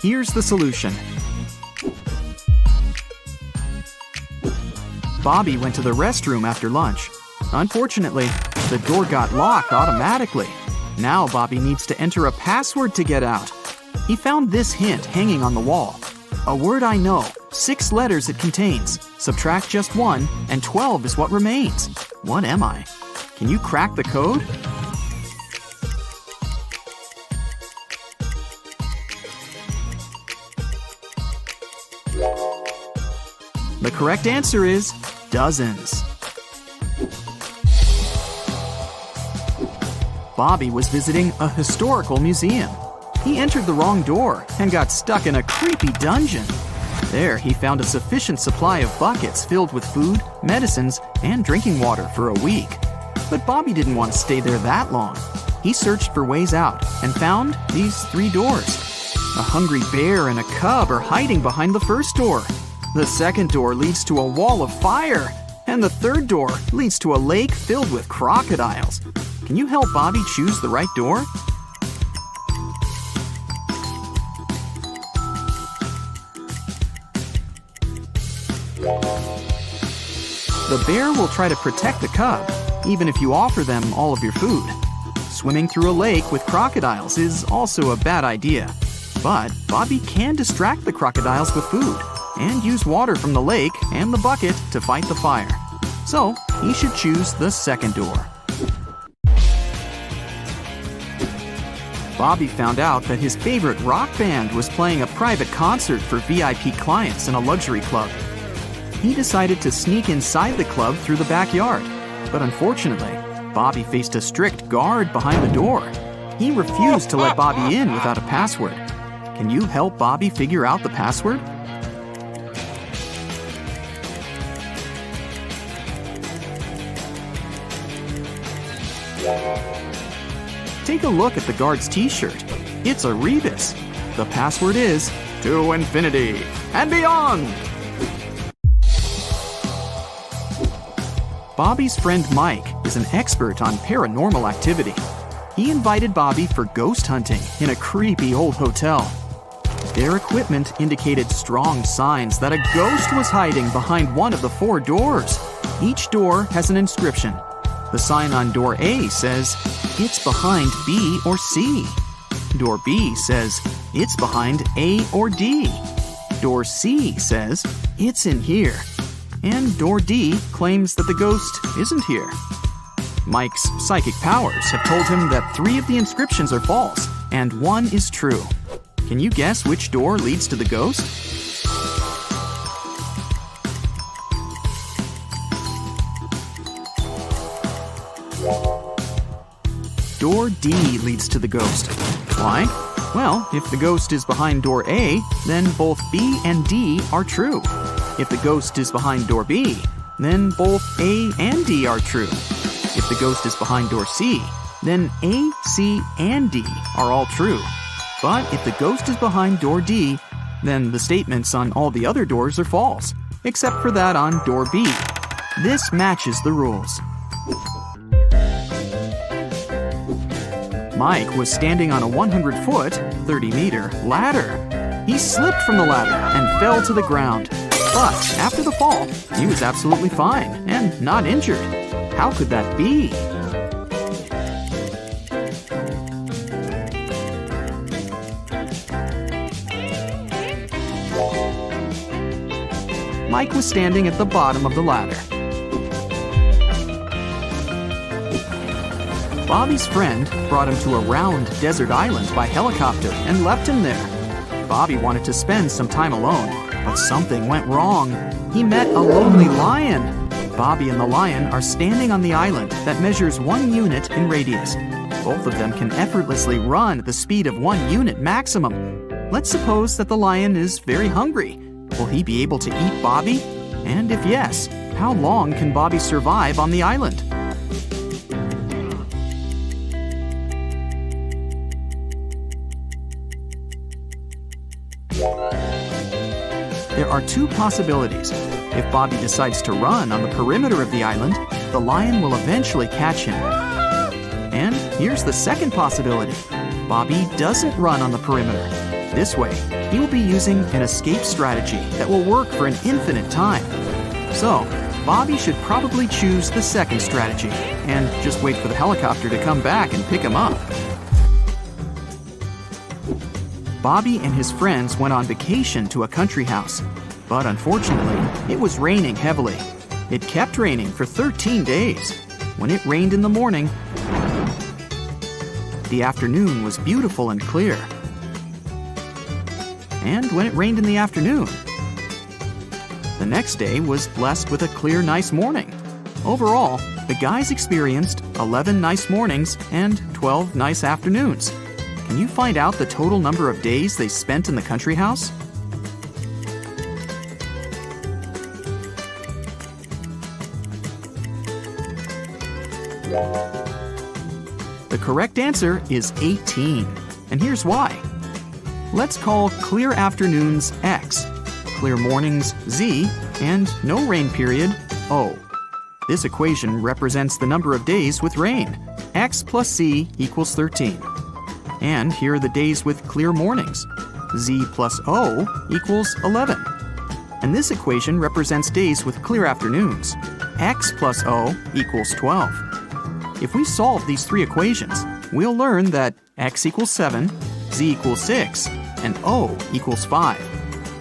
Here's the solution. Bobby went to the restroom after lunch. Unfortunately, the door got locked automatically. Now Bobby needs to enter a password to get out. He found this hint hanging on the wall. "A word I know, 6 letters it contains. Subtract just 1, and 12 is what remains. What am I?" Can you crack the code? The correct answer is dozens. Bobby was visiting a historical museum. He entered the wrong door and got stuck in a creepy dungeon. There, he found a sufficient supply of buckets filled with food, medicines, and drinking water for a week. But Bobby didn't want to stay there that long. He searched for ways out and found these 3 doors. A hungry bear and a cub are hiding behind the first door. The second door leads to a wall of fire. And the third door leads to a lake filled with crocodiles. Can you help Bobby choose the right door? The bear will try to protect the cub, even if you offer them all of your food. Swimming through a lake with crocodiles is also a bad idea. But Bobby can distract the crocodiles with food and use water from the lake and the bucket to fight the fire. So, he should choose the second door. Bobby found out that his favorite rock band was playing a private concert for VIP clients in a luxury club. He decided to sneak inside the club through the backyard. But unfortunately, Bobby faced a strict guard behind the door. He refused to let Bobby in without a password. Can you help Bobby figure out the password? Take a look at the guard's t-shirt. It's a rebus. The password is to infinity and beyond. Bobby's friend Mike is an expert on paranormal activity. He invited Bobby for ghost hunting in a creepy old hotel. Their equipment indicated strong signs that a ghost was hiding behind one of the 4 doors. Each door has an inscription. The sign on door A says, "It's behind B or C." Door B says, "It's behind A or D." Door C says, "It's in here." And door D claims that the ghost isn't here. Mike's psychic powers have told him that 3 of the inscriptions are false and 1 is true. Can you guess which door leads to the ghost? Door D leads to the ghost. Why? Well, if the ghost is behind door A, then both B and D are true. If the ghost is behind door B, then both A and D are true. If the ghost is behind door C, then A, C, and D are all true. But if the ghost is behind door D, then the statements on all the other doors are false, except for that on door B. This matches the rules. Mike was standing on a 100-foot, 30-meter ladder. He slipped from the ladder and fell to the ground. But after the fall, he was absolutely fine and not injured. How could that be? Mike was standing at the bottom of the ladder. Bobby's friend brought him to a round desert island by helicopter and left him there. Bobby wanted to spend some time alone, but something went wrong. He met a lonely lion. Bobby and the lion are standing on the island that measures 1 unit in radius. Both of them can effortlessly run at the speed of 1 unit maximum. Let's suppose that the lion is very hungry. Will he be able to eat Bobby? And if yes, how long can Bobby survive on the island? There are 2 possibilities. If Bobby decides to run on the perimeter of the island, the lion will eventually catch him. And here's the second possibility. Bobby doesn't run on the perimeter. This way, he will be using an escape strategy that will work for an infinite time. So, Bobby should probably choose the second strategy and just wait for the helicopter to come back and pick him up. Bobby and his friends went on vacation to a country house, but unfortunately, it was raining heavily. It kept raining for 13 days. When it rained in the morning, the afternoon was beautiful and clear. And when it rained in the afternoon, the next day was blessed with a clear, nice morning. Overall, The guys experienced 11 nice mornings and 12 nice afternoons. Can you find out the total number of days they spent in the country house? The correct answer is 18, and here's why. Let's call clear afternoons X, clear mornings Z, and no rain period O. This equation represents the number of days with rain. X plus Z equals 13. And here are the days with clear mornings. Z plus O equals 11. And this equation represents days with clear afternoons. X plus O equals 12. If we solve these three equations, we'll learn that X equals 7, Z equals 6, and O equals 5.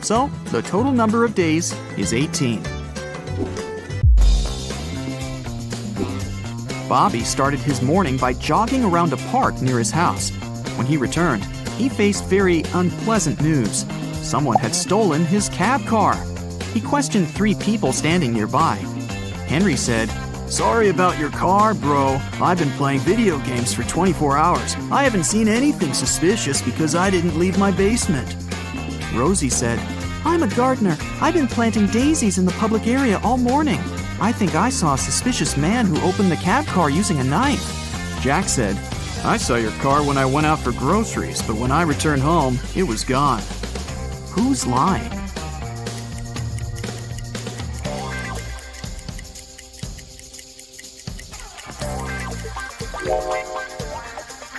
So, the total number of days is 18. Bobby started his morning by jogging around a park near his house. When he returned, he faced very unpleasant news. Someone had stolen his cab car. He questioned 3 people standing nearby. Henry said, "Sorry about your car, bro. I've been playing video games for 24 hours. I haven't seen anything suspicious because I didn't leave my basement." Rosie said, "I'm a gardener. I've been planting daisies in the public area all morning. I think I saw a suspicious man who opened the cab car using a knife." Jack said, "I saw your car when I went out for groceries, but when I returned home, it was gone." Who's lying?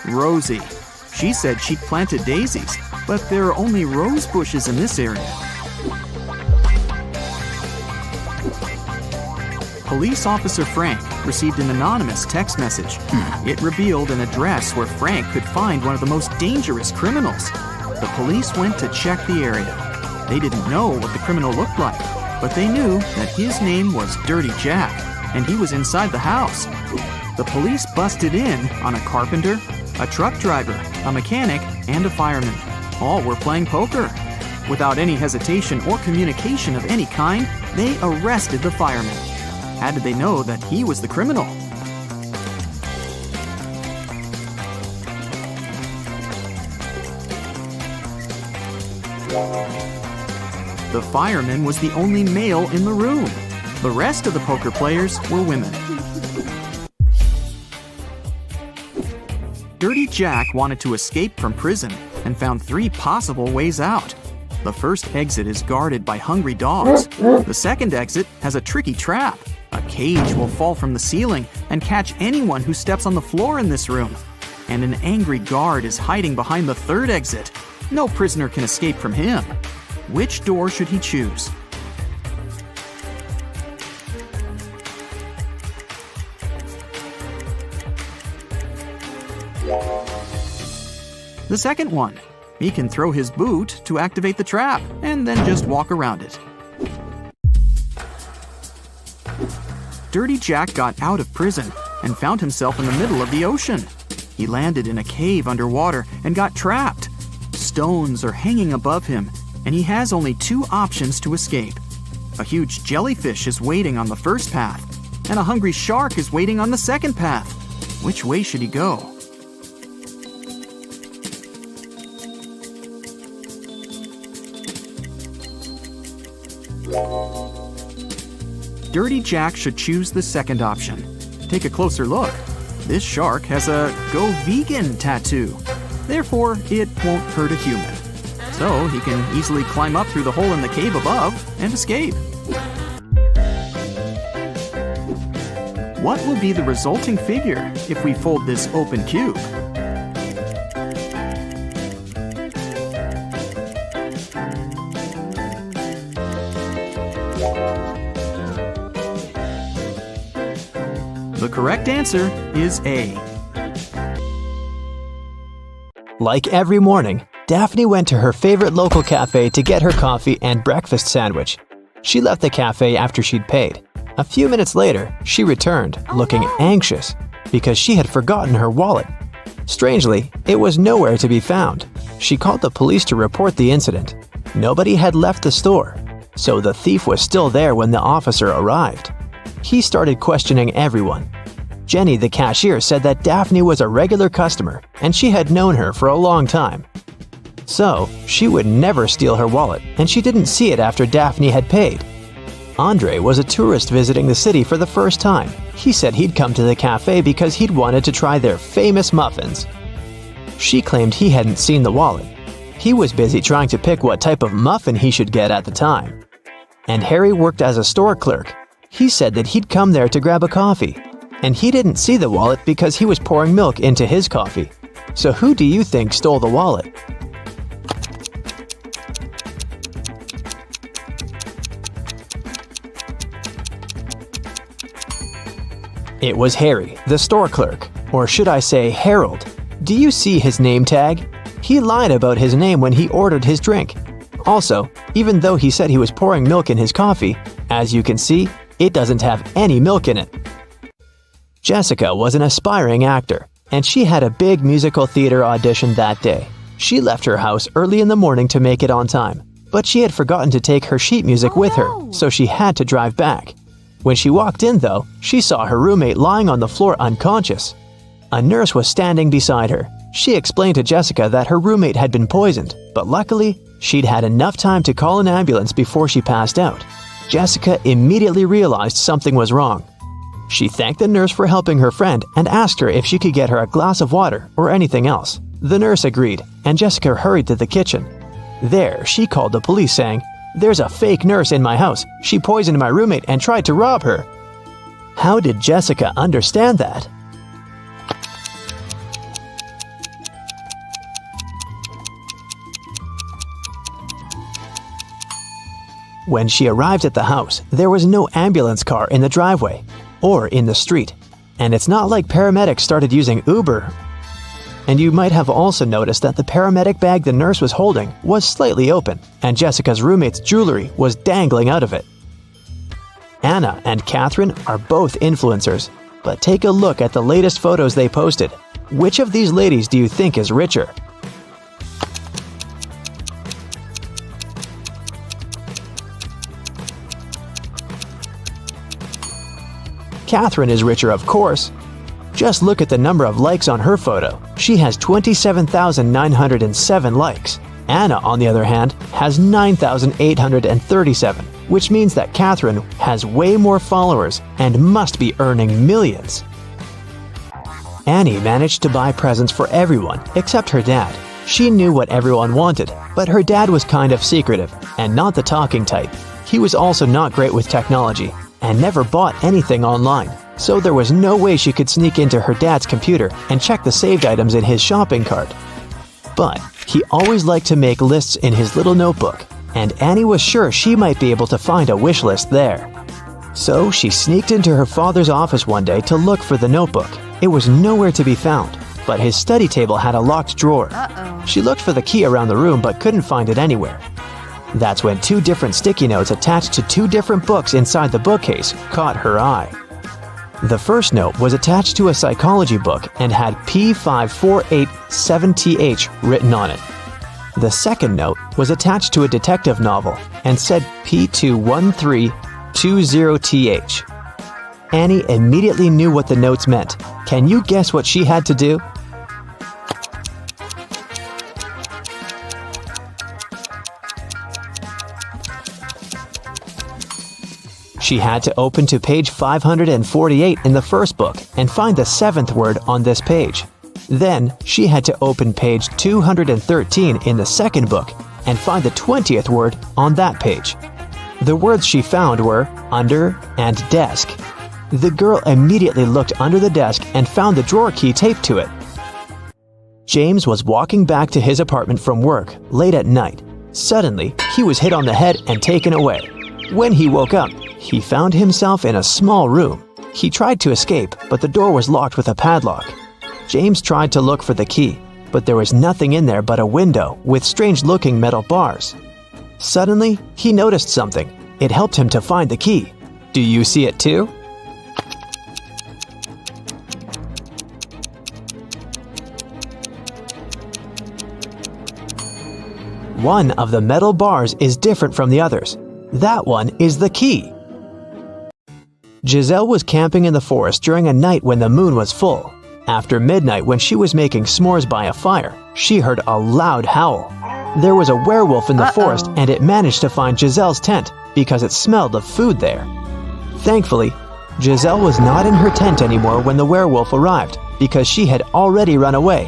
Rosie. She said she planted daisies, but there are only rose bushes in this area. Police Officer Frank received an anonymous text message. It revealed an address where Frank could find one of the most dangerous criminals. The police went to check the area. They didn't know what the criminal looked like, but they knew that his name was Dirty Jack, and he was inside the house. The police busted in on a carpenter, a truck driver, a mechanic, and a fireman. All were playing poker. Without any hesitation or communication of any kind, they arrested the fireman. How did they know that he was the criminal? The fireman was the only male in the room. The rest of the poker players were women. Dirty Jack wanted to escape from prison and found 3 possible ways out. The first exit is guarded by hungry dogs. The second exit has a tricky trap. A cage will fall from the ceiling and catch anyone who steps on the floor in this room. And an angry guard is hiding behind the third exit. No prisoner can escape from him. Which door should he choose? The second one. He can throw his boot to activate the trap and then just walk around it. Dirty Jack got out of prison and found himself in the middle of the ocean. He landed in a cave underwater and got trapped. Stones are hanging above him, and he has only 2 options to escape. A huge jellyfish is waiting on the first path, and a hungry shark is waiting on the second path. Which way should he go? Dirty Jack should choose the second option. Take a closer look. This shark has a "Go Vegan" tattoo. Therefore, it won't hurt a human. So he can easily climb up through the hole in the cave above and escape. What will be the resulting figure if we fold this open cube? The correct answer is A. Like every morning, Daphne went to her favorite local cafe to get her coffee and breakfast sandwich. She left the cafe after she'd paid. A few minutes later, she returned, looking anxious, because she had forgotten her wallet. Strangely, it was nowhere to be found. She called the police to report the incident. Nobody had left the store, so the thief was still there when the officer arrived. he started questioning everyone. Jenny, the cashier, said that Daphne was a regular customer and she had known her for a long time. So, she would never steal her wallet, and she didn't see it after Daphne had paid. Andre was a tourist visiting the city for the first time. He said he'd come to the cafe because he'd wanted to try their famous muffins. She claimed he hadn't seen the wallet. He was busy trying to pick what type of muffin he should get at the time. And Harry worked as a store clerk. He said that he'd come there to grab a coffee. And he didn't see the wallet because he was pouring milk into his coffee. So who do you think stole the wallet? It was Harry, the store clerk, or should I say Harold. Do you see his name tag? He lied about his name when he ordered his drink. Also, even though he said he was pouring milk in his coffee, as you can see, it doesn't have any milk in it. Jessica was an aspiring actor, and she had a big musical theater audition that day. She left her house early in the morning to make it on time, but she had forgotten to take her sheet music with her, so she had to drive back. When she walked in, though, she saw her roommate lying on the floor unconscious. A nurse was standing beside her. She explained to Jessica that her roommate had been poisoned, but luckily, she'd had enough time to call an ambulance before she passed out. Jessica immediately realized something was wrong. She thanked the nurse for helping her friend and asked her if she could get her a glass of water or anything else. The nurse agreed, and Jessica hurried to the kitchen. There, she called the police saying, "There's a fake nurse in my house. She poisoned my roommate and tried to rob her." How did Jessica understand that? When she arrived at the house, there was no ambulance car in the driveway or in the street. And it's not like paramedics started using Uber. And you might have also noticed that the paramedic bag the nurse was holding was slightly open, and Jessica's roommate's jewelry was dangling out of it. Anna and Catherine are both influencers, but take a look at the latest photos they posted. Which of these ladies do you think is richer? Catherine is richer, of course. Just look at the number of likes on her photo. She has 27,907 likes. Anna, on the other hand, has 9,837, which means that Catherine has way more followers and must be earning millions. Annie managed to buy presents for everyone except her dad. She knew what everyone wanted, but her dad was kind of secretive and not the talking type. He was also not great with technology and never bought anything online, so there was no way she could sneak into her dad's computer and check the saved items in his shopping cart. But he always liked to make lists in his little notebook, and Annie was sure she might be able to find a wish list there. So she sneaked into her father's office one day to look for the notebook. It was nowhere to be found, but his study table had a locked drawer. She looked for the key around the room but couldn't find it anywhere. That's when 2 different sticky notes attached to 2 different books inside the bookcase caught her eye. The first note was attached to a psychology book and had P5487TH written on it. The second note was attached to a detective novel and said P21320TH. Annie immediately knew what the notes meant. Can you guess what she had to do? She had to open to page 548 in the first book and find the 7th word on this page. Then, she had to open page 213 in the second book and find the 20th word on that page. The words she found were under and desk. The girl immediately looked under the desk and found the drawer key taped to it. James was walking back to his apartment from work late at night. Suddenly, he was hit on the head and taken away. When he woke up, he found himself in a small room. He tried to escape, but the door was locked with a padlock. James tried to look for the key, but there was nothing in there but a window with strange-looking metal bars. Suddenly, he noticed something. It helped him to find the key. Do you see it too? One of the metal bars is different from the others. That one is the key. Giselle was camping in the forest during a night when the moon was full. After midnight, when she was making s'mores by a fire, she heard a loud howl. There was a werewolf in the forest, and it managed to find Giselle's tent because it smelled of food there. Thankfully, Giselle was not in her tent anymore when the werewolf arrived because she had already run away.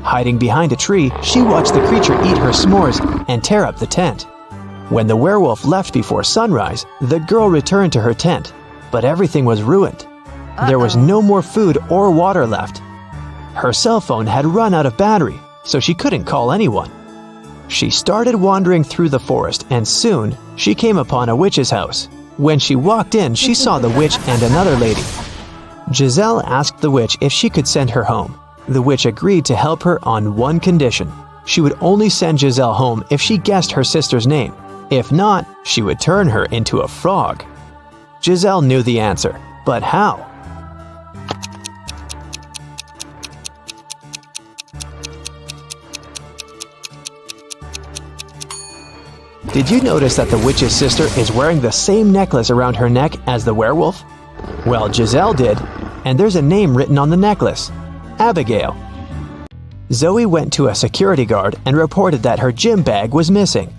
Hiding behind a tree, she watched the creature eat her s'mores and tear up the tent. When the werewolf left before sunrise, the girl returned to her tent, but everything was ruined. There was no more food or water left. Her cell phone had run out of battery, so she couldn't call anyone. She started wandering through the forest, and soon she came upon a witch's house. When she walked in, she saw the witch and another lady. Giselle asked the witch if she could send her home. The witch agreed to help her on one condition. She would only send Giselle home if she guessed her sister's name. If not, she would turn her into a frog. Giselle knew the answer, but how? Did you notice that the witch's sister is wearing the same necklace around her neck as the werewolf? Well, Giselle did, and there's a name written on the necklace: Abigail. Zoe went to a security guard and reported that her gym bag was missing.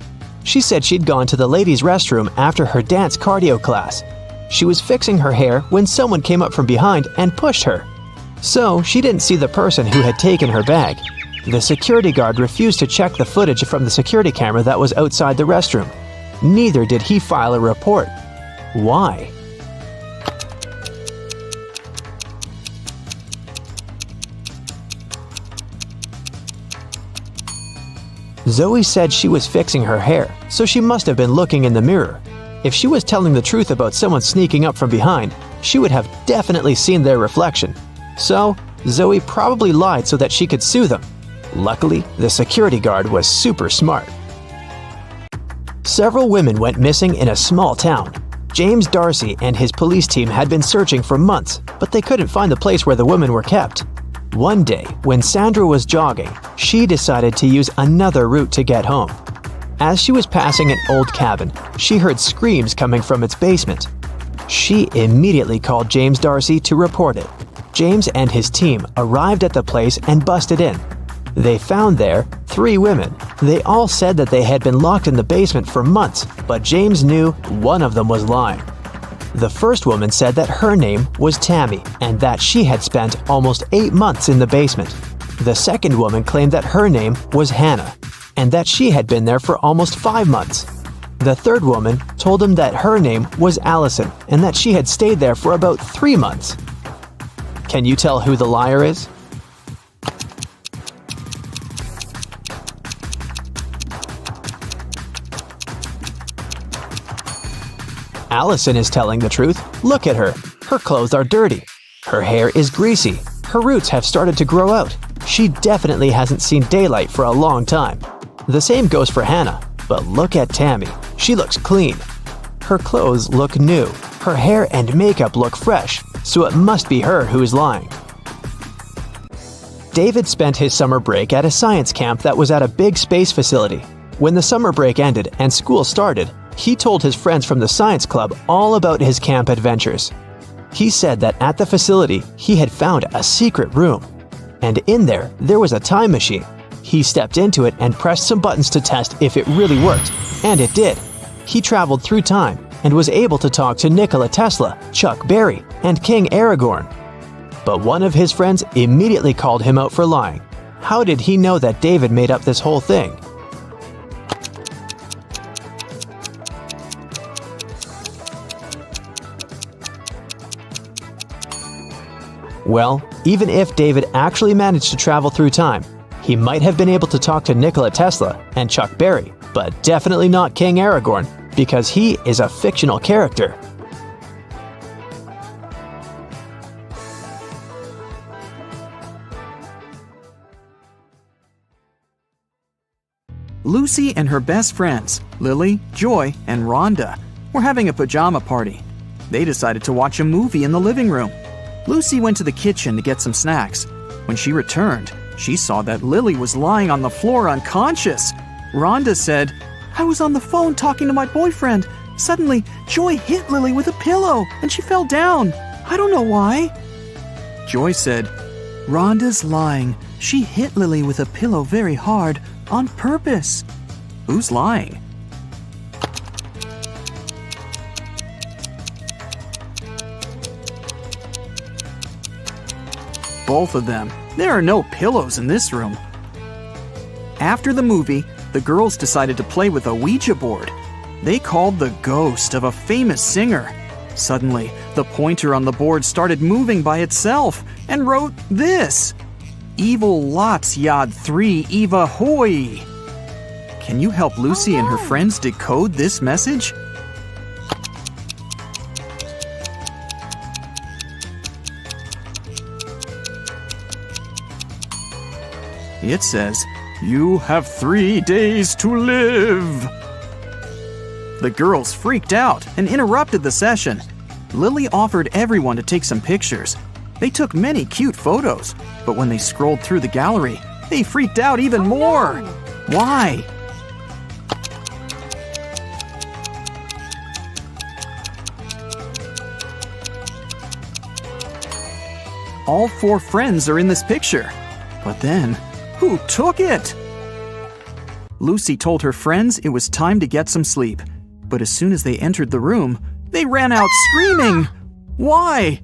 She said she'd gone to the ladies' restroom after her dance cardio class. She was fixing her hair when someone came up from behind and pushed her. So she didn't see the person who had taken her bag. The security guard refused to check the footage from the security camera that was outside the restroom. Neither did he file a report. Why? Zoe said she was fixing her hair, so she must have been looking in the mirror. If she was telling the truth about someone sneaking up from behind, she would have definitely seen their reflection. So, Zoe probably lied so that she could sue them. Luckily, the security guard was super smart. Several women went missing in a small town. James Darcy and his police team had been searching for months, but they couldn't find the place where the women were kept. One day, when Sandra was jogging, she decided to use another route to get home. As she was passing an old cabin, she heard screams coming from its basement. She immediately called James Darcy to report it. James and his team arrived at the place and busted in. They found there 3 women. They all said that they had been locked in the basement for months, but James knew one of them was lying. The first woman said that her name was Tammy and that she had spent almost 8 months in the basement. The second woman claimed that her name was Hannah and that she had been there for almost 5 months. The third woman told him that her name was Allison and that she had stayed there for about 3 months. Can you tell who the liar is? Allison is telling the truth. Look at her. Her clothes are dirty. Her hair is greasy. Her roots have started to grow out. She definitely hasn't seen daylight for a long time. The same goes for Hannah. But look at Tammy. She looks clean. Her clothes look new. Her hair and makeup look fresh. So it must be her who is lying. David spent his summer break at a science camp that was at a big space facility. When the summer break ended and school started, he told his friends from the science club all about his camp adventures. He said that at the facility, he had found a secret room. And in there was a time machine. He stepped into it and pressed some buttons to test if it really worked. And it did. He traveled through time and was able to talk to Nikola Tesla, Chuck Berry, and King Aragorn. But one of his friends immediately called him out for lying. How did he know that David made up this whole thing? Well, even if David actually managed to travel through time, he might have been able to talk to Nikola Tesla and Chuck Berry, but definitely not King Aragorn, because he is a fictional character. Lucy and her best friends, Lily, Joy, and Rhonda, were having a pajama party. They decided to watch a movie in the living room. Lucy went to the kitchen to get some snacks. When she returned, she saw that Lily was lying on the floor unconscious. Rhonda said, "I was on the phone talking to my boyfriend. Suddenly, Joy hit Lily with a pillow and she fell down. I don't know why. Joy said, Rhonda's lying. She hit Lily with a pillow very hard on purpose. Who's lying? Both of them. There are no pillows in this room. After the movie, the girls decided to play with a Ouija board. They called the ghost of a famous singer. Suddenly, the pointer on the board started moving by itself and wrote this: Evil Lots Yad 3 Eva Hoy. Can you help Lucy and her friends decode this message? It says, You have 3 days to live. The girls freaked out and interrupted the session. Lily offered everyone to take some pictures. They took many cute photos, but when they scrolled through the gallery, they freaked out even more. Why? All 4 friends are in this picture. But then, who took it? Lucy told her friends it was time to get some sleep. But as soon as they entered the room, they ran out screaming. Why?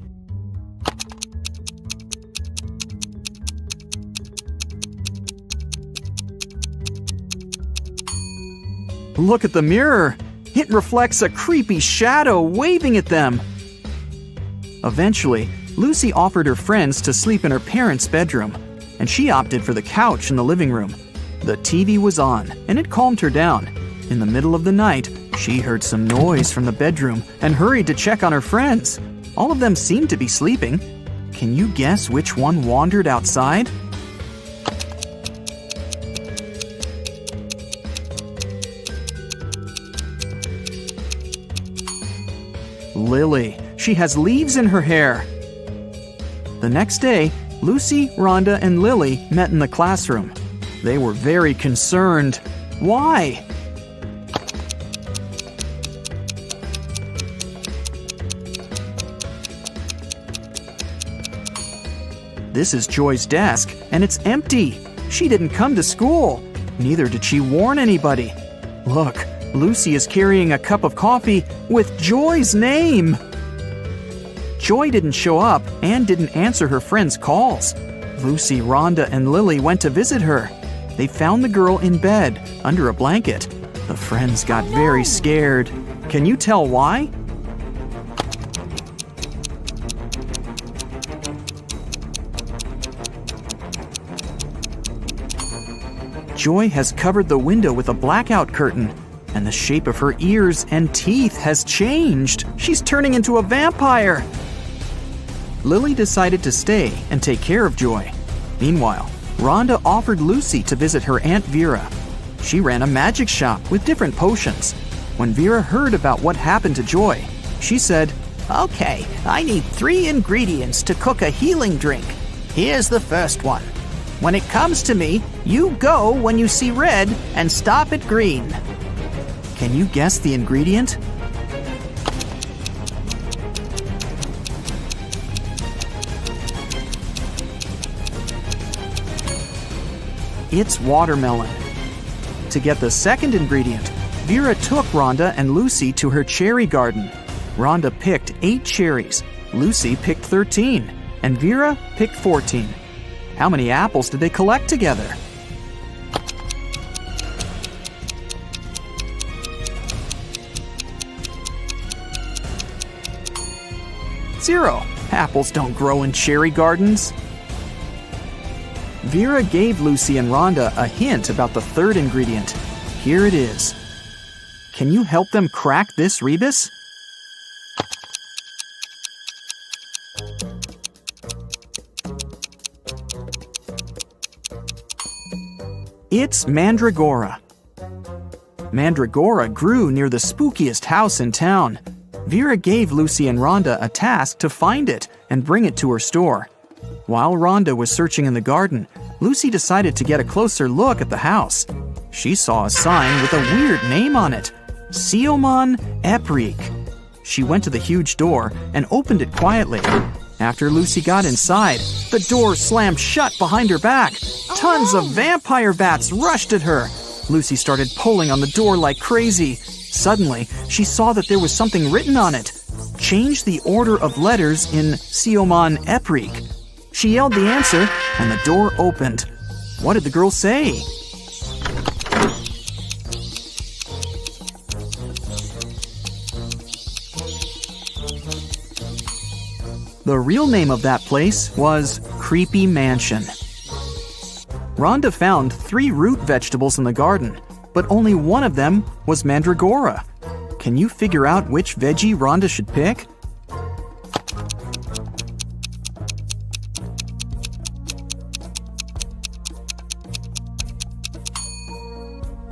Look at the mirror. It reflects a creepy shadow waving at them. Eventually, Lucy offered her friends to sleep in her parents' bedroom, and she opted for the couch in the living room. The TV was on, and it calmed her down. In the middle of the night, she heard some noise from the bedroom and hurried to check on her friends. All of them seemed to be sleeping. Can you guess which one wandered outside? Lily. She has leaves in her hair. The next day, Lucy, Rhonda, and Lily met in the classroom. They were very concerned. Why? This is Joy's desk, and it's empty. She didn't come to school. Neither did she warn anybody. Look, Lucy is carrying a cup of coffee with Joy's name. Joy didn't show up and didn't answer her friends' calls. Lucy, Rhonda, and Lily went to visit her. They found the girl in bed, under a blanket. The friends got very scared. Can you tell why? Joy has covered the window with a blackout curtain, and the shape of her ears and teeth has changed. She's turning into a vampire. Lily decided to stay and take care of Joy. Meanwhile, Rhonda offered Lucy to visit her Aunt Vera. She ran a magic shop with different potions. When Vera heard about what happened to Joy, she said, Okay, I need 3 ingredients to cook a healing drink. Here's the first one. When it comes to me, you go when you see red and stop at green. Can you guess the ingredient? It's watermelon. To get the second ingredient, Vera took Rhonda and Lucy to her cherry garden. Rhonda picked 8 cherries, Lucy picked 13, and Vera picked 14. How many apples did they collect together? Zero. Apples don't grow in cherry gardens. Vera gave Lucy and Rhonda a hint about the third ingredient. Here it is. Can you help them crack this rebus? It's mandragora. Mandragora grew near the spookiest house in town. Vera gave Lucy and Rhonda a task to find it and bring it to her store. While Rhonda was searching in the garden, Lucy decided to get a closer look at the house. She saw a sign with a weird name on it. Siomon Eprik. She went to the huge door and opened it quietly. After Lucy got inside, the door slammed shut behind her back. Tons of vampire bats rushed at her. Lucy started pulling on the door like crazy. Suddenly, she saw that there was something written on it. Change the order of letters in Siomon Eprik. She yelled the answer, and the door opened. What did the girl say? The real name of that place was Creepy Mansion. Rhonda found 3 root vegetables in the garden, but only one of them was mandragora. Can you figure out which veggie Rhonda should pick?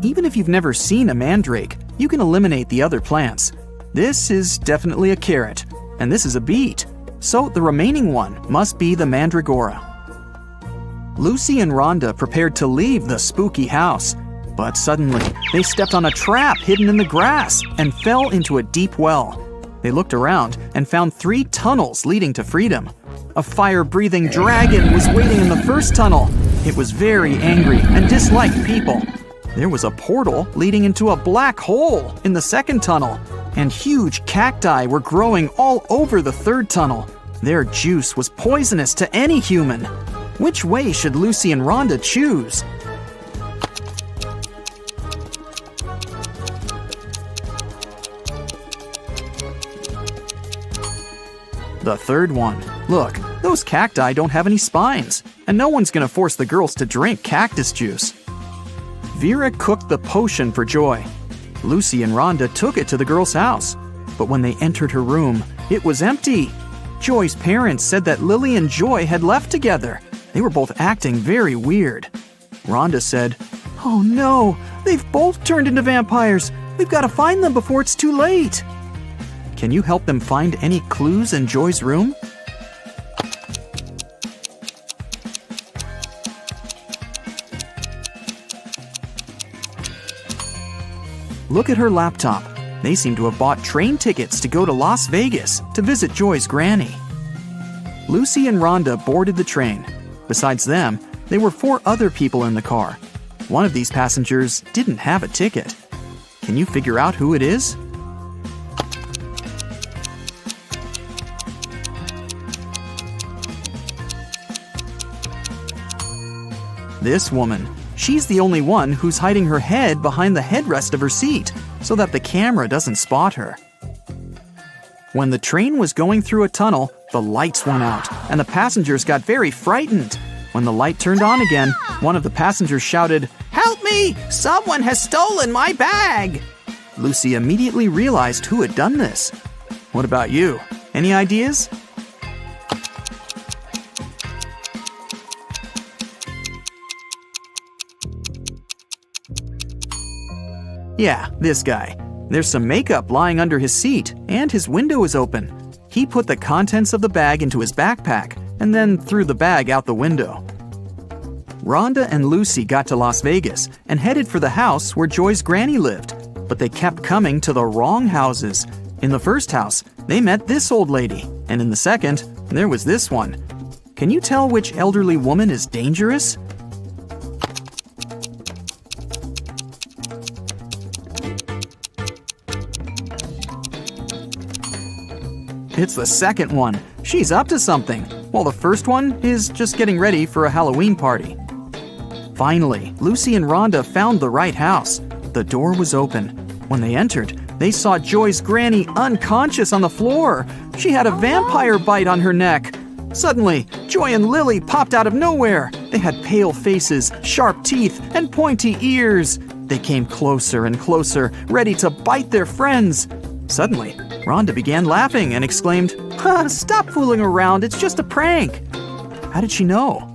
Even if you've never seen a mandrake, you can eliminate the other plants. This is definitely a carrot, and this is a beet. So the remaining one must be the mandragora. Lucy and Rhonda prepared to leave the spooky house, but suddenly they stepped on a trap hidden in the grass and fell into a deep well. They looked around and found 3 tunnels leading to freedom. A fire-breathing dragon was waiting in the first tunnel. It was very angry and disliked people. There was a portal leading into a black hole in the second tunnel, and huge cacti were growing all over the third tunnel. Their juice was poisonous to any human. Which way should Lucy and Rhonda choose? The third one. Look, those cacti don't have any spines, and no one's gonna force the girls to drink cactus juice. Vera cooked the potion for Joy. Lucy and Rhonda took it to the girl's house, but when they entered her room, it was empty. Joy's parents said that Lily and Joy had left together. They were both acting very weird. Rhonda said, "Oh no, they've both turned into vampires. We've got to find them before it's too late." Can you help them find any clues in Joy's room? Look at her laptop. They seem to have bought train tickets to go to Las Vegas to visit Joy's granny. Lucy and Rhonda boarded the train. Besides them, there were 4 other people in the car. One of these passengers didn't have a ticket. Can you figure out who it is? This woman. She's the only one who's hiding her head behind the headrest of her seat so that the camera doesn't spot her. When the train was going through a tunnel, the lights went out and the passengers got very frightened. When the light turned on again, one of the passengers shouted, Help me! Someone has stolen my bag! Lucy immediately realized who had done this. What about you? Any ideas? Yeah, this guy. There's some makeup lying under his seat, and his window is open. He put the contents of the bag into his backpack, and then threw the bag out the window. Rhonda and Lucy got to Las Vegas and headed for the house where Joy's granny lived, but they kept coming to the wrong houses. In the first house, they met this old lady, and in the second, there was this one. Can you tell which elderly woman is dangerous? It's the second one. She's up to something, while the first one is just getting ready for a Halloween party. Finally, Lucy and Rhonda found the right house. The door was open. When they entered, they saw Joy's granny unconscious on the floor. She had a vampire bite on her neck. Suddenly, Joy and Lily popped out of nowhere. They had pale faces, sharp teeth, and pointy ears. They came closer and closer, ready to bite their friends. Suddenly, Rhonda began laughing and exclaimed, Stop fooling around, it's just a prank. How did she know?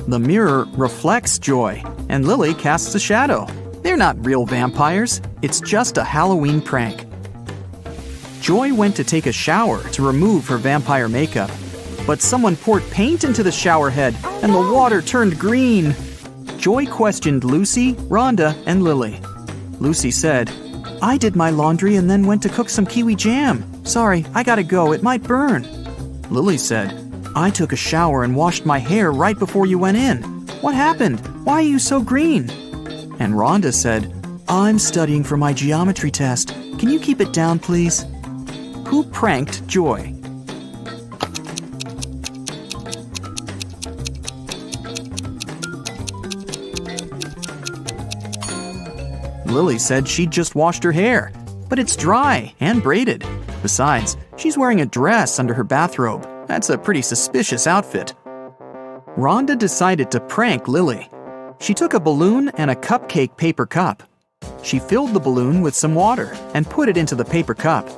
The mirror reflects Joy, and Lily casts a shadow. They're not real vampires, it's just a Halloween prank. Joy went to take a shower to remove her vampire makeup, but someone poured paint into the shower head, and the water turned green. Joy questioned Lucy, Rhonda, and Lily. Lucy said, "I did my laundry and then went to cook some kiwi jam. Sorry, I gotta go, it might burn." Lily said, "I took a shower and washed my hair right before you went in. What happened? Why are you so green?" And Rhonda said, "I'm studying for my geometry test. Can you keep it down, please?" Who pranked Joy? Lily said she'd just washed her hair, but it's dry and braided. Besides, she's wearing a dress under her bathrobe. That's a pretty suspicious outfit. Rhonda decided to prank Lily. She took a balloon and a cupcake paper cup. She filled the balloon with some water and put it into the paper cup.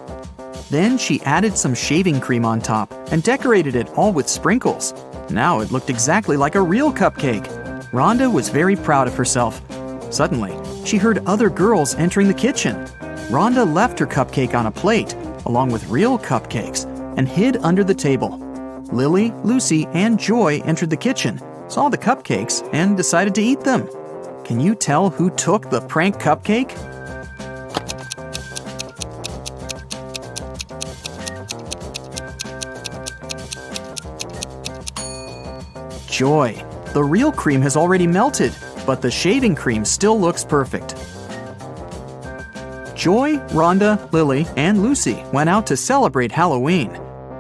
Then she added some shaving cream on top and decorated it all with sprinkles. Now it looked exactly like a real cupcake. Rhonda was very proud of herself. Suddenly, she heard other girls entering the kitchen. Rhonda left her cupcake on a plate, along with real cupcakes, and hid under the table. Lily, Lucy, and Joy entered the kitchen, saw the cupcakes, and decided to eat them. Can you tell who took the prank cupcake? Joy. The real cream has already melted, but the shaving cream still looks perfect. Joy, Rhonda, Lily, and Lucy went out to celebrate Halloween.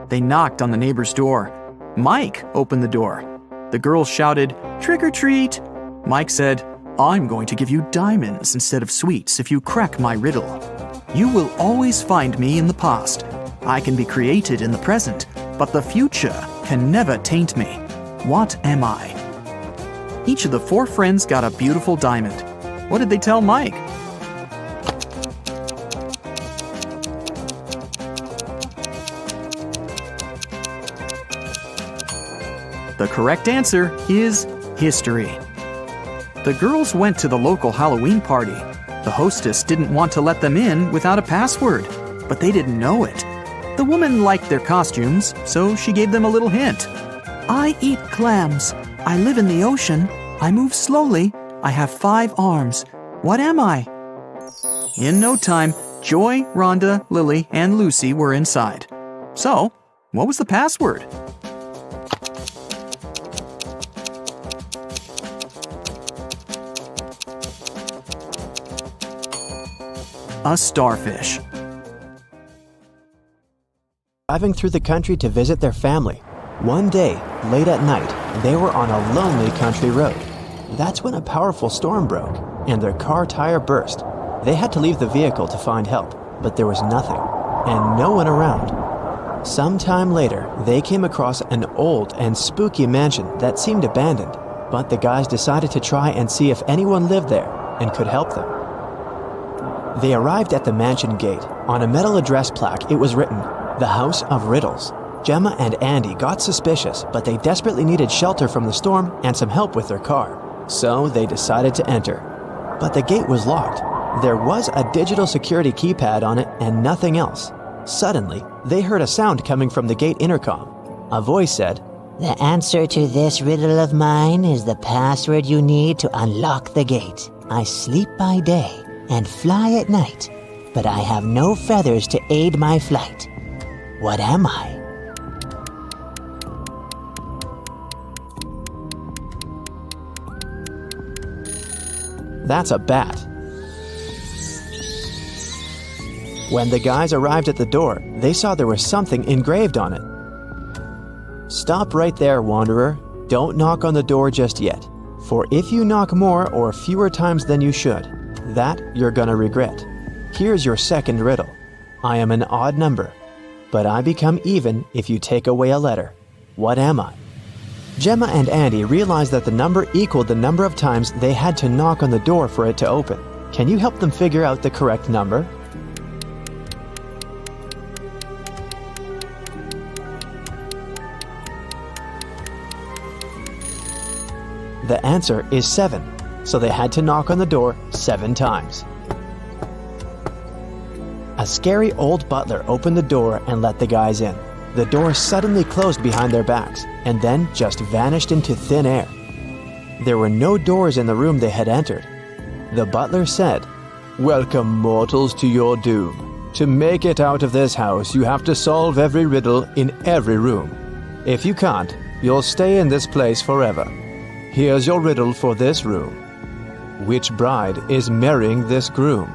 They knocked on the neighbor's door. Mike opened the door. The girls shouted, "Trick or treat!" Mike said, "I'm going to give you diamonds instead of sweets if you crack my riddle. You will always find me in the past. I can be created in the present, but the future can never taint me. What am I?" Each of the 4 friends got a beautiful diamond. What did they tell Mike? The correct answer is history. The girls went to the local Halloween party. The hostess didn't want to let them in without a password, but they didn't know it. The woman liked their costumes, so she gave them a little hint. "I eat clams. I live in the ocean. I move slowly. I have 5 arms. What am I?" In no time, Joy, Rhonda, Lily, and Lucy were inside. So, what was the password? A starfish. Driving through the country to visit their family. One day, late at night, they were on a lonely country road. That's when a powerful storm broke, and their car tire burst. They had to leave the vehicle to find help, but there was nothing, and no one around. Sometime later, they came across an old and spooky mansion that seemed abandoned, but the guys decided to try and see if anyone lived there and could help them. They arrived at the mansion gate. On a metal address plaque, it was written, "The House of Riddles." Gemma and Andy got suspicious, but they desperately needed shelter from the storm and some help with their car. So they decided to enter. But the gate was locked. There was a digital security keypad on it and nothing else. Suddenly, they heard a sound coming from the gate intercom. A voice said, "The answer to this riddle of mine is the password you need to unlock the gate. I sleep by day and fly at night, but I have no feathers to aid my flight. What am I?" "That's a bat." When the guys arrived at the door, they saw there was something engraved on it. "Stop right there, wanderer. Don't knock on the door just yet. For if you knock more or fewer times than you should, that you're gonna regret. Here's your second riddle. I am an odd number, but I become even if you take away a letter. What am I?" Gemma and Andy realized that the number equaled the number of times they had to knock on the door for it to open. Can you help them figure out the correct number? The answer is 7, so they had to knock on the door 7 times. A scary old butler opened the door and let the guys in. The door suddenly closed behind their backs and then just vanished into thin air. There were no doors in the room they had entered. The butler said, "Welcome, mortals, to your doom. To make it out of this house, you have to solve every riddle in every room. If you can't, you'll stay in this place forever. Here's your riddle for this room. Which bride is marrying this groom?"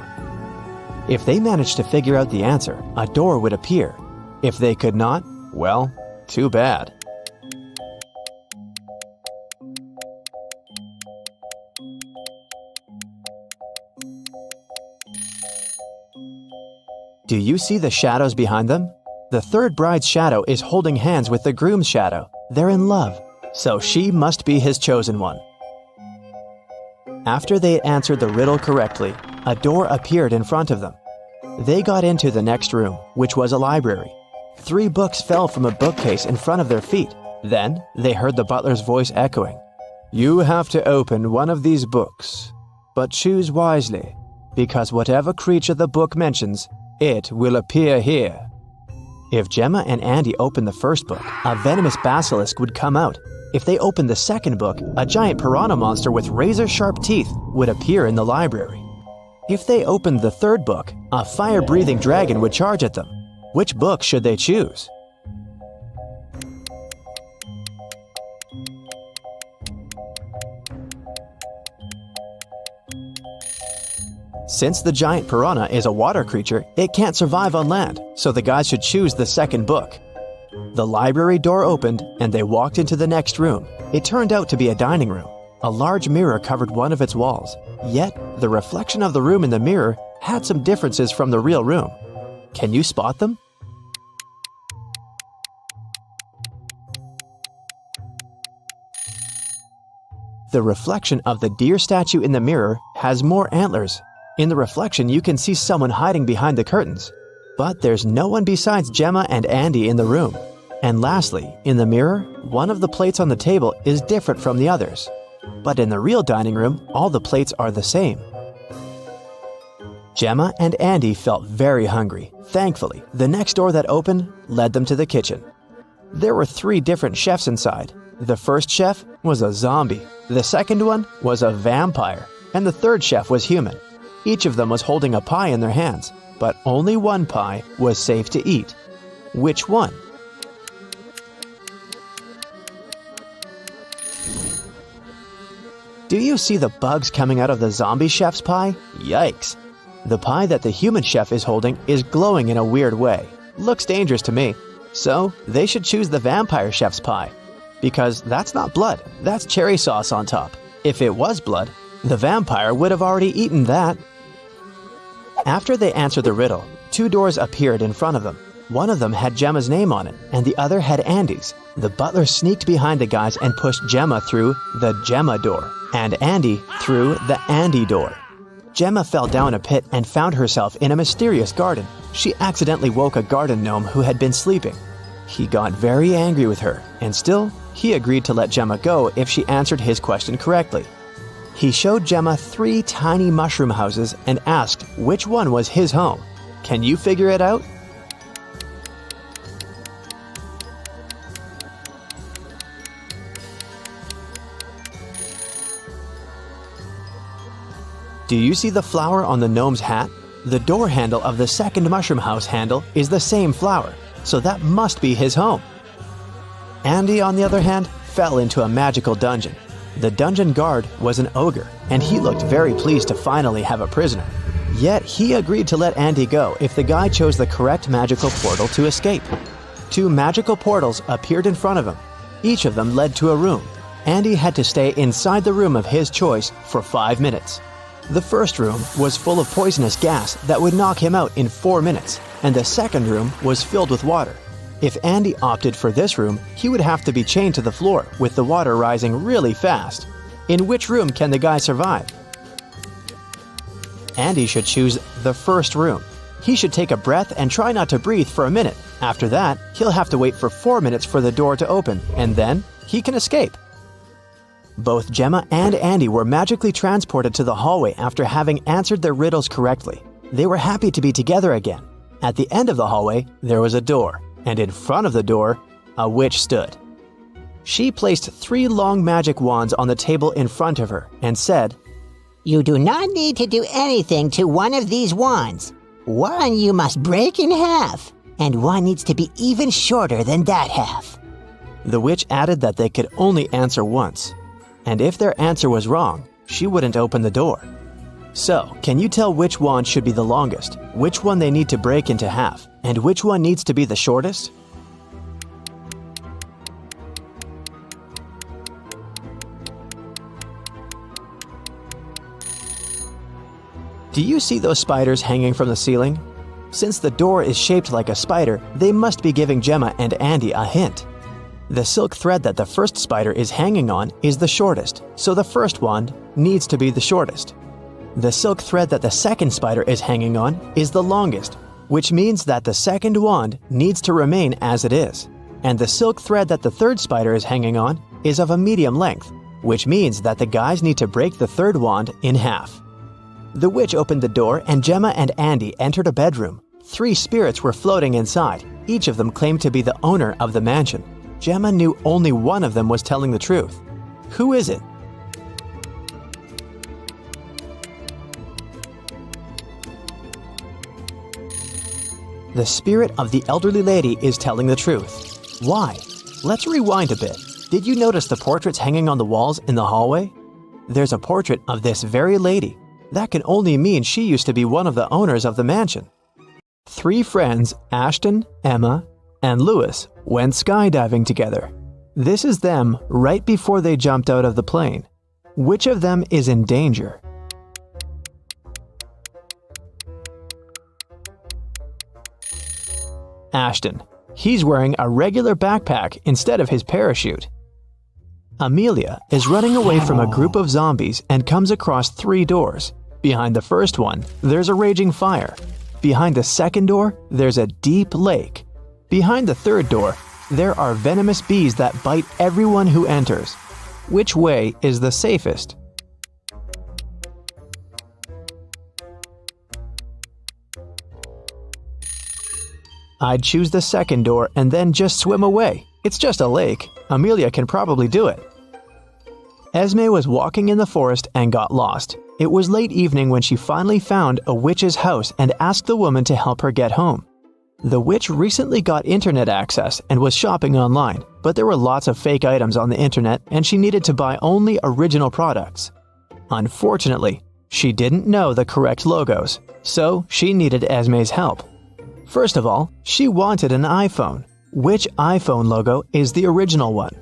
If they managed to figure out the answer, a door would appear. If they could not, well, too bad. Do you see the shadows behind them? The third bride's shadow is holding hands with the groom's shadow. They're in love, so she must be his chosen one. After they answered the riddle correctly, a door appeared in front of them. They got into the next room, which was a library. 3 books fell from a bookcase in front of their feet. Then they heard the butler's voice echoing, "You have to open one of these books, but choose wisely, because whatever creature the book mentions, it will appear here." If Gemma and Andy opened the first book, a venomous basilisk would come out. If they opened the second book, a giant piranha monster with razor-sharp teeth would appear in the library. If they opened the third book, a fire-breathing dragon would charge at them. Which book should they choose? Since the giant piranha is a water creature, it can't survive on land, so the guys should choose the second book. The library door opened, and they walked into the next room. It turned out to be a dining room. A large mirror covered one of its walls. Yet, the reflection of the room in the mirror had some differences from the real room. Can you spot them? The reflection of the deer statue in the mirror has more antlers. In the reflection, you can see someone hiding behind the curtains. But there's no one besides Gemma and Andy in the room. And lastly, in the mirror, one of the plates on the table is different from the others. But in the real dining room, all the plates are the same. Gemma and Andy felt very hungry. Thankfully, the next door that opened led them to the kitchen. There were 3 different chefs inside. The first chef was a zombie, the second one was a vampire, and the third chef was human. Each of them was holding a pie in their hands, but only one pie was safe to eat. Which one? Do you see the bugs coming out of the zombie chef's pie? Yikes! The pie that the human chef is holding is glowing in a weird way. Looks dangerous to me. So, they should choose the vampire chef's pie. Because that's not blood, that's cherry sauce on top. If it was blood, the vampire would have already eaten that. After they answered the riddle, 2 doors appeared in front of them. One of them had Gemma's name on it, and the other had Andy's. The butler sneaked behind the guys and pushed Gemma through the Gemma door, and Andy through the Andy door. Gemma fell down a pit and found herself in a mysterious garden. She accidentally woke a garden gnome who had been sleeping. He got very angry with her, and still, he agreed to let Gemma go if she answered his question correctly. He showed Gemma 3 tiny mushroom houses and asked which one was his home. Can you figure it out? Do you see the flower on the gnome's hat? The door handle of the second mushroom house handle is the same flower, so that must be his home. Andy, on the other hand, fell into a magical dungeon. The dungeon guard was an ogre, and he looked very pleased to finally have a prisoner. Yet he agreed to let Andy go if the guy chose the correct magical portal to escape. 2 magical portals appeared in front of him. Each of them led to a room. Andy had to stay inside the room of his choice for 5 minutes. The first room was full of poisonous gas that would knock him out in 4 minutes, and the second room was filled with water. If Andy opted for this room, he would have to be chained to the floor with the water rising really fast. In which room can the guy survive? Andy should choose the first room. He should take a breath and try not to breathe for a minute. After that, he'll have to wait for 4 minutes for the door to open, and then he can escape. Both Gemma and Andy were magically transported to the hallway after having answered their riddles correctly. They were happy to be together again. At the end of the hallway, there was a door. and in front of the door, a witch stood. She placed 3 long magic wands on the table in front of her and said, You do not need to do anything to one of these wands. One you must break in half, and one needs to be even shorter than that half. The witch added that they could only answer once, and if their answer was wrong, she wouldn't open the door. So, can you tell which wand should be the longest, which one they need to break into half, and which one needs to be the shortest? Do you see those spiders hanging from the ceiling? Since the door is shaped like a spider, they must be giving Gemma and Andy a hint. The silk thread that the first spider is hanging on is the shortest, so the first wand needs to be the shortest. The silk thread that the second spider is hanging on is the longest, which means that the second wand needs to remain as it is. And the silk thread that the third spider is hanging on is of a medium length, which means that the guys need to break the third wand in half. The witch opened the door and Gemma and Andy entered a bedroom. 3 spirits were floating inside. Each of them claimed to be the owner of the mansion. Gemma knew only one of them was telling the truth. Who is it? The spirit of the elderly lady is telling the truth. Why? Let's rewind a bit. Did you notice the portraits hanging on the walls in the hallway? There's a portrait of this very lady. That can only mean she used to be one of the owners of the mansion. 3 friends, Ashton, Emma, and Lewis, went skydiving together. This is them right before they jumped out of the plane. Which of them is in danger? Ashton. He's wearing a regular backpack instead of his parachute. Amelia is running away from a group of zombies and comes across 3 doors. Behind the first one, there's a raging fire. Behind the second door, there's a deep lake. Behind the third door, there are venomous bees that bite everyone who enters. Which way is the safest? I'd choose the second door and then just swim away. It's just a lake. Amelia can probably do it. Esme was walking in the forest and got lost. It was late evening when she finally found a witch's house and asked the woman to help her get home. The witch recently got internet access and was shopping online, but there were lots of fake items on the internet and she needed to buy only original products. Unfortunately, she didn't know the correct logos, so she needed Esme's help. First of all, she wanted an iPhone. Which iPhone logo is the original one?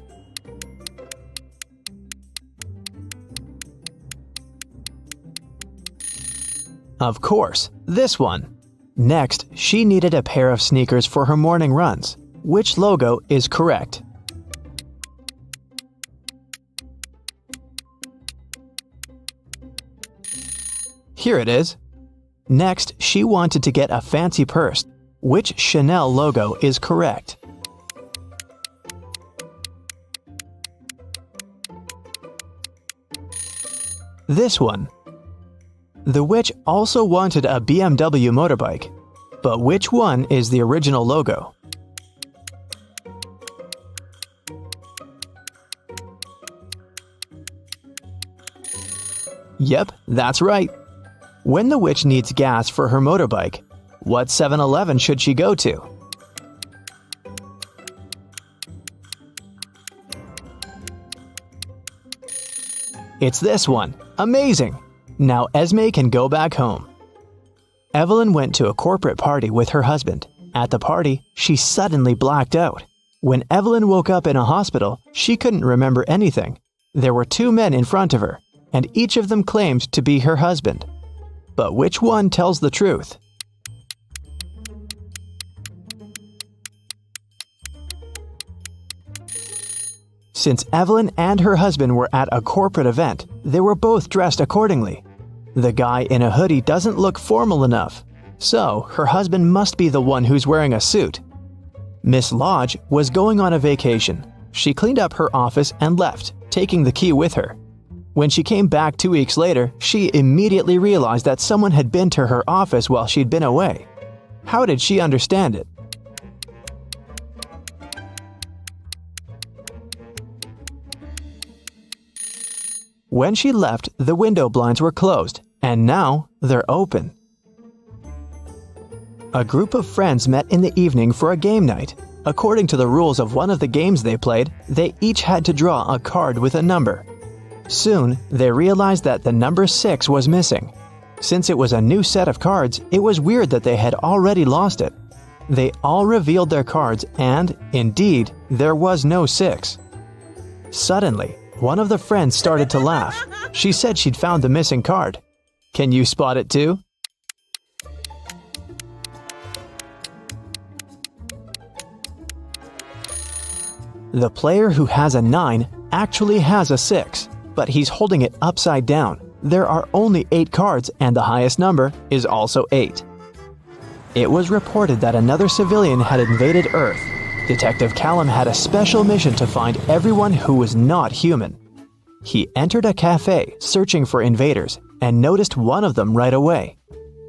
Of course, this one. Next, she needed a pair of sneakers for her morning runs. Which logo is correct? Here it is. Next, she wanted to get a fancy purse. Which Chanel logo is correct? This one. The witch also wanted a BMW motorbike, but which one is the original logo? Yep, that's right. When the witch needs gas for her motorbike, what 7-Eleven should she go to? It's this one. Amazing! Now Esme can go back home. Evelyn went to a corporate party with her husband. At the party, she suddenly blacked out. When Evelyn woke up in a hospital, she couldn't remember anything. There were 2 men in front of her, and each of them claimed to be her husband. But which one tells the truth? Since Evelyn and her husband were at a corporate event, they were both dressed accordingly. The guy in a hoodie doesn't look formal enough, so her husband must be the one who's wearing a suit. Miss Lodge was going on a vacation. She cleaned up her office and left, taking the key with her. When she came back 2 weeks later, she immediately realized that someone had been to her office while she'd been away. How did she understand it? When she left, the window blinds were closed, and now they're open. A group of friends met in the evening for a game night. According to the rules of one of the games they played, they each had to draw a card with a number. Soon, they realized that the number 6 was missing. Since it was a new set of cards, it was weird that they had already lost it. They all revealed their cards and, indeed, there was no 6. Suddenly, one of the friends started to laugh. She said she'd found the missing card. Can you spot it too? The player who has a 9 actually has a 6, but he's holding it upside down. There are only 8 cards and the highest number is also 8. It was reported that another civilian had invaded Earth. Detective Callum had a special mission to find everyone who was not human. He entered a cafe searching for invaders and noticed one of them right away.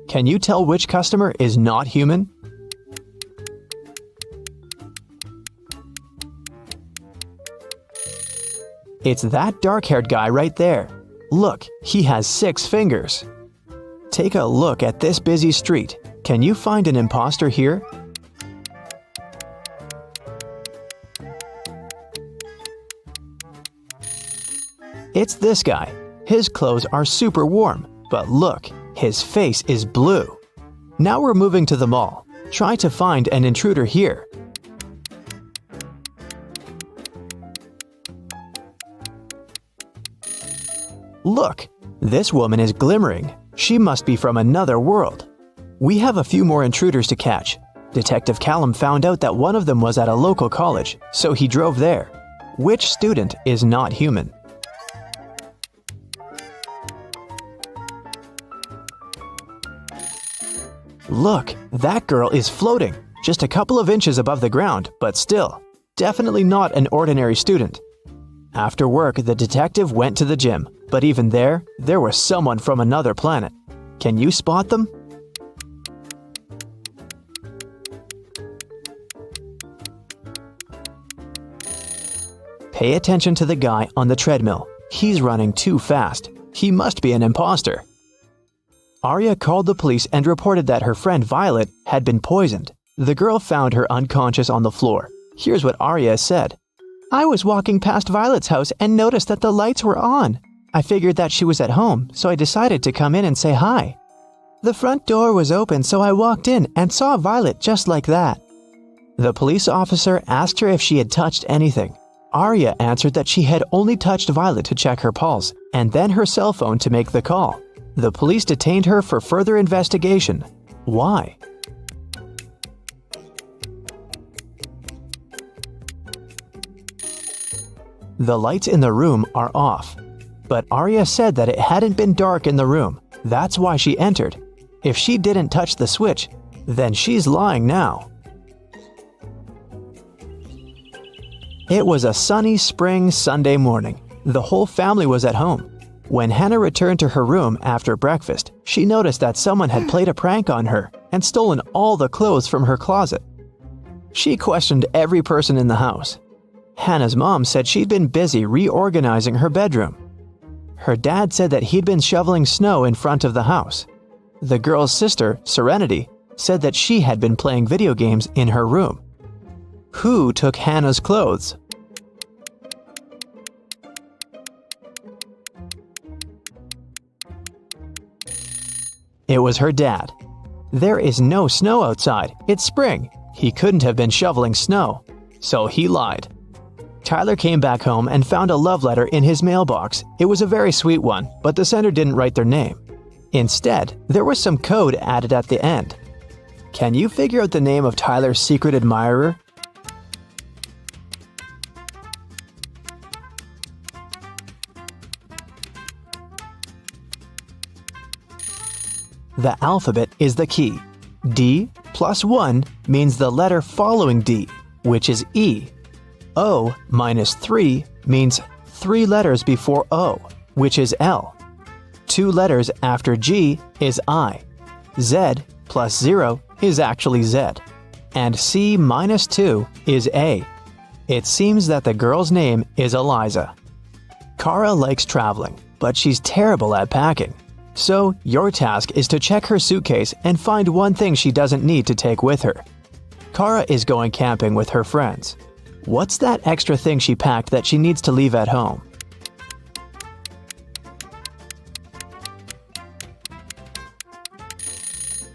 Can you tell which customer is not human? It's that dark-haired guy right there. Look, he has 6 fingers. Take a look at this busy street. Can you find an imposter here? It's this guy. His clothes are super warm, but look, his face is blue. Now we're moving to the mall. Try to find an intruder here. Look, this woman is glimmering. She must be from another world. We have a few more intruders to catch. Detective Callum found out that one of them was at a local college, so he drove there. Which student is not human? Look, that girl is floating, just a couple of inches above the ground, but still, definitely not an ordinary student. After work, the detective went to the gym, but even there was someone from another planet. Can you spot them? Pay attention to the guy on the treadmill. He's running too fast. He must be an imposter. Arya called the police and reported that her friend Violet had been poisoned. The girl found her unconscious on the floor. Here's what Arya said. I was walking past Violet's house and noticed that the lights were on. I figured that she was at home, so I decided to come in and say hi. The front door was open, so I walked in and saw Violet just like that. The police officer asked her if she had touched anything. Arya answered that she had only touched Violet to check her pulse, and then her cell phone to make the call. The police detained her for further investigation. Why? The lights in the room are off. But Arya said that it hadn't been dark in the room. That's why she entered. If she didn't touch the switch, then she's lying now. It was a sunny spring Sunday morning. The whole family was at home. When Hannah returned to her room after breakfast, she noticed that someone had played a prank on her and stolen all the clothes from her closet. She questioned every person in the house. Hannah's mom said she'd been busy reorganizing her bedroom. Her dad said that he'd been shoveling snow in front of the house. The girl's sister, Serenity, said that she had been playing video games in her room. Who took Hannah's clothes? It was her dad. There is no snow outside. It's spring. He couldn't have been shoveling snow. So he lied. Tyler came back home and found a love letter in his mailbox. It was a very sweet one, but the sender didn't write their name. Instead, there was some code added at the end. Can you figure out the name of Tyler's secret admirer? The alphabet is the key. D plus 1 means the letter following D, which is E. O minus 3 means 3 letters before O, which is L. 2 letters after G is I. Z plus 0 is actually Z. And C minus 2 is A. It seems that the girl's name is Eliza. Kara likes traveling. but she's terrible at packing. So, your task is to check her suitcase and find one thing she doesn't need to take with her. Kara is going camping with her friends. What's that extra thing she packed that she needs to leave at home?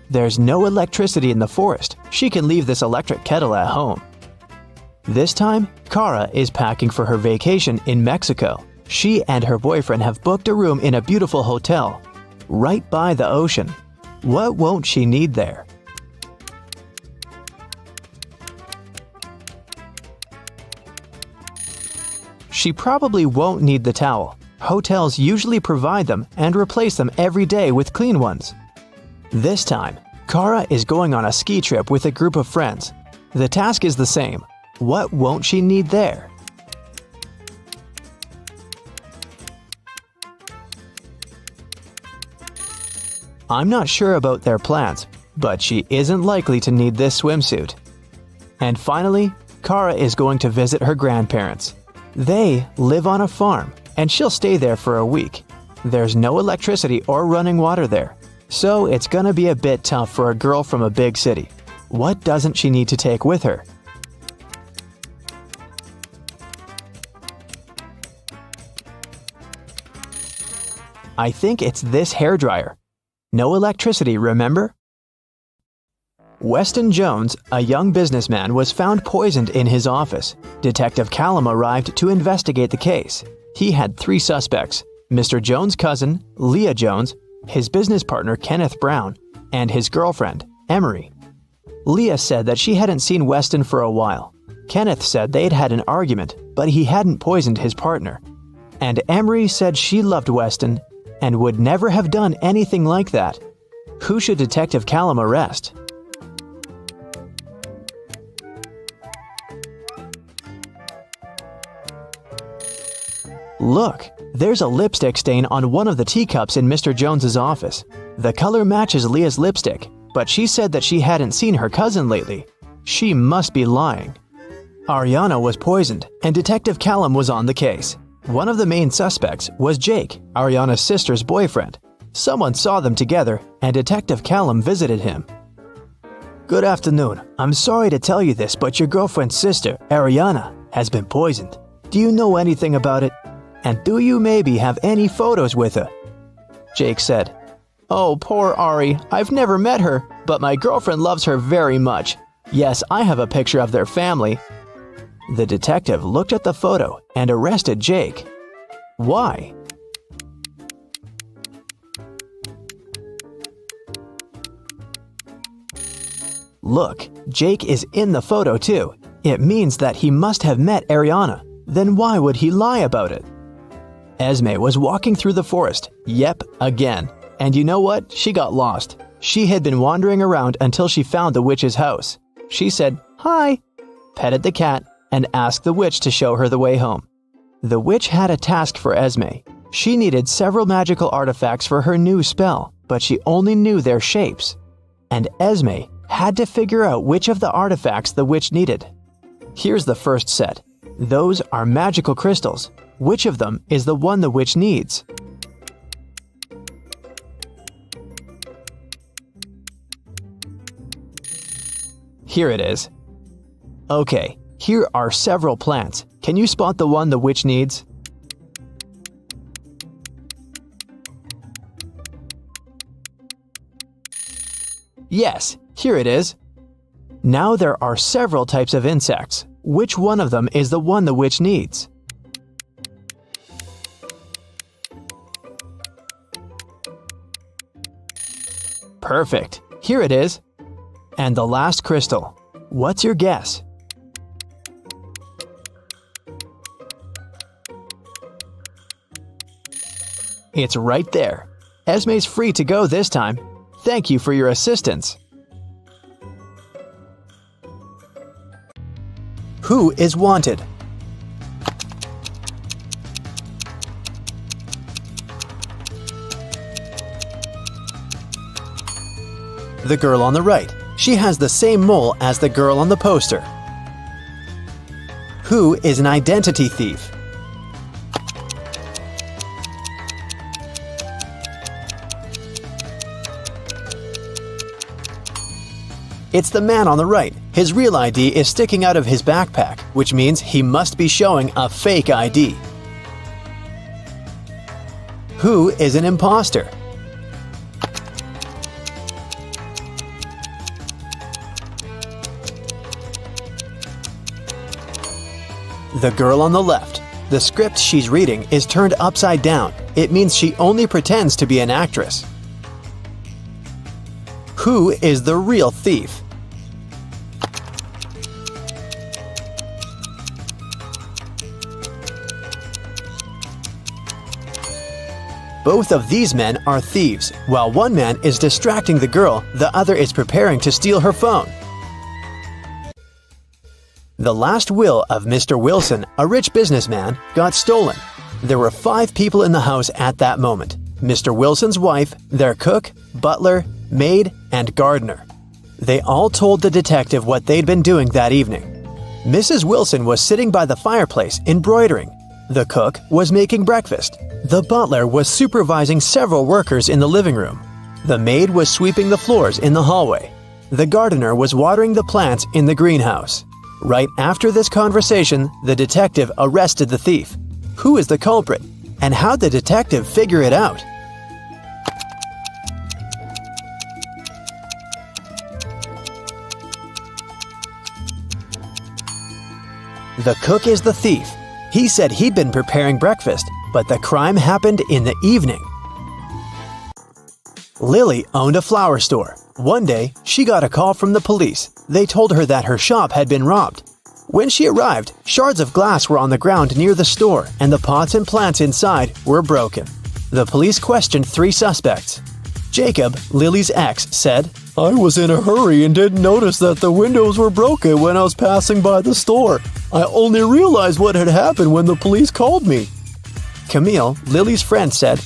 There's no electricity in the forest. She can leave this electric kettle at home. This time, Kara is packing for her vacation in Mexico. She and her boyfriend have booked a room in a beautiful hotel, right by the ocean. What won't she need there? She probably won't need the towel. Hotels usually provide them and replace them every day with clean ones. This time, Kara is going on a ski trip with a group of friends. The task is the same. What won't she need there? I'm not sure about their plans, but she isn't likely to need this swimsuit. And finally, Kara is going to visit her grandparents. They live on a farm, and she'll stay there for a week. There's no electricity or running water there, so it's gonna be a bit tough for a girl from a big city. What doesn't she need to take with her? I think it's this hairdryer. No electricity, remember? Weston Jones, a young businessman, was found poisoned in his office. Detective Callum arrived to investigate the case. He had 3 suspects: Mr. Jones' cousin, Leah Jones, his business partner Kenneth Brown, and his girlfriend, Emery. Leah said that she hadn't seen Weston for a while. Kenneth said they'd had an argument, but he hadn't poisoned his partner. And Emery said she loved Weston and would never have done anything like that. Who should Detective Callum arrest? Look, there's a lipstick stain on one of the teacups in Mr. Jones's office. The color matches Leah's lipstick, but she said that she hadn't seen her cousin lately. She must be lying. Ariana was poisoned, and Detective Callum was on the case. One of the main suspects was Jake, Ariana's sister's boyfriend. Someone saw them together, and Detective Callum visited him. Good afternoon. I'm sorry to tell you this, but your girlfriend's sister, Ariana, has been poisoned. Do you know anything about it? And do you maybe have any photos with her? Jake said, Oh, poor Ari. I've never met her, but my girlfriend loves her very much. Yes, I have a picture of their family. The detective looked at the photo and arrested Jake. Why? Look, Jake is in the photo too. It means that he must have met Ariana. Then why would he lie about it? Esme was walking through the forest. Yep, again. And you know what? She got lost. She had been wandering around until she found the witch's house. She said, Hi, petted the cat, and asked the witch to show her the way home. The witch had a task for Esme. She needed several magical artifacts for her new spell, but she only knew their shapes. And Esme had to figure out which of the artifacts the witch needed. Here's the first set. Those are magical crystals. Which of them is the one the witch needs? Here it is. Okay, here are several plants. Can you spot the one the witch needs? Yes, here it is. Now there are several types of insects. Which one of them is the one the witch needs? Perfect. Here it is. And the last crystal. What's your guess? It's right there. Esme's free to go this time. Thank you for your assistance. Who is wanted? The girl on the right. She has the same mole as the girl on the poster. Who is an identity thief? It's the man on the right. His real ID is sticking out of his backpack, which means he must be showing a fake ID. Who is an imposter? The girl on the left. The script she's reading is turned upside down. It means she only pretends to be an actress. Who is the real thief? Both of these men are thieves. While one man is distracting the girl, the other is preparing to steal her phone. The last will of Mr. Wilson, a rich businessman, got stolen. There were 5 people in the house at that moment: Mr. Wilson's wife, their cook, butler, maid, and gardener. They all told the detective what they'd been doing that evening. Mrs. Wilson was sitting by the fireplace embroidering. The cook was making breakfast. The butler was supervising several workers in the living room. The maid was sweeping the floors in the hallway. The gardener was watering the plants in the greenhouse. Right after this conversation, the detective arrested the thief. Who is the culprit? And how'd the detective figure it out? The cook is the thief. He said he'd been preparing breakfast, but the crime happened in the evening. Lily owned a flower store. One day, she got a call from the police. They told her that her shop had been robbed. When she arrived, shards of glass were on the ground near the store, and the pots and plants inside were broken. The police questioned 3 suspects. Jacob, Lily's ex, said, "I was in a hurry and didn't notice that the windows were broken when I was passing by the store. I only realized what had happened when the police called me." Camille, Lily's friend, said,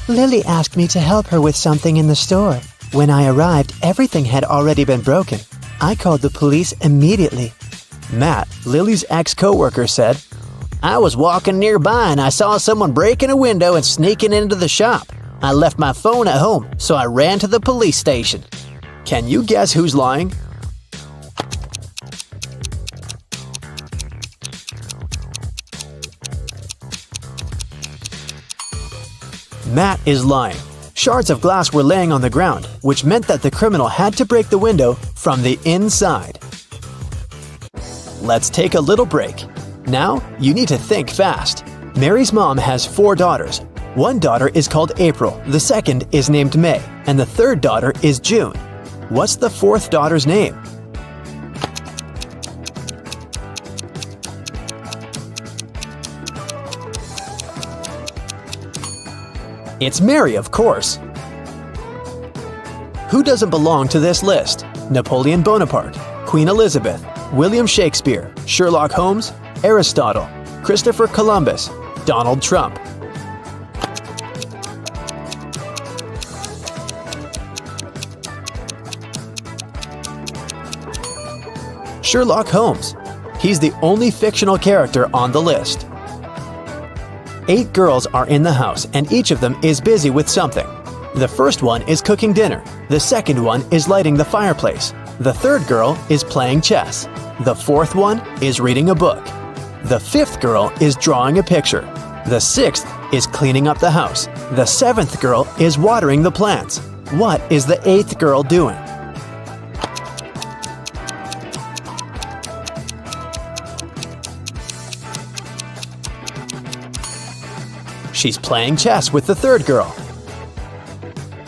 Lily asked me to help her with something in the store. When I arrived, everything had already been broken. I called the police immediately. Matt, Lily's ex-coworker, said, "I was walking nearby and I saw someone breaking a window and sneaking into the shop. I left my phone at home, so I ran to the police station." Can you guess who's lying? Matt is lying. Shards of glass were laying on the ground, which meant that the criminal had to break the window from the inside. Let's take a little break. Now, you need to think fast. Mary's mom has 4 daughters. One daughter is called April, the second is named May, and the third daughter is June. What's the 4th daughter's name? It's Mary, of course. Who doesn't belong to this list? Napoleon Bonaparte, Queen Elizabeth, William Shakespeare, Sherlock Holmes, Aristotle, Christopher Columbus, Donald Trump. Sherlock Holmes. He's the only fictional character on the list. 8 girls are in the house, and each of them is busy with something. The first one is cooking dinner. The second one is lighting the fireplace. The third girl is playing chess. The 4th one is reading a book. The 5th girl is drawing a picture. The 6th is cleaning up the house. The 7th girl is watering the plants. What is the 8th girl doing? She's playing chess with the 3rd girl.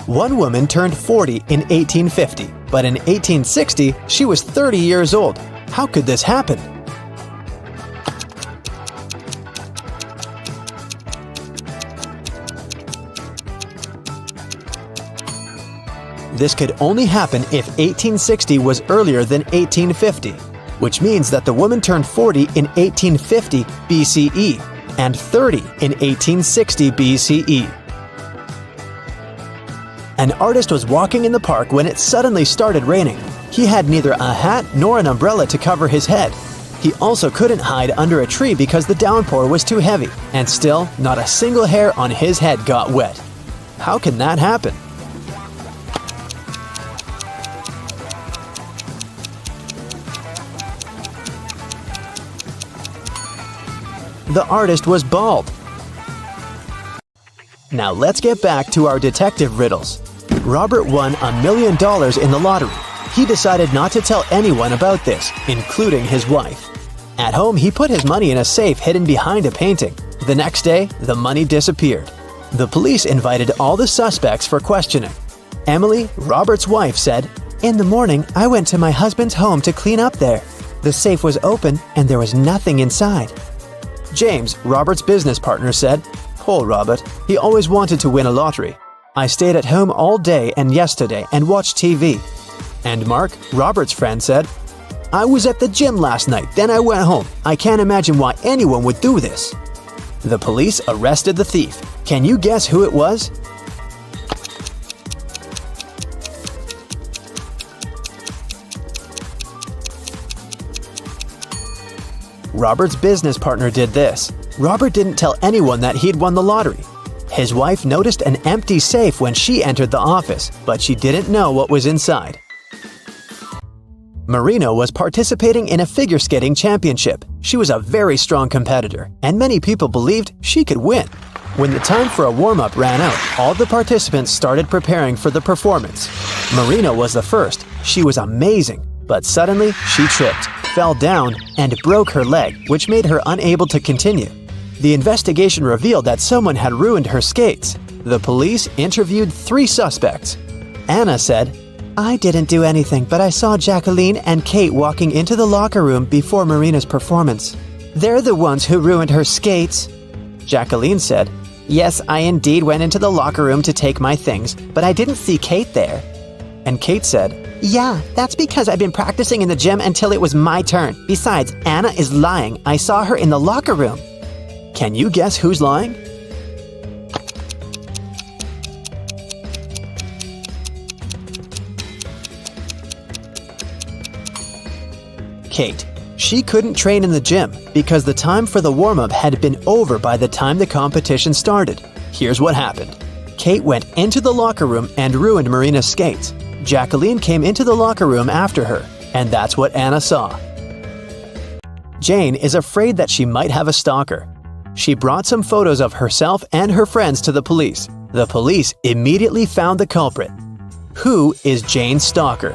One woman turned 40 in 1850, but in 1860, she was 30 years old. How could this happen? This could only happen if 1860 was earlier than 1850, which means that the woman turned 40 in 1850 BCE and 30 in 1860 BCE. An artist was walking in the park when it suddenly started raining. He had neither a hat nor an umbrella to cover his head. He also couldn't hide under a tree because the downpour was too heavy, and still, not a single hair on his head got wet. How can that happen? The artist was bald. Now let's get back to our detective riddles. Robert won $1 million in the lottery. He decided not to tell anyone about this, including his wife. At home, he put his money in a safe hidden behind a painting. The next day, the money disappeared. The police invited all the suspects for questioning. Emily, Robert's wife, said, "In the morning, I went to my husband's home to clean up there. The safe was open and there was nothing inside." James, Robert's business partner, said, "Poor Robert, he always wanted to win a lottery. I stayed at home all day and yesterday and watched TV." And Mark, Robert's friend, said, "I was at the gym last night, then I went home. I can't imagine why anyone would do this." The police arrested the thief. Can you guess who it was? Robert's business partner did this. Robert didn't tell anyone that he'd won the lottery. His wife noticed an empty safe when she entered the office, but she didn't know what was inside. Marina was participating in a figure skating championship. She was a very strong competitor, and many people believed she could win. When the time for a warm-up ran out, all the participants started preparing for the performance. Marina was the first. She was amazing, but suddenly she tripped, fell down, and broke her leg, which made her unable to continue. The investigation revealed that someone had ruined her skates. The police interviewed 3 suspects. Anna said, "I didn't do anything, but I saw Jacqueline and Kate walking into the locker room before Marina's performance. They're the ones who ruined her skates." Jacqueline said, "Yes, I indeed went into the locker room to take my things, but I didn't see Kate there." And Kate said, "Yeah, that's because I've been practicing in the gym until it was my turn. Besides, Anna is lying. I saw her in the locker room." Can you guess who's lying? Kate. She couldn't train in the gym because the time for the warm-up had been over by the time the competition started. Here's what happened. Kate went into the locker room and ruined Marina's skates. Jacqueline came into the locker room after her, and that's what Anna saw. Jane is afraid that she might have a stalker. She brought some photos of herself and her friends to the police. The police immediately found the culprit. Who is Jane's stalker?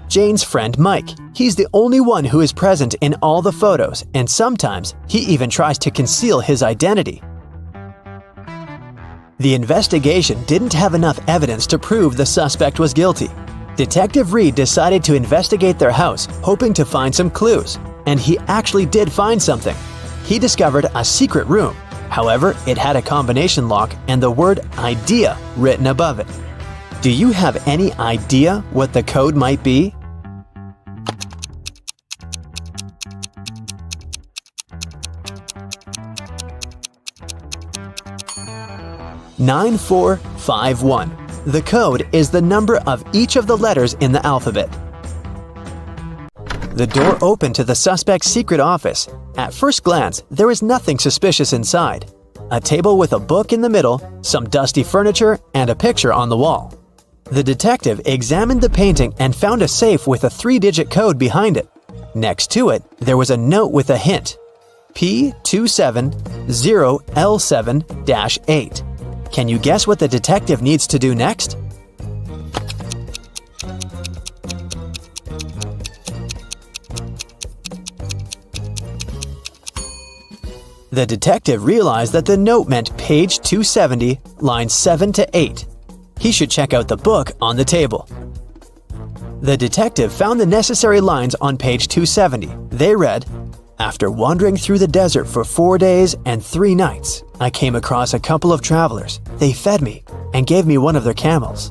Jane's friend Mike. He's the only one who is present in all the photos, and sometimes he even tries to conceal his identity. The investigation didn't have enough evidence to prove the suspect was guilty. Detective Reed decided to investigate their house, hoping to find some clues, and he actually did find something. He discovered a secret room. However, it had a combination lock and the word "idea" written above it. Do you have any idea what the code might be? "9451. The code is the number of each of the letters in the alphabet." The door opened to the suspect's secret office. At first glance, there is nothing suspicious inside. A table with a book in the middle, some dusty furniture, and a picture on the wall. The detective examined the painting and found a safe with a 3-digit code behind it. Next to it, there was a note with a hint. P270L7-8. Can you guess what the detective needs to do next? The detective realized that the note meant page 270, lines 7 to 8. He should check out the book on the table. The detective found the necessary lines on page 270. They read, "After wandering through the desert for 4 days and 3 nights, I came across a couple of travelers. They fed me and gave me one of their camels."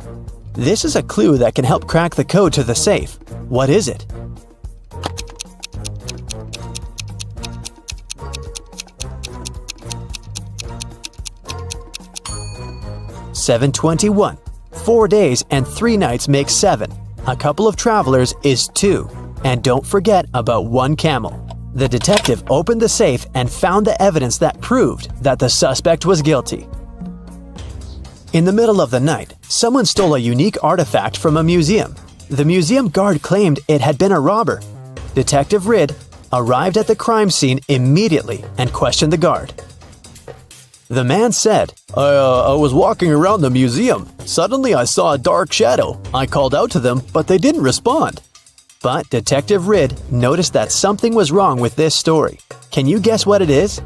This is a clue that can help crack the code to the safe. What is it? "721. 4 days and 3 nights make 7. A couple of travelers is 2. And don't forget about 1 camel." The detective opened the safe and found the evidence that proved that the suspect was guilty. In the middle of the night, someone stole a unique artifact from a museum. The museum guard claimed it had been a robber. Detective Ridd arrived at the crime scene immediately and questioned the guard. The man said, I was walking around the museum. Suddenly I saw a dark shadow. I called out to them, but they didn't respond. But Detective Ridd noticed that something was wrong with this story. Can you guess what it is?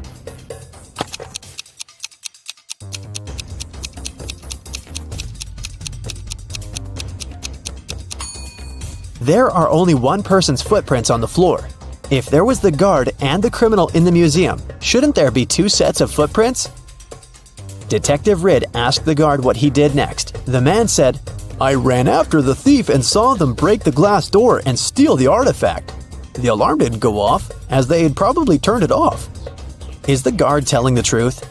There are only one person's footprints on the floor. If there was the guard and the criminal in the museum, shouldn't there be two sets of footprints? Detective Ridd asked the guard what he did next. The man said, I ran after the thief and saw them break the glass door and steal the artifact. The alarm didn't go off, as they had probably turned it off. Is the guard telling the truth?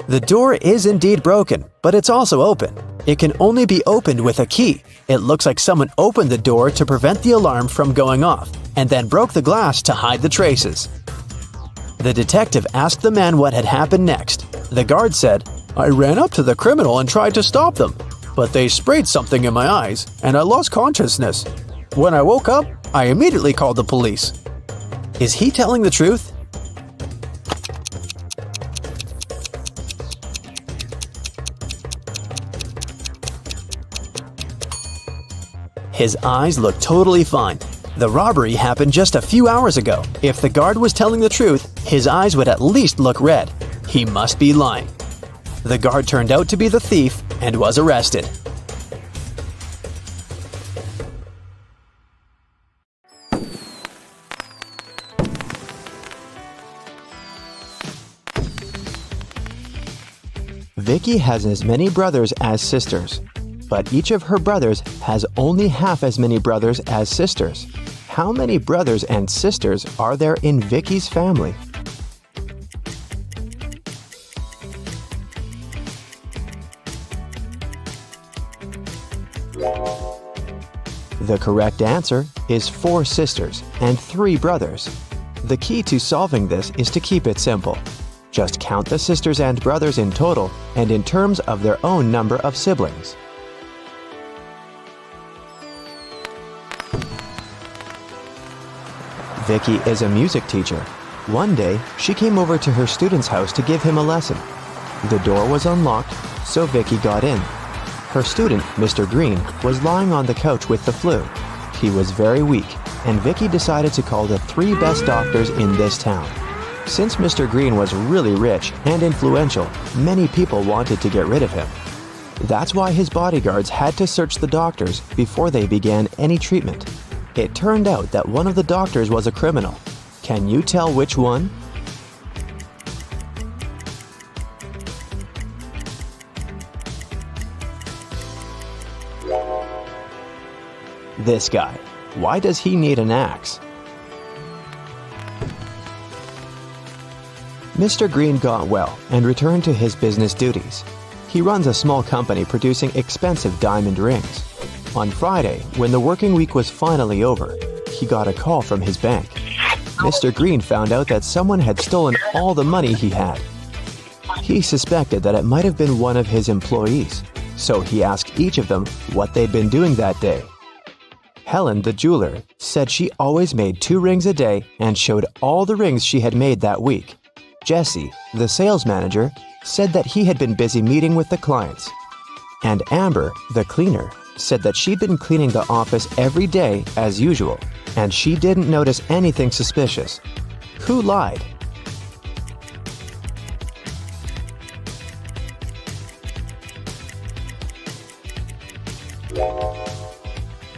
The door is indeed broken, but it's also open. It can only be opened with a key. It looks like someone opened the door to prevent the alarm from going off, and then broke the glass to hide the traces. The detective asked the man what had happened next. The guard said, I ran up to the criminal and tried to stop them, but they sprayed something in my eyes, and I lost consciousness. When I woke up, I immediately called the police. Is he telling the truth? His eyes look totally fine. The robbery happened just a few hours ago. If the guard was telling the truth, his eyes would at least look red. He must be lying. The guard turned out to be the thief and was arrested. Vicky has as many brothers as sisters. But each of her brothers has only half as many brothers as sisters. How many brothers and sisters are there in Vicky's family? The correct answer is 4 sisters and 3 brothers. The key to solving this is to keep it simple. Just count the sisters and brothers in total and in terms of their own number of siblings. Vicky is a music teacher. One day, she came over to her student's house to give him a lesson. The door was unlocked, so Vicky got in. Her student, Mr. Green, was lying on the couch with the flu. He was very weak, and Vicky decided to call the 3 best doctors in this town. Since Mr. Green was really rich and influential, many people wanted to get rid of him. That's why his bodyguards had to search the doctors before they began any treatment. It turned out that one of the doctors was a criminal. Can you tell which one? This guy. Why does he need an axe? Mr. Green got well and returned to his business duties. He runs a small company producing expensive diamond rings. On Friday, when the working week was finally over, he got a call from his bank. Mr. Green found out that someone had stolen all the money he had. He suspected that it might have been one of his employees, so he asked each of them what they'd been doing that day. Helen, the jeweler, said she always made 2 rings a day and showed all the rings she had made that week. Jesse, the sales manager, said that he had been busy meeting with the clients. And Amber, the cleaner, said that she'd been cleaning the office every day as usual, and she didn't notice anything suspicious. Who lied?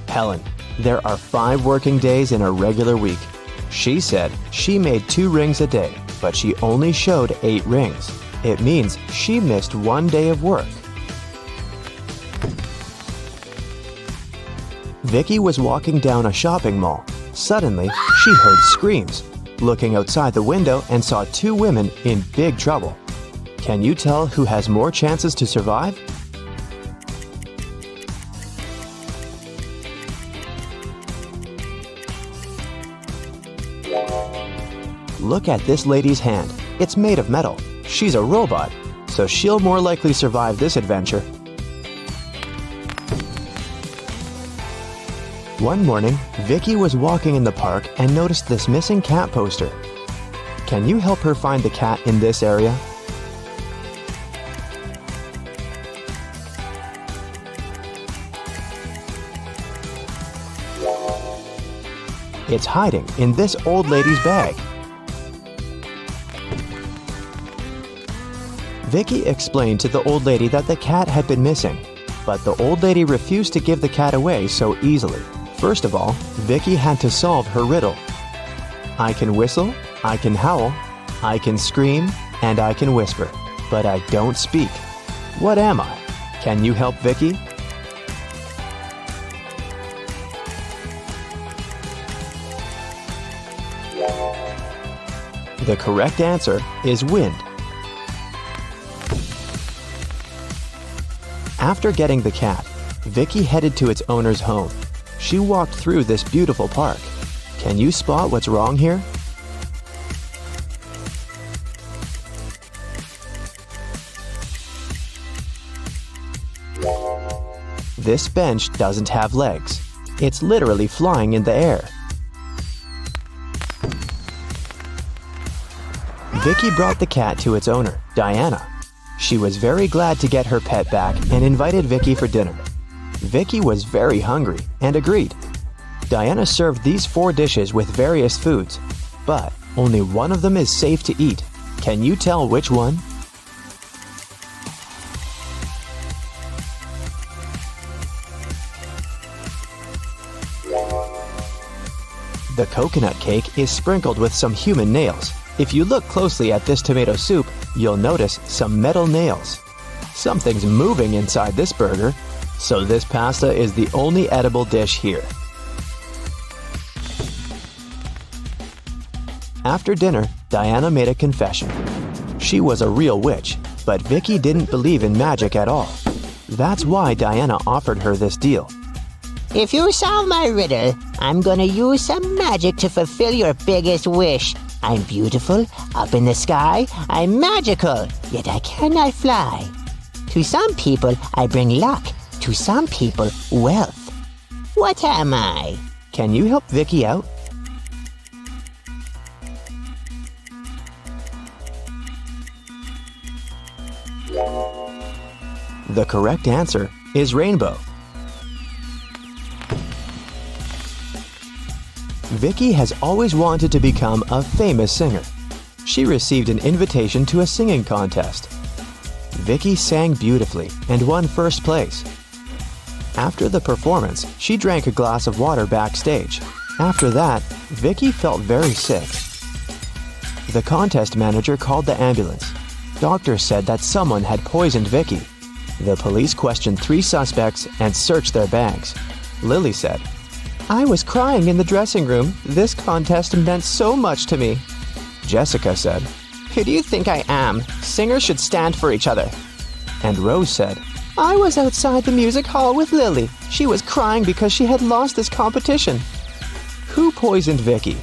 Helen. There are 5 working days in a regular week. She said she made 2 rings a day, but she only showed 8 rings. It means she missed 1 day of work. Vicky was walking down a shopping mall. Suddenly, she heard screams. Looking outside the window and saw 2 women in big trouble. Can you tell who has more chances to survive? Look at this lady's hand. It's made of metal. She's a robot, so she'll more likely survive this adventure. One morning, Vicky was walking in the park and noticed this missing cat poster. Can you help her find the cat in this area? It's hiding in this old lady's bag. Vicky explained to the old lady that the cat had been missing, but the old lady refused to give the cat away so easily. First of all, Vicky had to solve her riddle. I can whistle, I can howl, I can scream, and I can whisper, but I don't speak. What am I? Can you help Vicky? The correct answer is wind. After getting the cat, Vicky headed to its owner's home. She walked through this beautiful park. Can you spot what's wrong here? This bench doesn't have legs. It's literally flying in the air. Vicky brought the cat to its owner, Diana. She was very glad to get her pet back and invited Vicky for dinner. Vicky was very hungry and agreed. Diana served these 4 dishes with various foods, but only one of them is safe to eat. Can you tell which one? The coconut cake is sprinkled with some human nails. If you look closely at this tomato soup, you'll notice some metal nails. Something's moving inside this burger, so this pasta is the only edible dish here. After dinner, Diana made a confession. She was a real witch, but Vicky didn't believe in magic at all. That's why Diana offered her this deal. If you solve my riddle, I'm gonna use some magic to fulfill your biggest wish. I'm beautiful, up in the sky, I'm magical, yet I cannot fly. To some people, I bring luck. To some people, wealth. What am I? Can you help Vicky out? The correct answer is rainbow. Vicky has always wanted to become a famous singer. She received an invitation to a singing contest. Vicky sang beautifully and won first place. After the performance, she drank a glass of water backstage. After that, Vicky felt very sick. The contest manager called the ambulance. Doctors said that someone had poisoned Vicky. The police questioned 3 suspects and searched their bags. Lily said, "I was crying in the dressing room. This contest meant so much to me." Jessica said, "Who do you think I am? Singers should stand for each other." And Rose said, "I was outside the music hall with Lily. She was crying because she had lost this competition." Who poisoned Vicky?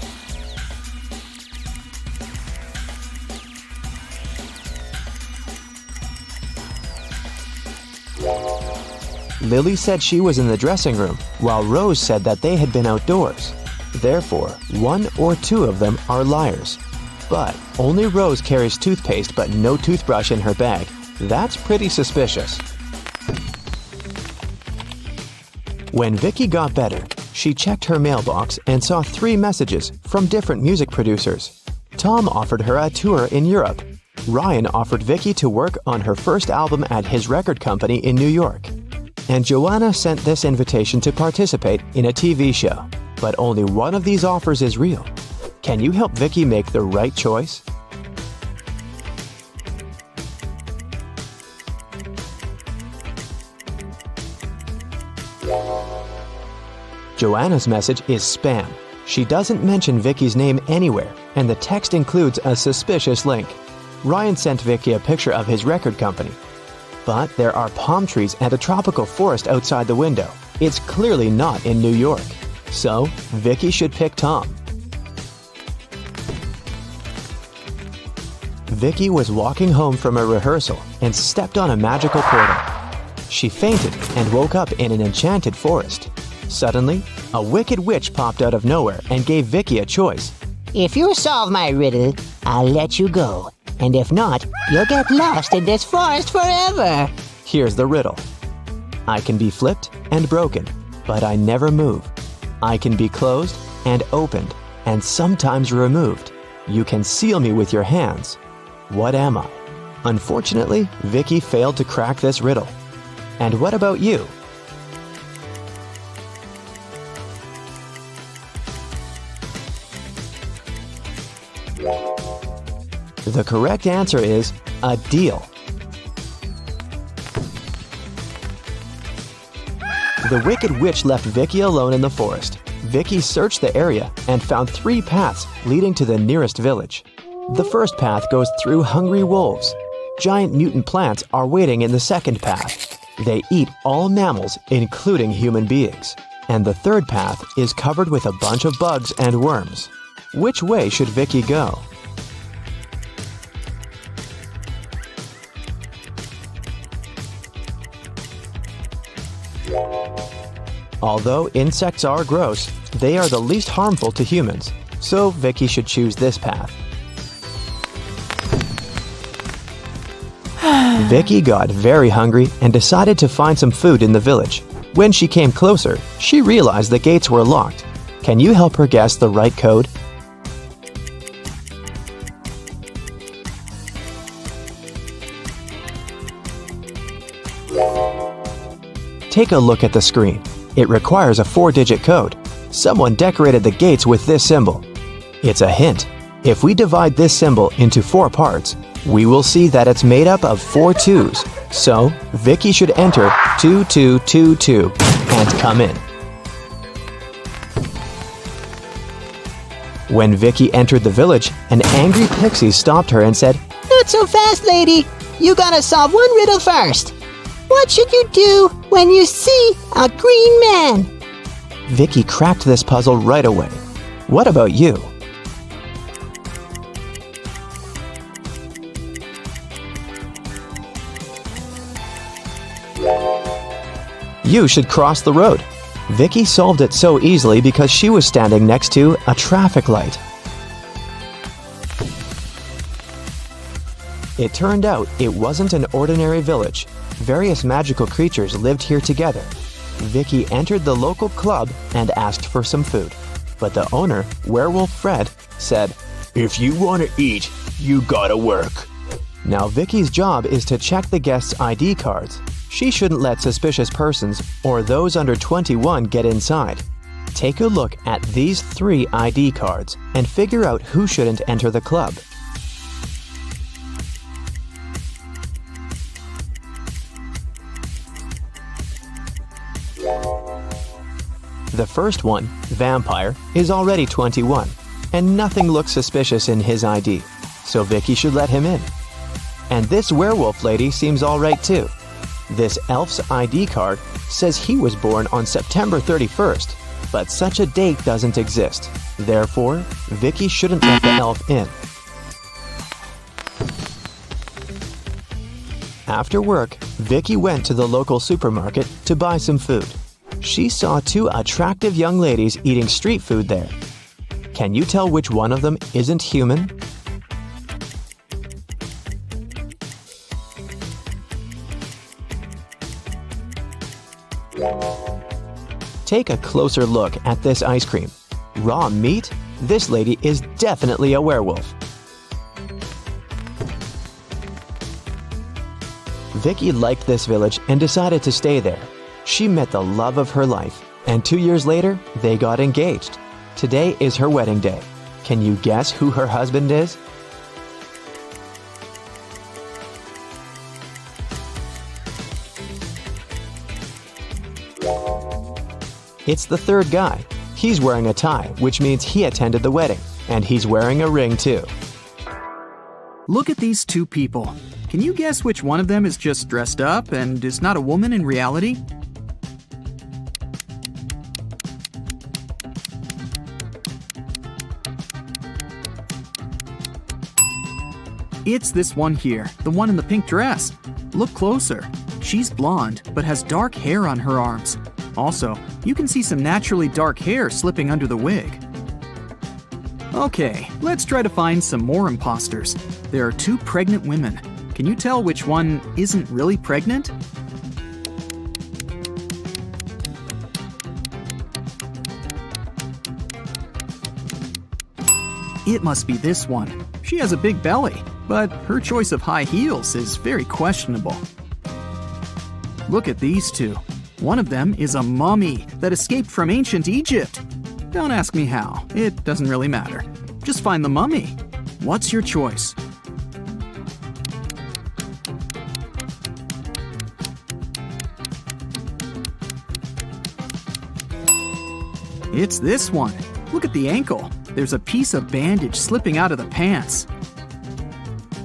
Lily said she was in the dressing room, while Rose said that they had been outdoors. Therefore, 1 or 2 of them are liars. But only Rose carries toothpaste but no toothbrush in her bag. That's pretty suspicious. When Vicky got better, she checked her mailbox and saw 3 messages from different music producers. Tom offered her a tour in Europe. Ryan offered Vicky to work on her first album at his record company in New York. And Joanna sent this invitation to participate in a TV show. But only one of these offers is real. Can you help Vicky make the right choice? Joanna's message is spam. She doesn't mention Vicky's name anywhere, and the text includes a suspicious link. Ryan sent Vicky a picture of his record company. But there are palm trees and a tropical forest outside the window. It's clearly not in New York. So, Vicky should pick Tom. Vicky was walking home from a rehearsal and stepped on a magical portal. She fainted and woke up in an enchanted forest. Suddenly, a wicked witch popped out of nowhere and gave Vicky a choice. If you solve my riddle, I'll let you go. And if not, you'll get lost in this forest forever. Here's the riddle. I can be flipped and broken, but I never move. I can be closed and opened, and sometimes removed. You can seal me with your hands. What am I? Unfortunately, Vicky failed to crack this riddle. And what about you? The correct answer is a deal. The wicked witch left Vicky alone in the forest. Vicky searched the area and found 3 paths leading to the nearest village. The first path goes through hungry wolves. Giant mutant plants are waiting in the second path. They eat all mammals, including human beings. And the third path is covered with a bunch of bugs and worms. Which way should Vicky go? Although insects are gross, they are the least harmful to humans, so Vicky should choose this path. Vicky got very hungry and decided to find some food in the village. When she came closer, she realized the gates were locked. Can you help her guess the right code? Take a look at the screen. It requires a 4-digit code. Someone decorated the gates with this symbol. It's a hint. If we divide this symbol into 4 parts, we will see that it's made up of 4 2s. So, Vicky should enter 2222 and come in. When Vicky entered the village, an angry pixie stopped her and said, Not so fast, lady. You gotta solve one riddle first. What should you do when you see a green man? Vicky cracked this puzzle right away. What about you? You should cross the road. Vicky solved it so easily because she was standing next to a traffic light. It turned out it wasn't an ordinary village. Various magical creatures lived here together. Vicky entered the local club and asked for some food. But the owner, Werewolf Fred, said, If you want to eat, you gotta work. Now Vicky's job is to check the guests' ID cards. She shouldn't let suspicious persons or those under 21 get inside. Take a look at these 3 ID cards and figure out who shouldn't enter the club. The first one, Vampire, is already 21, and nothing looks suspicious in his ID, so Vicky should let him in. And this werewolf lady seems alright too. This elf's ID card says he was born on September 31st, but such a date doesn't exist. Therefore, Vicky shouldn't let the elf in. After work, Vicky went to the local supermarket to buy some food. She saw 2 attractive young ladies eating street food there. Can you tell which one of them isn't human? Take a closer look at this ice cream. Raw meat? This lady is definitely a werewolf. Vicky liked this village and decided to stay there. She met the love of her life, and 2 years later, they got engaged. Today is her wedding day. Can you guess who her husband is? It's the third guy. He's wearing a tie, which means he attended the wedding, and he's wearing a ring too. Look at these 2 people. Can you guess which one of them is just dressed up and is not a woman in reality? It's this one here, the one in the pink dress. Look closer. She's blonde, but has dark hair on her arms. Also, you can see some naturally dark hair slipping under the wig. Okay, let's try to find some more imposters. There are 2 pregnant women. Can you tell which one isn't really pregnant? It must be this one. She has a big belly, but her choice of high heels is very questionable. Look at these 2. One of them is a mummy that escaped from ancient Egypt. Don't ask me how, it doesn't really matter. Just find the mummy. What's your choice? It's this one. Look at the ankle. There's a piece of bandage slipping out of the pants.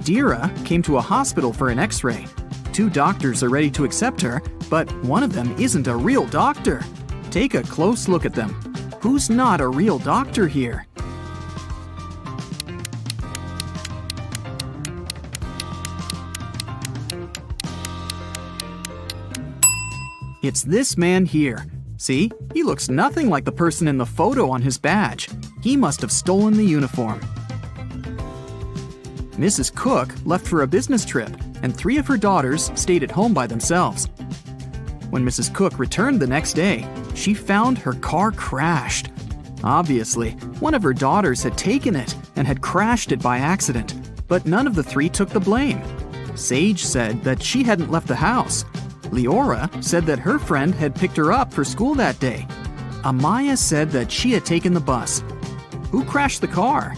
Dira came to a hospital for an x-ray. 2 doctors are ready to accept her, but one of them isn't a real doctor. Take a close look at them. Who's not a real doctor here? It's this man here. See, he looks nothing like the person in the photo on his badge. He must have stolen the uniform. Mrs. Cook left for a business trip, and 3 of her daughters stayed at home by themselves. When Mrs. Cook returned the next day, she found her car crashed. Obviously, one of her daughters had taken it and had crashed it by accident, but none of the 3 took the blame. Sage said that she hadn't left the house. Leora said that her friend had picked her up for school that day. Amaya said that she had taken the bus. Who crashed the car?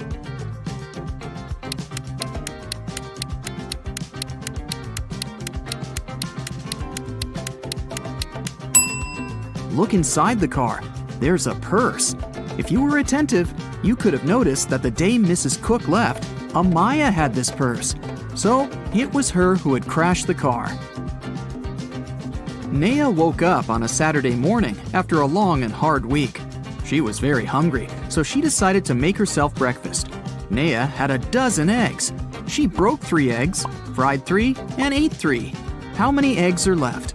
Look inside the car. There's a purse. If you were attentive, you could have noticed that the day Mrs. Cook left, Amaya had this purse. So it was her who had crashed the car. Naya woke up on a Saturday morning after a long and hard week. She was very hungry, so she decided to make herself breakfast. Naya had a dozen eggs. She broke 3 eggs, fried 3, and ate 3. How many eggs are left?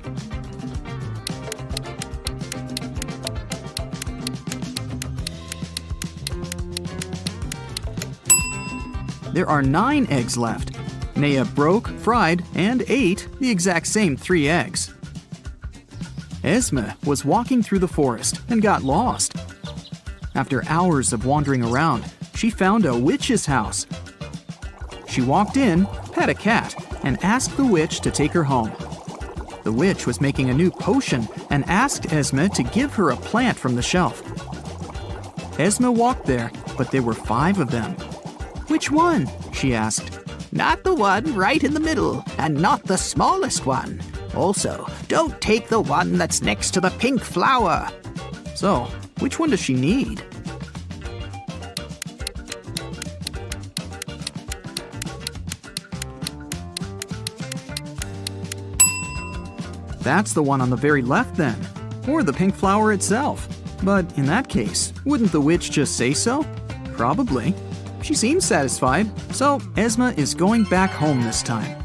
There are 9 eggs left. Naya broke, fried, and ate the exact same 3 eggs. Esme was walking through the forest and got lost. After hours of wandering around, she found a witch's house. She walked in, pet a cat, and asked the witch to take her home. The witch was making a new potion and asked Esme to give her a plant from the shelf. Esme walked there, but there were 5 of them. "Which one?" she asked. Not the one right in the middle, and not the smallest one. Also, don't take the one that's next to the pink flower. So, which one does she need? That's the one on the very left then, or the pink flower itself. But in that case, wouldn't the witch just say so? Probably. She seems satisfied, so Esme is going back home this time.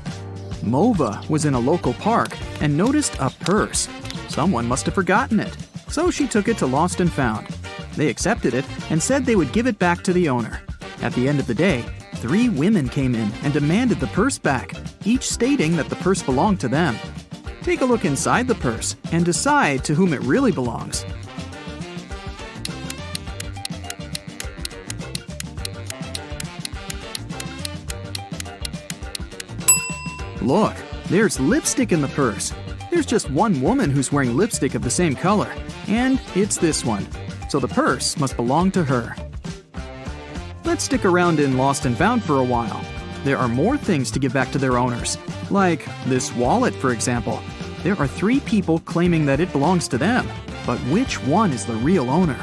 Mova was in a local park and noticed a purse. Someone must have forgotten it, so she took it to Lost and Found. They accepted it and said they would give it back to the owner. At the end of the day, 3 women came in and demanded the purse back, each stating that the purse belonged to them. Take a look inside the purse and decide to whom it really belongs. Look, there's lipstick in the purse. There's just one woman who's wearing lipstick of the same color, and it's this one. So the purse must belong to her. Let's stick around in Lost and Found for a while. There are more things to give back to their owners, like this wallet, for example. There are 3 people claiming that it belongs to them, but which one is the real owner?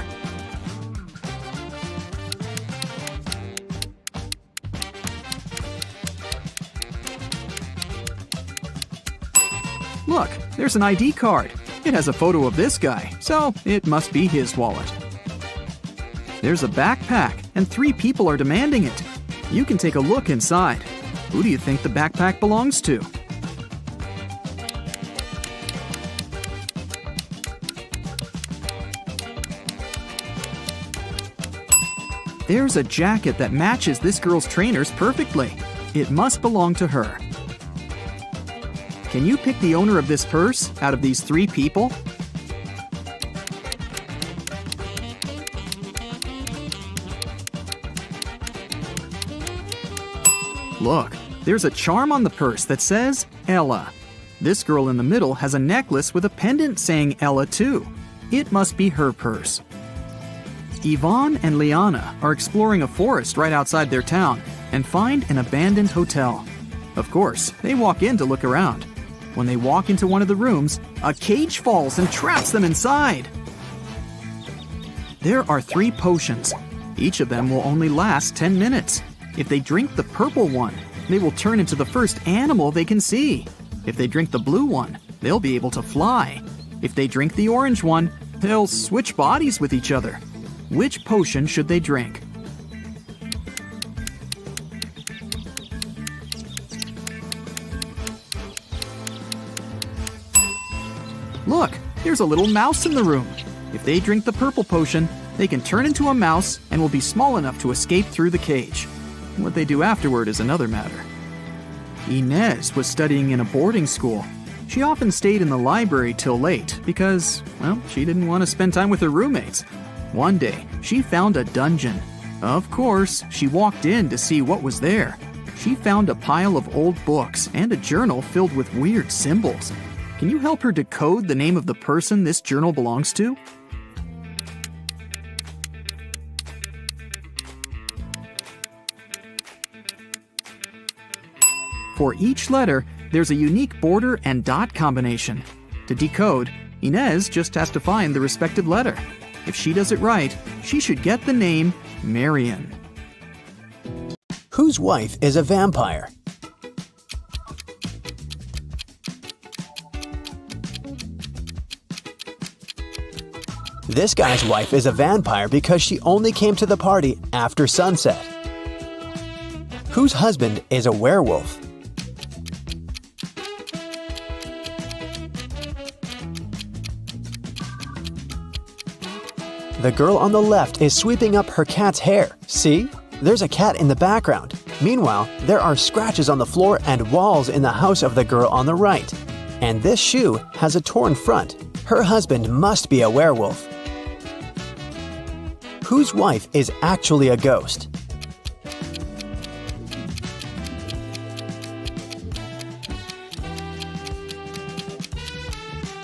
Look, there's an ID card. It has a photo of this guy, so it must be his wallet. There's a backpack, and 3 people are demanding it. You can take a look inside. Who do you think the backpack belongs to? There's a jacket that matches this girl's trainers perfectly. It must belong to her. Can you pick the owner of this purse out of these 3 people? Look, there's a charm on the purse that says Ella. This girl in the middle has a necklace with a pendant saying Ella too. It must be her purse. Yvonne and Liana are exploring a forest right outside their town and find an abandoned hotel. Of course, they walk in to look around. When they walk into one of the rooms, a cage falls and traps them inside. There are 3 potions. Each of them will only last 10 minutes. If they drink the purple one, they will turn into the first animal they can see. If they drink the blue one, they'll be able to fly. If they drink the orange one, they'll switch bodies with each other. Which potion should they drink? Look, there's a little mouse in the room. If they drink the purple potion, they can turn into a mouse and will be small enough to escape through the cage. What they do afterward is another matter. Inez was studying in a boarding school. She often stayed in the library till late because, well, she didn't want to spend time with her roommates. One day, she found a dungeon. Of course, she walked in to see what was there. She found a pile of old books and a journal filled with weird symbols. Can you help her decode the name of the person this journal belongs to? For each letter, there's a unique border and dot combination. To decode, Inez just has to find the respective letter. If she does it right, she should get the name Marion. Whose wife is a vampire? This guy's wife is a vampire because she only came to the party after sunset. Whose husband is a werewolf? The girl on the left is sweeping up her cat's hair. See? There's a cat in the background. Meanwhile, there are scratches on the floor and walls in the house of the girl on the right. And this shoe has a torn front. Her husband must be a werewolf. Whose wife is actually a ghost?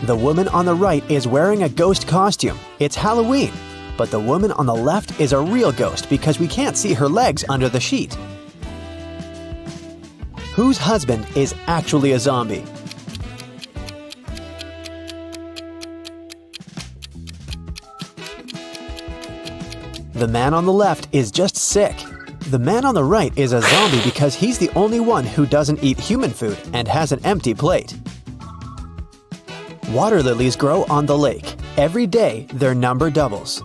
The woman on the right is wearing a ghost costume. It's Halloween. But the woman on the left is a real ghost because we can't see her legs under the sheet. Whose husband is actually a zombie? The man on the left is just sick. The man on the right is a zombie because he's the only one who doesn't eat human food and has an empty plate. Water lilies grow on the lake. Every day, their number doubles.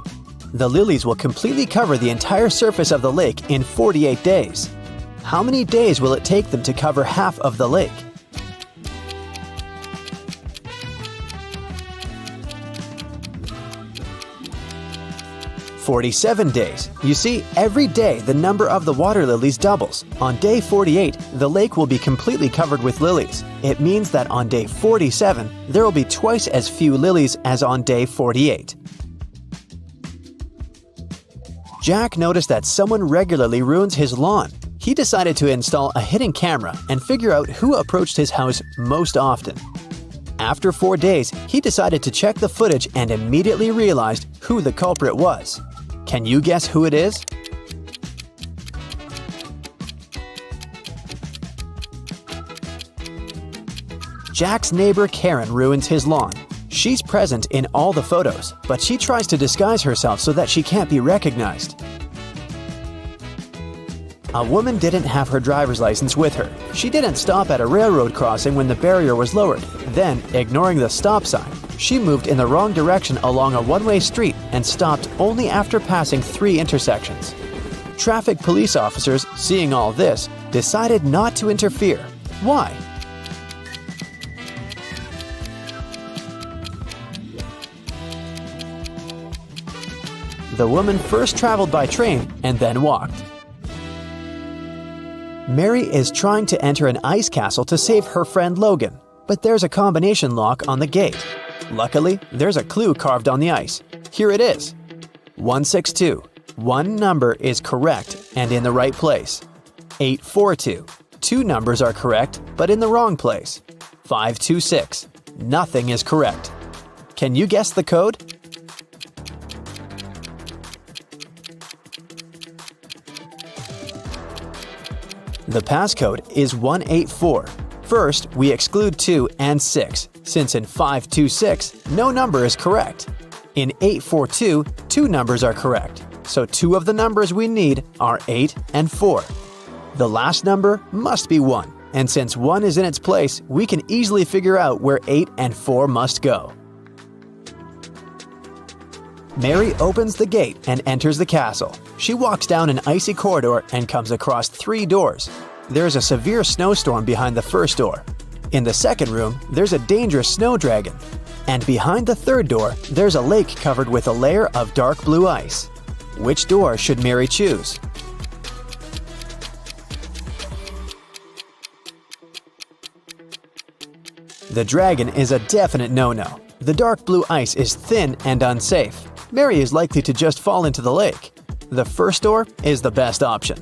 The lilies will completely cover the entire surface of the lake in 48 days. How many days will it take them to cover half of the lake? "47 days. You see, every day the number of the water lilies doubles. On day 48, the lake will be completely covered with lilies. It means that on day 47, there will be twice as few lilies as on day 48. Jack noticed that someone regularly ruins his lawn. He decided to install a hidden camera and figure out who approached his house most often. After 4 days, he decided to check the footage and immediately realized who the culprit was. Can you guess who it is? Jack's neighbor Karen ruins his lawn. She's present in all the photos, but she tries to disguise herself so that she can't be recognized. A woman didn't have her driver's license with her. She didn't stop at a railroad crossing when the barrier was lowered. Then, ignoring the stop sign, she moved in the wrong direction along a one-way street and stopped only after passing 3 intersections. Traffic police officers, seeing all this, decided not to interfere. Why? The woman first traveled by train and then walked. Mary is trying to enter an ice castle to save her friend Logan, but there's a combination lock on the gate. Luckily, there's a clue carved on the ice. Here it is. 162. One number is correct and in the right place. 842. Two numbers are correct, but in the wrong place. 526. Nothing is correct. Can you guess the code? The passcode is 184. First, we exclude 2 and 6, since in 526, no number is correct. In 842, two numbers are correct, so two of the numbers we need are 8 and 4. The last number must be 1, and since 1 is in its place, we can easily figure out where 8 and 4 must go. Mary opens the gate and enters the castle. She walks down an icy corridor and comes across 3 doors. There's a severe snowstorm behind the first door. In the second room, there's a dangerous snow dragon. And behind the third door, there's a lake covered with a layer of dark blue ice. Which door should Mary choose? The dragon is a definite no-no. The dark blue ice is thin and unsafe. Mary is likely to just fall into the lake. The first door is the best option.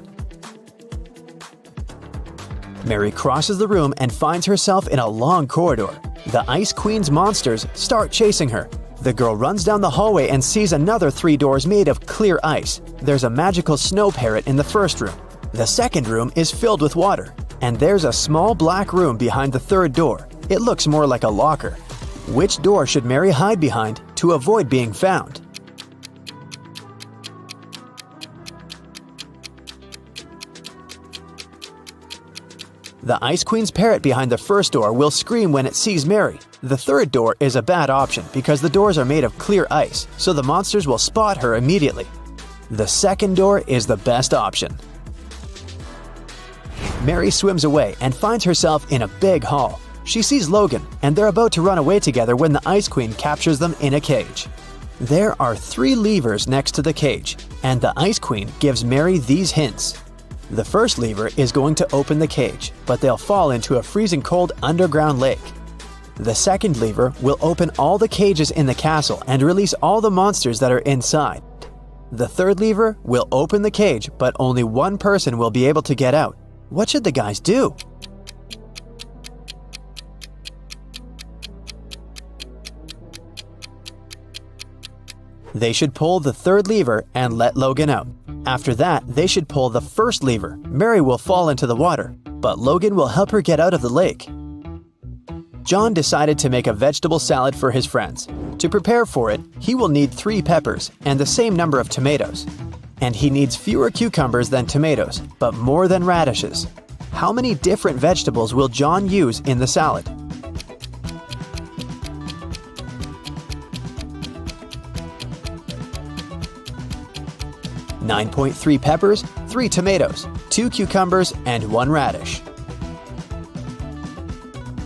Mary crosses the room and finds herself in a long corridor. The Ice Queen's monsters start chasing her. The girl runs down the hallway and sees another 3 doors made of clear ice. There's a magical snow parrot in the first room. The second room is filled with water. And there's a small black room behind the third door. It looks more like a locker. Which door should Mary hide behind to avoid being found? The Ice Queen's parrot behind the first door will scream when it sees Mary. The third door is a bad option because the doors are made of clear ice, so the monsters will spot her immediately. The second door is the best option. Mary swims away and finds herself in a big hall. She sees Logan, and they're about to run away together when the Ice Queen captures them in a cage. There are 3 levers next to the cage, and the Ice Queen gives Mary these hints. The first lever is going to open the cage, but they'll fall into a freezing cold underground lake. The second lever will open all the cages in the castle and release all the monsters that are inside. The third lever will open the cage, but only one person will be able to get out. What should the guys do? They should pull the third lever and let Logan out. After that, they should pull the first lever. Mary will fall into the water, but Logan will help her get out of the lake. John decided to make a vegetable salad for his friends. To prepare for it, he will need 3 peppers and the same number of tomatoes. And he needs fewer cucumbers than tomatoes, but more than radishes. How many different vegetables will John use in the salad? .3 peppers, 3 tomatoes, 2 cucumbers, and 1 radish.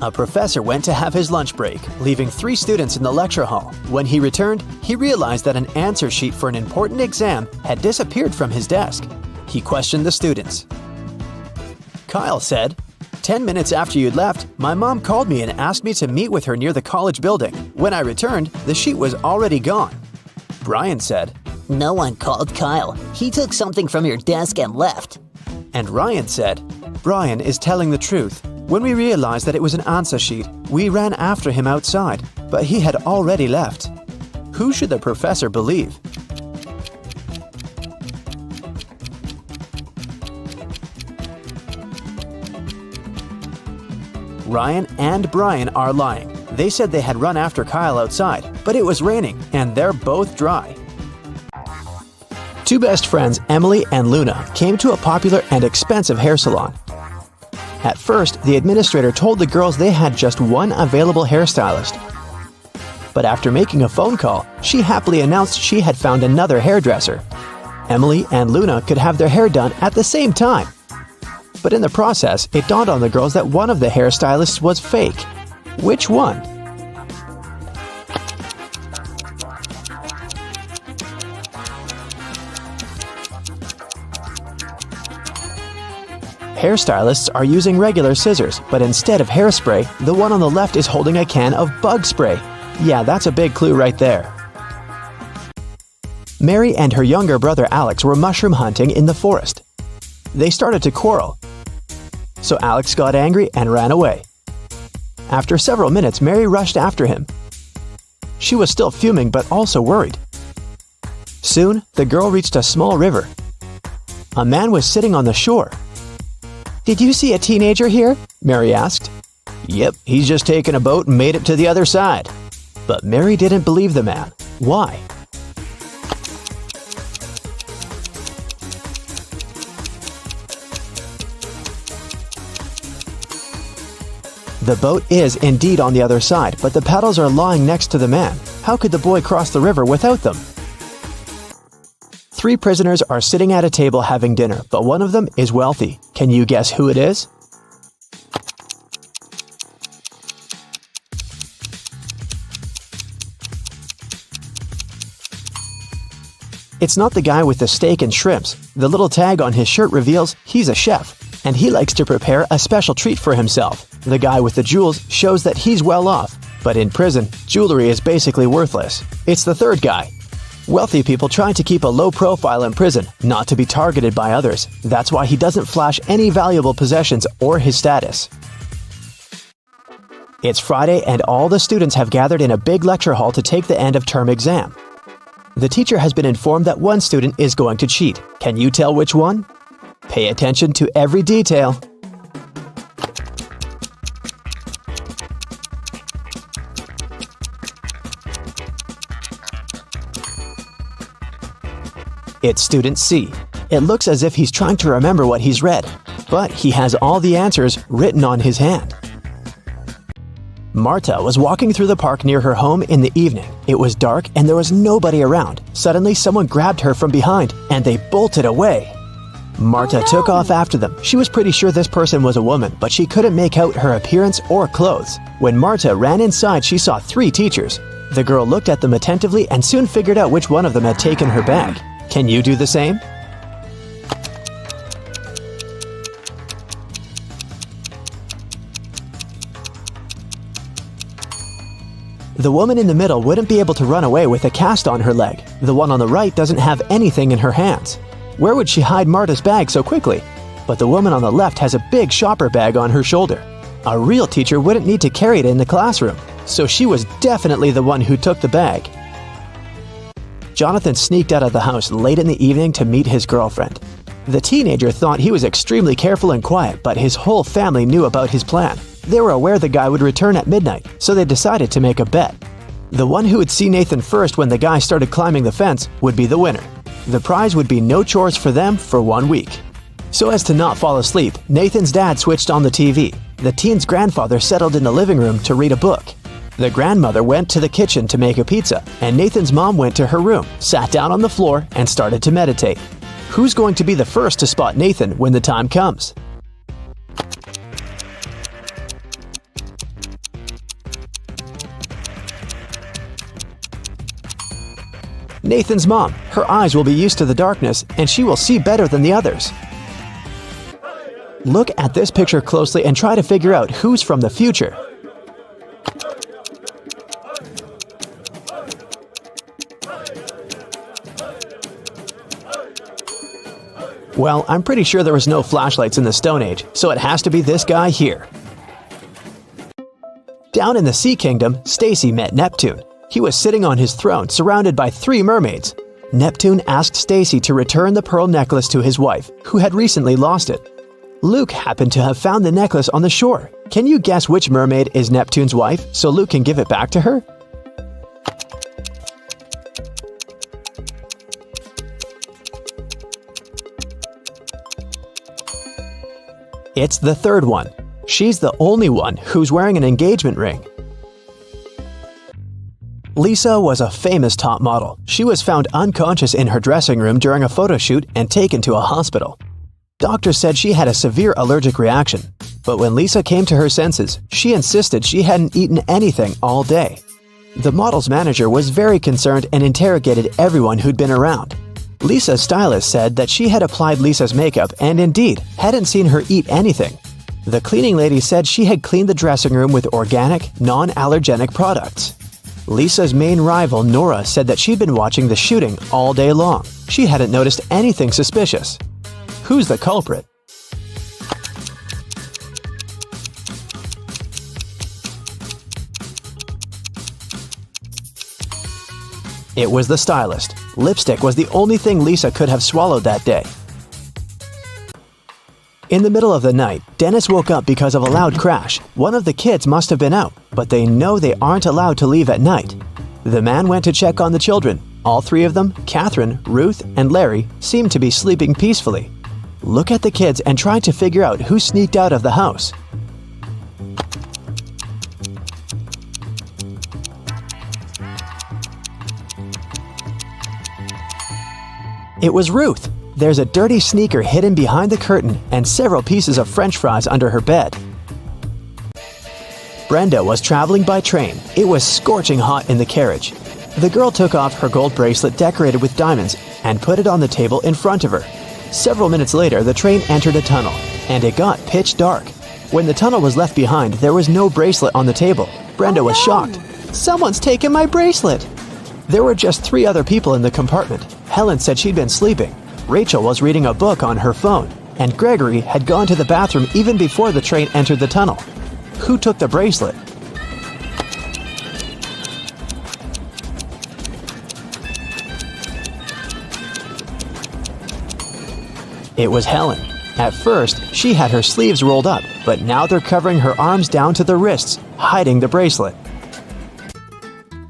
A professor went to have his lunch break, leaving 3 students in the lecture hall. When he returned, he realized that an answer sheet for an important exam had disappeared from his desk. He questioned the students. Kyle said, "10 minutes after you'd left, my mom called me and asked me to meet with her near the college building. When I returned, the sheet was already gone." Brian said, No one called Kyle. He took something from your desk and left. and Ryan said, "Brian is telling the truth. When we realized that it was an answer sheet, we ran after him outside, but he had already left." Who should the professor believe? Ryan and Brian are lying. They said they had run after Kyle outside, but it was raining and they're both dry. 2 best friends, Emily and Luna, came to a popular and expensive hair salon. At first, the administrator told the girls they had just one available hairstylist. But after making a phone call, she happily announced she had found another hairdresser. Emily and Luna could have their hair done at the same time. But in the process, it dawned on the girls that one of the hairstylists was fake. Which one? Hairstylists are using regular scissors, but instead of hairspray, the one on the left is holding a can of bug spray. Yeah, that's a big clue right there. Mary and her younger brother Alex were mushroom hunting in the forest. They started to quarrel, so Alex got angry and ran away. After several minutes, Mary rushed after him. She was still fuming but also worried. Soon, the girl reached a small river. A man was sitting on the shore. "Did you see a teenager here?" Mary asked. "Yep, he's just taken a boat and made it to the other side." But Mary didn't believe the man. Why? The boat is indeed on the other side, but the paddles are lying next to the man. How could the boy cross the river without them? 3 prisoners are sitting at a table having dinner, but one of them is wealthy. Can you guess who it is? It's not the guy with the steak and shrimps. The little tag on his shirt reveals he's a chef, and he likes to prepare a special treat for himself. The guy with the jewels shows that he's well off, but in prison, jewelry is basically worthless. It's the third guy. Wealthy people try to keep a low profile in prison, not to be targeted by others. That's why he doesn't flash any valuable possessions or his status. It's Friday and all the students have gathered in a big lecture hall to take the end of term exam. The teacher has been informed that one student is going to cheat. Can you tell which one? Pay attention to every detail. It's student C. It looks as if he's trying to remember what he's read, but he has all the answers written on his hand. Marta was walking through the park near her home in the evening. It was dark and there was nobody around. Suddenly, someone grabbed her from behind and they bolted away. Marta took off after them. She was pretty sure this person was a woman, but she couldn't make out her appearance or clothes. When Marta ran inside, she saw 3 teachers. The girl looked at them attentively and soon figured out which one of them had taken her bag. Can you do the same? The woman in the middle wouldn't be able to run away with a cast on her leg. The one on the right doesn't have anything in her hands. Where would she hide Marta's bag so quickly? But the woman on the left has a big shopper bag on her shoulder. A real teacher wouldn't need to carry it in the classroom, so she was definitely the one who took the bag. Jonathan sneaked out of the house late in the evening to meet his girlfriend. The teenager thought he was extremely careful and quiet, but his whole family knew about his plan. They were aware the guy would return at midnight, so they decided to make a bet. The one who would see Nathan first when the guy started climbing the fence would be the winner. The prize would be no chores for them for 1 week. So as to not fall asleep, Nathan's dad switched on the TV. The teen's grandfather settled in the living room to read a book. The grandmother went to the kitchen to make a pizza, and Nathan's mom went to her room, sat down on the floor, and started to meditate. Who's going to be the first to spot Nathan when the time comes? Nathan's mom. Her eyes will be used to the darkness, and she will see better than the others. Look at this picture closely and try to figure out who's from the future. Well, I'm pretty sure there was no flashlights in the Stone Age, so it has to be this guy here. Down in the Sea Kingdom, Stacy met Neptune. He was sitting on his throne, surrounded by 3 mermaids. Neptune asked Stacy to return the pearl necklace to his wife, who had recently lost it. Luke happened to have found the necklace on the shore. Can you guess which mermaid is Neptune's wife, so Luke can give it back to her? It's the third one. She's the only one who's wearing an engagement ring. Lisa was a famous top model. She was found unconscious in her dressing room during a photo shoot and taken to a hospital. Doctors said she had a severe allergic reaction. But when Lisa came to her senses, she insisted she hadn't eaten anything all day. The model's manager was very concerned and interrogated everyone who'd been around. Lisa's stylist said that she had applied Lisa's makeup and indeed hadn't seen her eat anything. The cleaning lady said she had cleaned the dressing room with organic, non-allergenic products. Lisa's main rival, Nora, said that she'd been watching the shooting all day long. She hadn't noticed anything suspicious. Who's the culprit? It was the stylist. Lipstick was the only thing Lisa could have swallowed that day. In the middle of the night, Dennis woke up because of a loud crash. One of the kids must have been out, but they know they aren't allowed to leave at night. The man went to check on the children. All three of them, Catherine, Ruth, and Larry, seemed to be sleeping peacefully. Look at the kids and try to figure out who sneaked out of the house. It was Ruth. There's a dirty sneaker hidden behind the curtain and several pieces of French fries under her bed. Brenda was traveling by train. It was scorching hot in the carriage. The girl took off her gold bracelet decorated with diamonds and put it on the table in front of her. Several minutes later, the train entered a tunnel, and it got pitch dark. When the tunnel was left behind, there was no bracelet on the table. Brenda was shocked. "Someone's taken my bracelet!" There were just 3 other people in the compartment. Helen said she'd been sleeping. Rachel was reading a book on her phone, and Gregory had gone to the bathroom even before the train entered the tunnel. Who took the bracelet? It was Helen. At first, she had her sleeves rolled up, but now they're covering her arms down to the wrists, hiding the bracelet.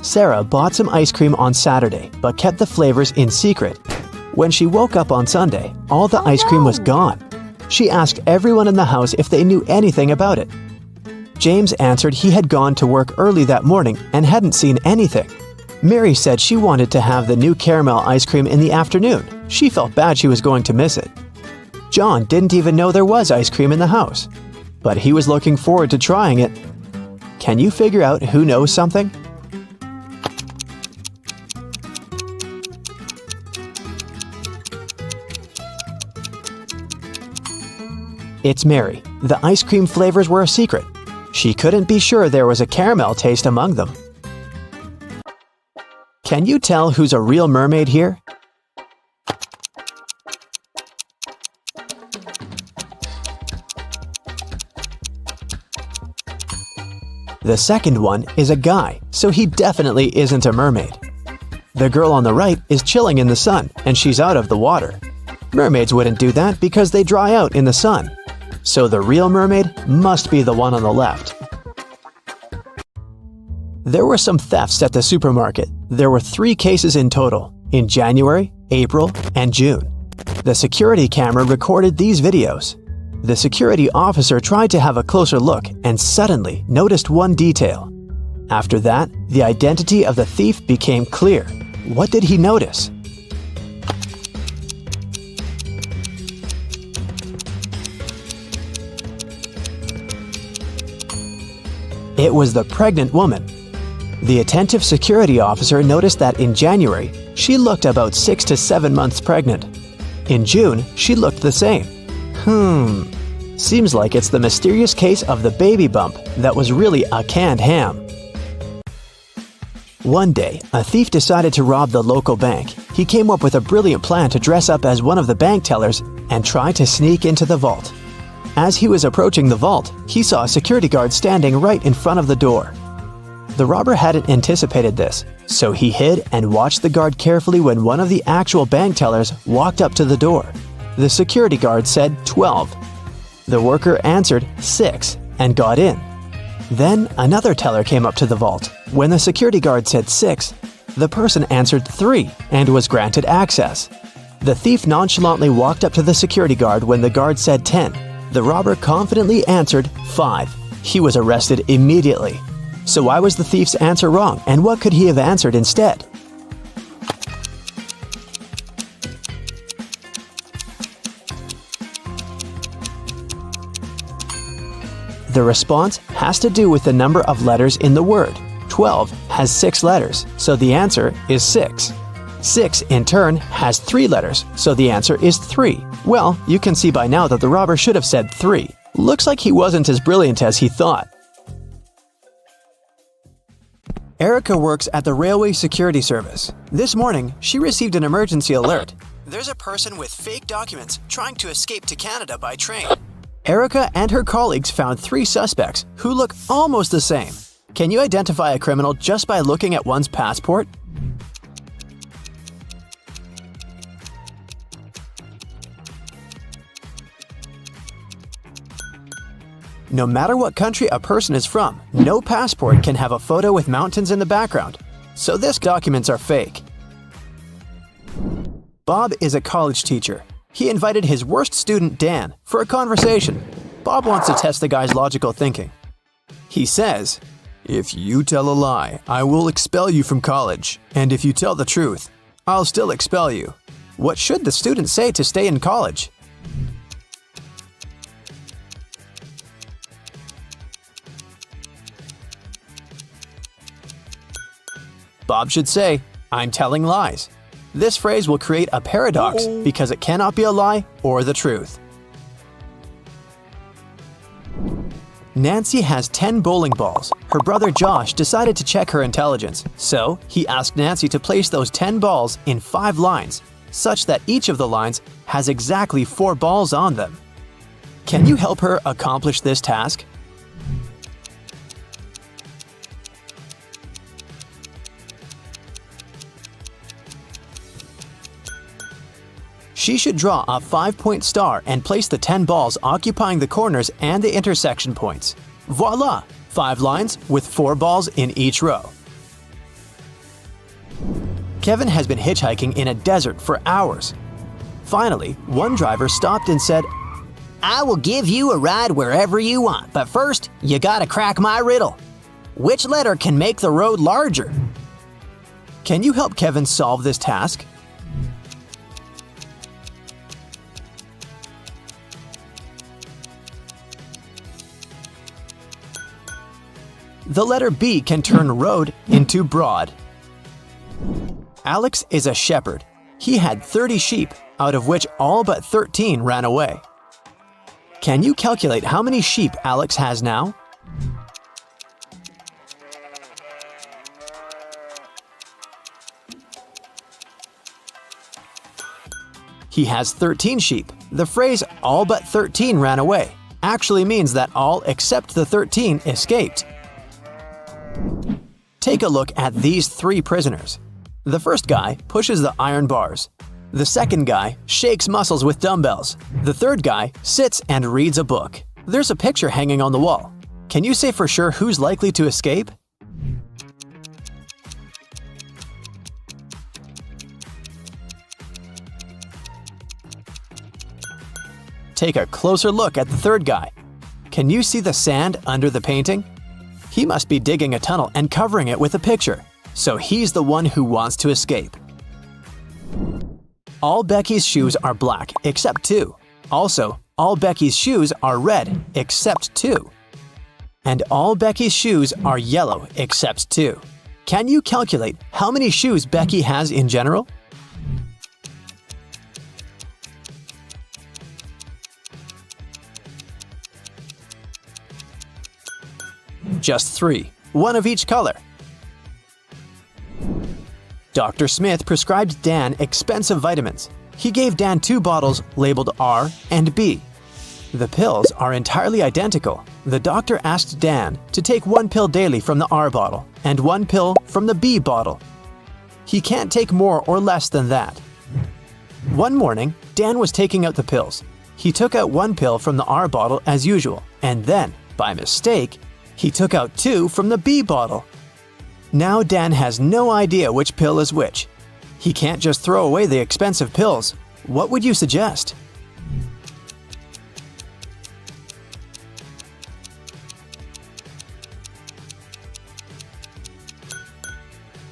Sarah bought some ice cream on Saturday, but kept the flavors in secret. When she woke up on Sunday, all the ice cream was gone. She asked everyone in the house if they knew anything about it. James answered he had gone to work early that morning and hadn't seen anything. Mary said she wanted to have the new caramel ice cream in the afternoon. She felt bad she was going to miss it. John didn't even know there was ice cream in the house, but he was looking forward to trying it. Can you figure out who knows something? It's Mary. The ice cream flavors were a secret. She couldn't be sure there was a caramel taste among them. Can you tell who's a real mermaid here? The second one is a guy, so he definitely isn't a mermaid. The girl on the right is chilling in the sun, and she's out of the water. Mermaids wouldn't do that because they dry out in the sun. So the real mermaid must be the one on the left. There were some thefts at the supermarket. There were 3 cases in total, in January, April, and June. The security camera recorded these videos. The security officer tried to have a closer look and suddenly noticed one detail. After that, the identity of the thief became clear. What did he notice? It was the pregnant woman. The attentive security officer noticed that in January, she looked about 6 to 7 months pregnant. In June, she looked the same. Seems like it's the mysterious case of the baby bump that was really a canned ham. One day, a thief decided to rob the local bank. He came up with a brilliant plan to dress up as one of the bank tellers and try to sneak into the vault. As he was approaching the vault, he saw a security guard standing right in front of the door. The robber hadn't anticipated this, so he hid and watched the guard carefully when one of the actual bank tellers walked up to the door. The security guard said 12. The worker answered 6 and got in. Then another teller came up to the vault. When the security guard said 6, the person answered 3 and was granted access. The thief nonchalantly walked up to the security guard when the guard said 10. The robber confidently answered 5. He was arrested immediately. So why was the thief's answer wrong, and what could he have answered instead? The response has to do with the number of letters in the word. 12 has 6 letters, so the answer is 6. 6 in turn has 3 letters, so the answer is 3. Well, you can see by now that the robber should have said 3. Looks like he wasn't as brilliant as he thought. Erica works at the Railway Security Service. This morning, she received an emergency alert. There's a person with fake documents trying to escape to Canada by train. Erica and her colleagues found 3 suspects who look almost the same. Can you identify a criminal just by looking at one's passport? No matter what country a person is from, no passport can have a photo with mountains in the background. So these documents are fake. Bob is a college teacher. He invited his worst student, Dan, for a conversation. Bob wants to test the guy's logical thinking. He says, "If you tell a lie, I will expel you from college. And if you tell the truth, I'll still expel you." What should the student say to stay in college? Bob should say, "I'm telling lies." This phrase will create a paradox because it cannot be a lie or the truth. Nancy has 10 bowling balls. Her brother Josh decided to check her intelligence, so he asked Nancy to place those 10 balls in 5 lines, such that each of the lines has exactly 4 balls on them. Can you help her accomplish this task? She should draw a 5-point star and place the 10 balls occupying the corners and the intersection points. Voila! 5 lines with 4 balls in each row. Kevin has been hitchhiking in a desert for hours. Finally, one driver stopped and said, I will give you a ride wherever you want, but first, you gotta crack my riddle. Which letter can make the road larger? Can you help Kevin solve this task? The letter B can turn road into broad. Alex is a shepherd. He had 30 sheep, out of which all but 13 ran away. Can you calculate how many sheep Alex has now? He has 13 sheep. The phrase "all but 13 ran away" actually means that all except the 13 escaped. Take a look at these 3 prisoners. The first guy pushes the iron bars. The second guy shakes muscles with dumbbells. The third guy sits and reads a book. There's a picture hanging on the wall. Can you say for sure who's likely to escape? Take a closer look at the third guy. Can you see the sand under the painting? He must be digging a tunnel and covering it with a picture, so he's the one who wants to escape. All Becky's shoes are black except 2. Also, all Becky's shoes are red except 2. And all Becky's shoes are yellow except 2. Can you calculate how many shoes Becky has in general? Just 3, one of each color. Dr. Smith prescribed Dan expensive vitamins. He gave Dan 2 bottles labeled R and B. The pills are entirely identical. The doctor asked Dan to take 1 pill daily from the R bottle and 1 pill from the B bottle. He can't take more or less than that. One morning, Dan was taking out the pills. He took out 1 pill from the R bottle as usual, and then, by mistake, he took out 2 from the B bottle. Now Dan has no idea which pill is which. He can't just throw away the expensive pills. What would you suggest?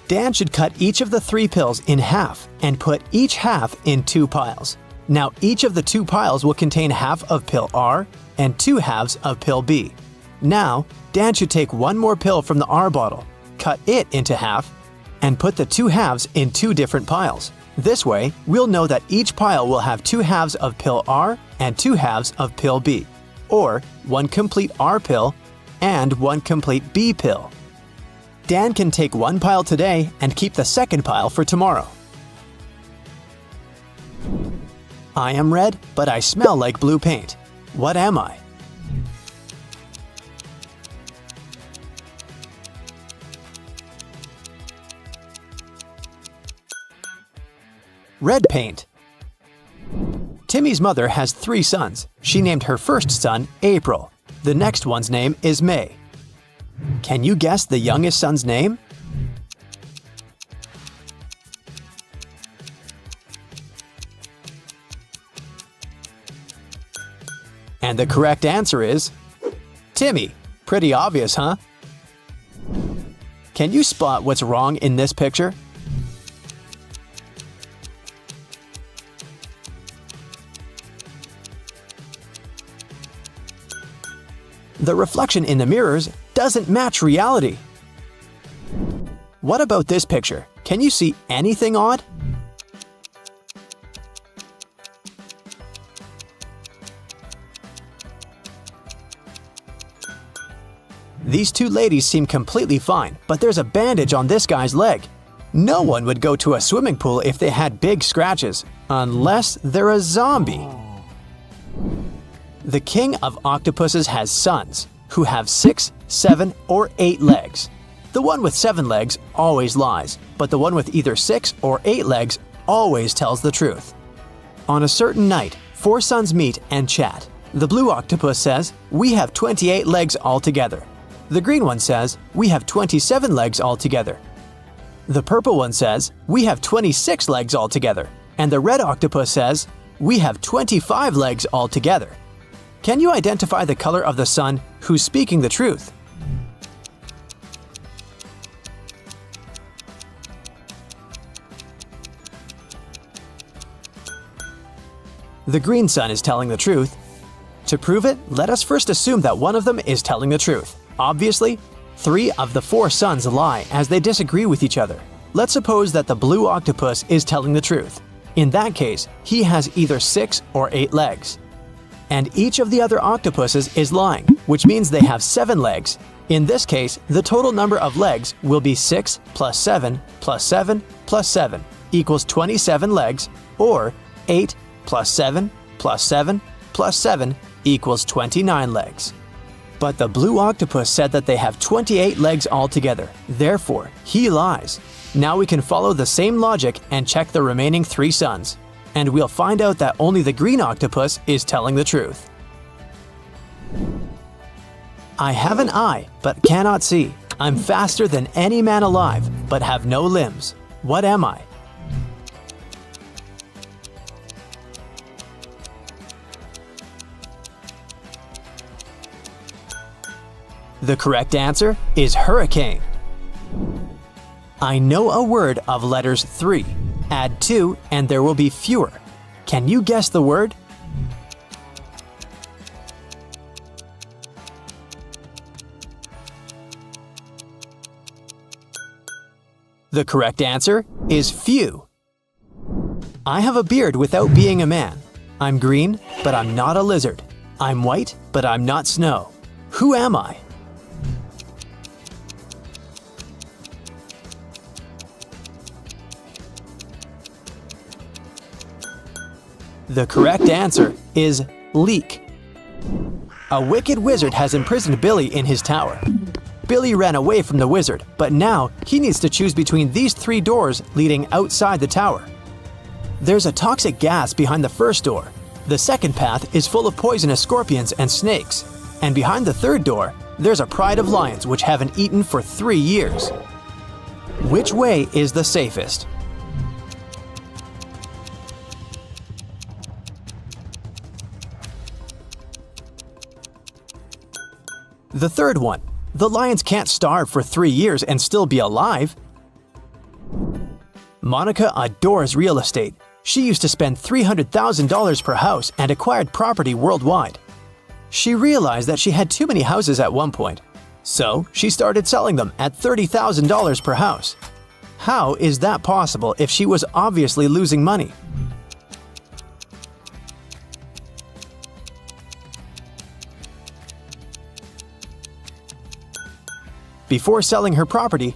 Dan should cut each of the 3 pills in half and put each half in 2 piles. Now each of the 2 piles will contain half of pill R and 2 halves of pill B. Now, Dan should take one more pill from the R bottle, cut it into half, and put the two halves in two different piles. This way, we'll know that each pile will have two halves of pill R and two halves of pill B, or one complete R pill and one complete B pill. Dan can take one pile today and keep the second pile for tomorrow. I am red, but I smell like blue paint. What am I? Red paint. Timmy's mother has 3 sons. She named her first son April. The next one's name is May. Can you guess the youngest son's name? And the correct answer is Timmy. Pretty obvious, huh? Can you spot what's wrong in this picture? The reflection in the mirrors doesn't match reality. What about this picture? Can you see anything odd? These two ladies seem completely fine, but there's a bandage on this guy's leg. No one would go to a swimming pool if they had big scratches, unless they're a zombie. The king of octopuses has sons, who have 6, 7, or 8 legs. The one with 7 legs always lies, but the one with either 6 or 8 legs always tells the truth. On a certain night, 4 sons meet and chat. The blue octopus says, "We have 28 legs altogether." The green one says, "We have 27 legs altogether." The purple one says, "We have 26 legs altogether." And the red octopus says, "We have 25 legs altogether." Can you identify the color of the sun who's speaking the truth? The green sun is telling the truth. To prove it, let us first assume that one of them is telling the truth. Obviously, 3 of the 4 suns lie as they disagree with each other. Let's suppose that the blue octopus is telling the truth. In that case, he has either 6 or 8 legs. And each of the other octopuses is lying, which means they have 7 legs. In this case, the total number of legs will be 6 plus 7 plus 7 plus 7 equals 27 legs, or 8 plus 7 plus 7 plus 7 equals 29 legs. But the blue octopus said that they have 28 legs altogether. Therefore, he lies. Now we can follow the same logic and check the remaining 3 suns. And we'll find out that only the green octopus is telling the truth. I have an eye, but cannot see. I'm faster than any man alive, but have no limbs. What am I? The correct answer is hurricane. I know a word of letters 3. Add 2 and there will be fewer. Can you guess the word? The correct answer is few. I have a beard without being a man. I'm green, but I'm not a lizard. I'm white, but I'm not snow. Who am I? The correct answer is leek. A wicked wizard has imprisoned Billy in his tower. Billy ran away from the wizard, but now he needs to choose between these 3 doors leading outside the tower. There's a toxic gas behind the first door. The second path is full of poisonous scorpions and snakes. And behind the third door, there's a pride of lions which haven't eaten for 3 years. Which way is the safest? The third one. The lions can't starve for 3 years and still be alive. Monica adores real estate. She used to spend $300,000 per house and acquired property worldwide. She realized that she had too many houses at one point, so she started selling them at $30,000 per house. How is that possible if she was obviously losing money? Before selling her property,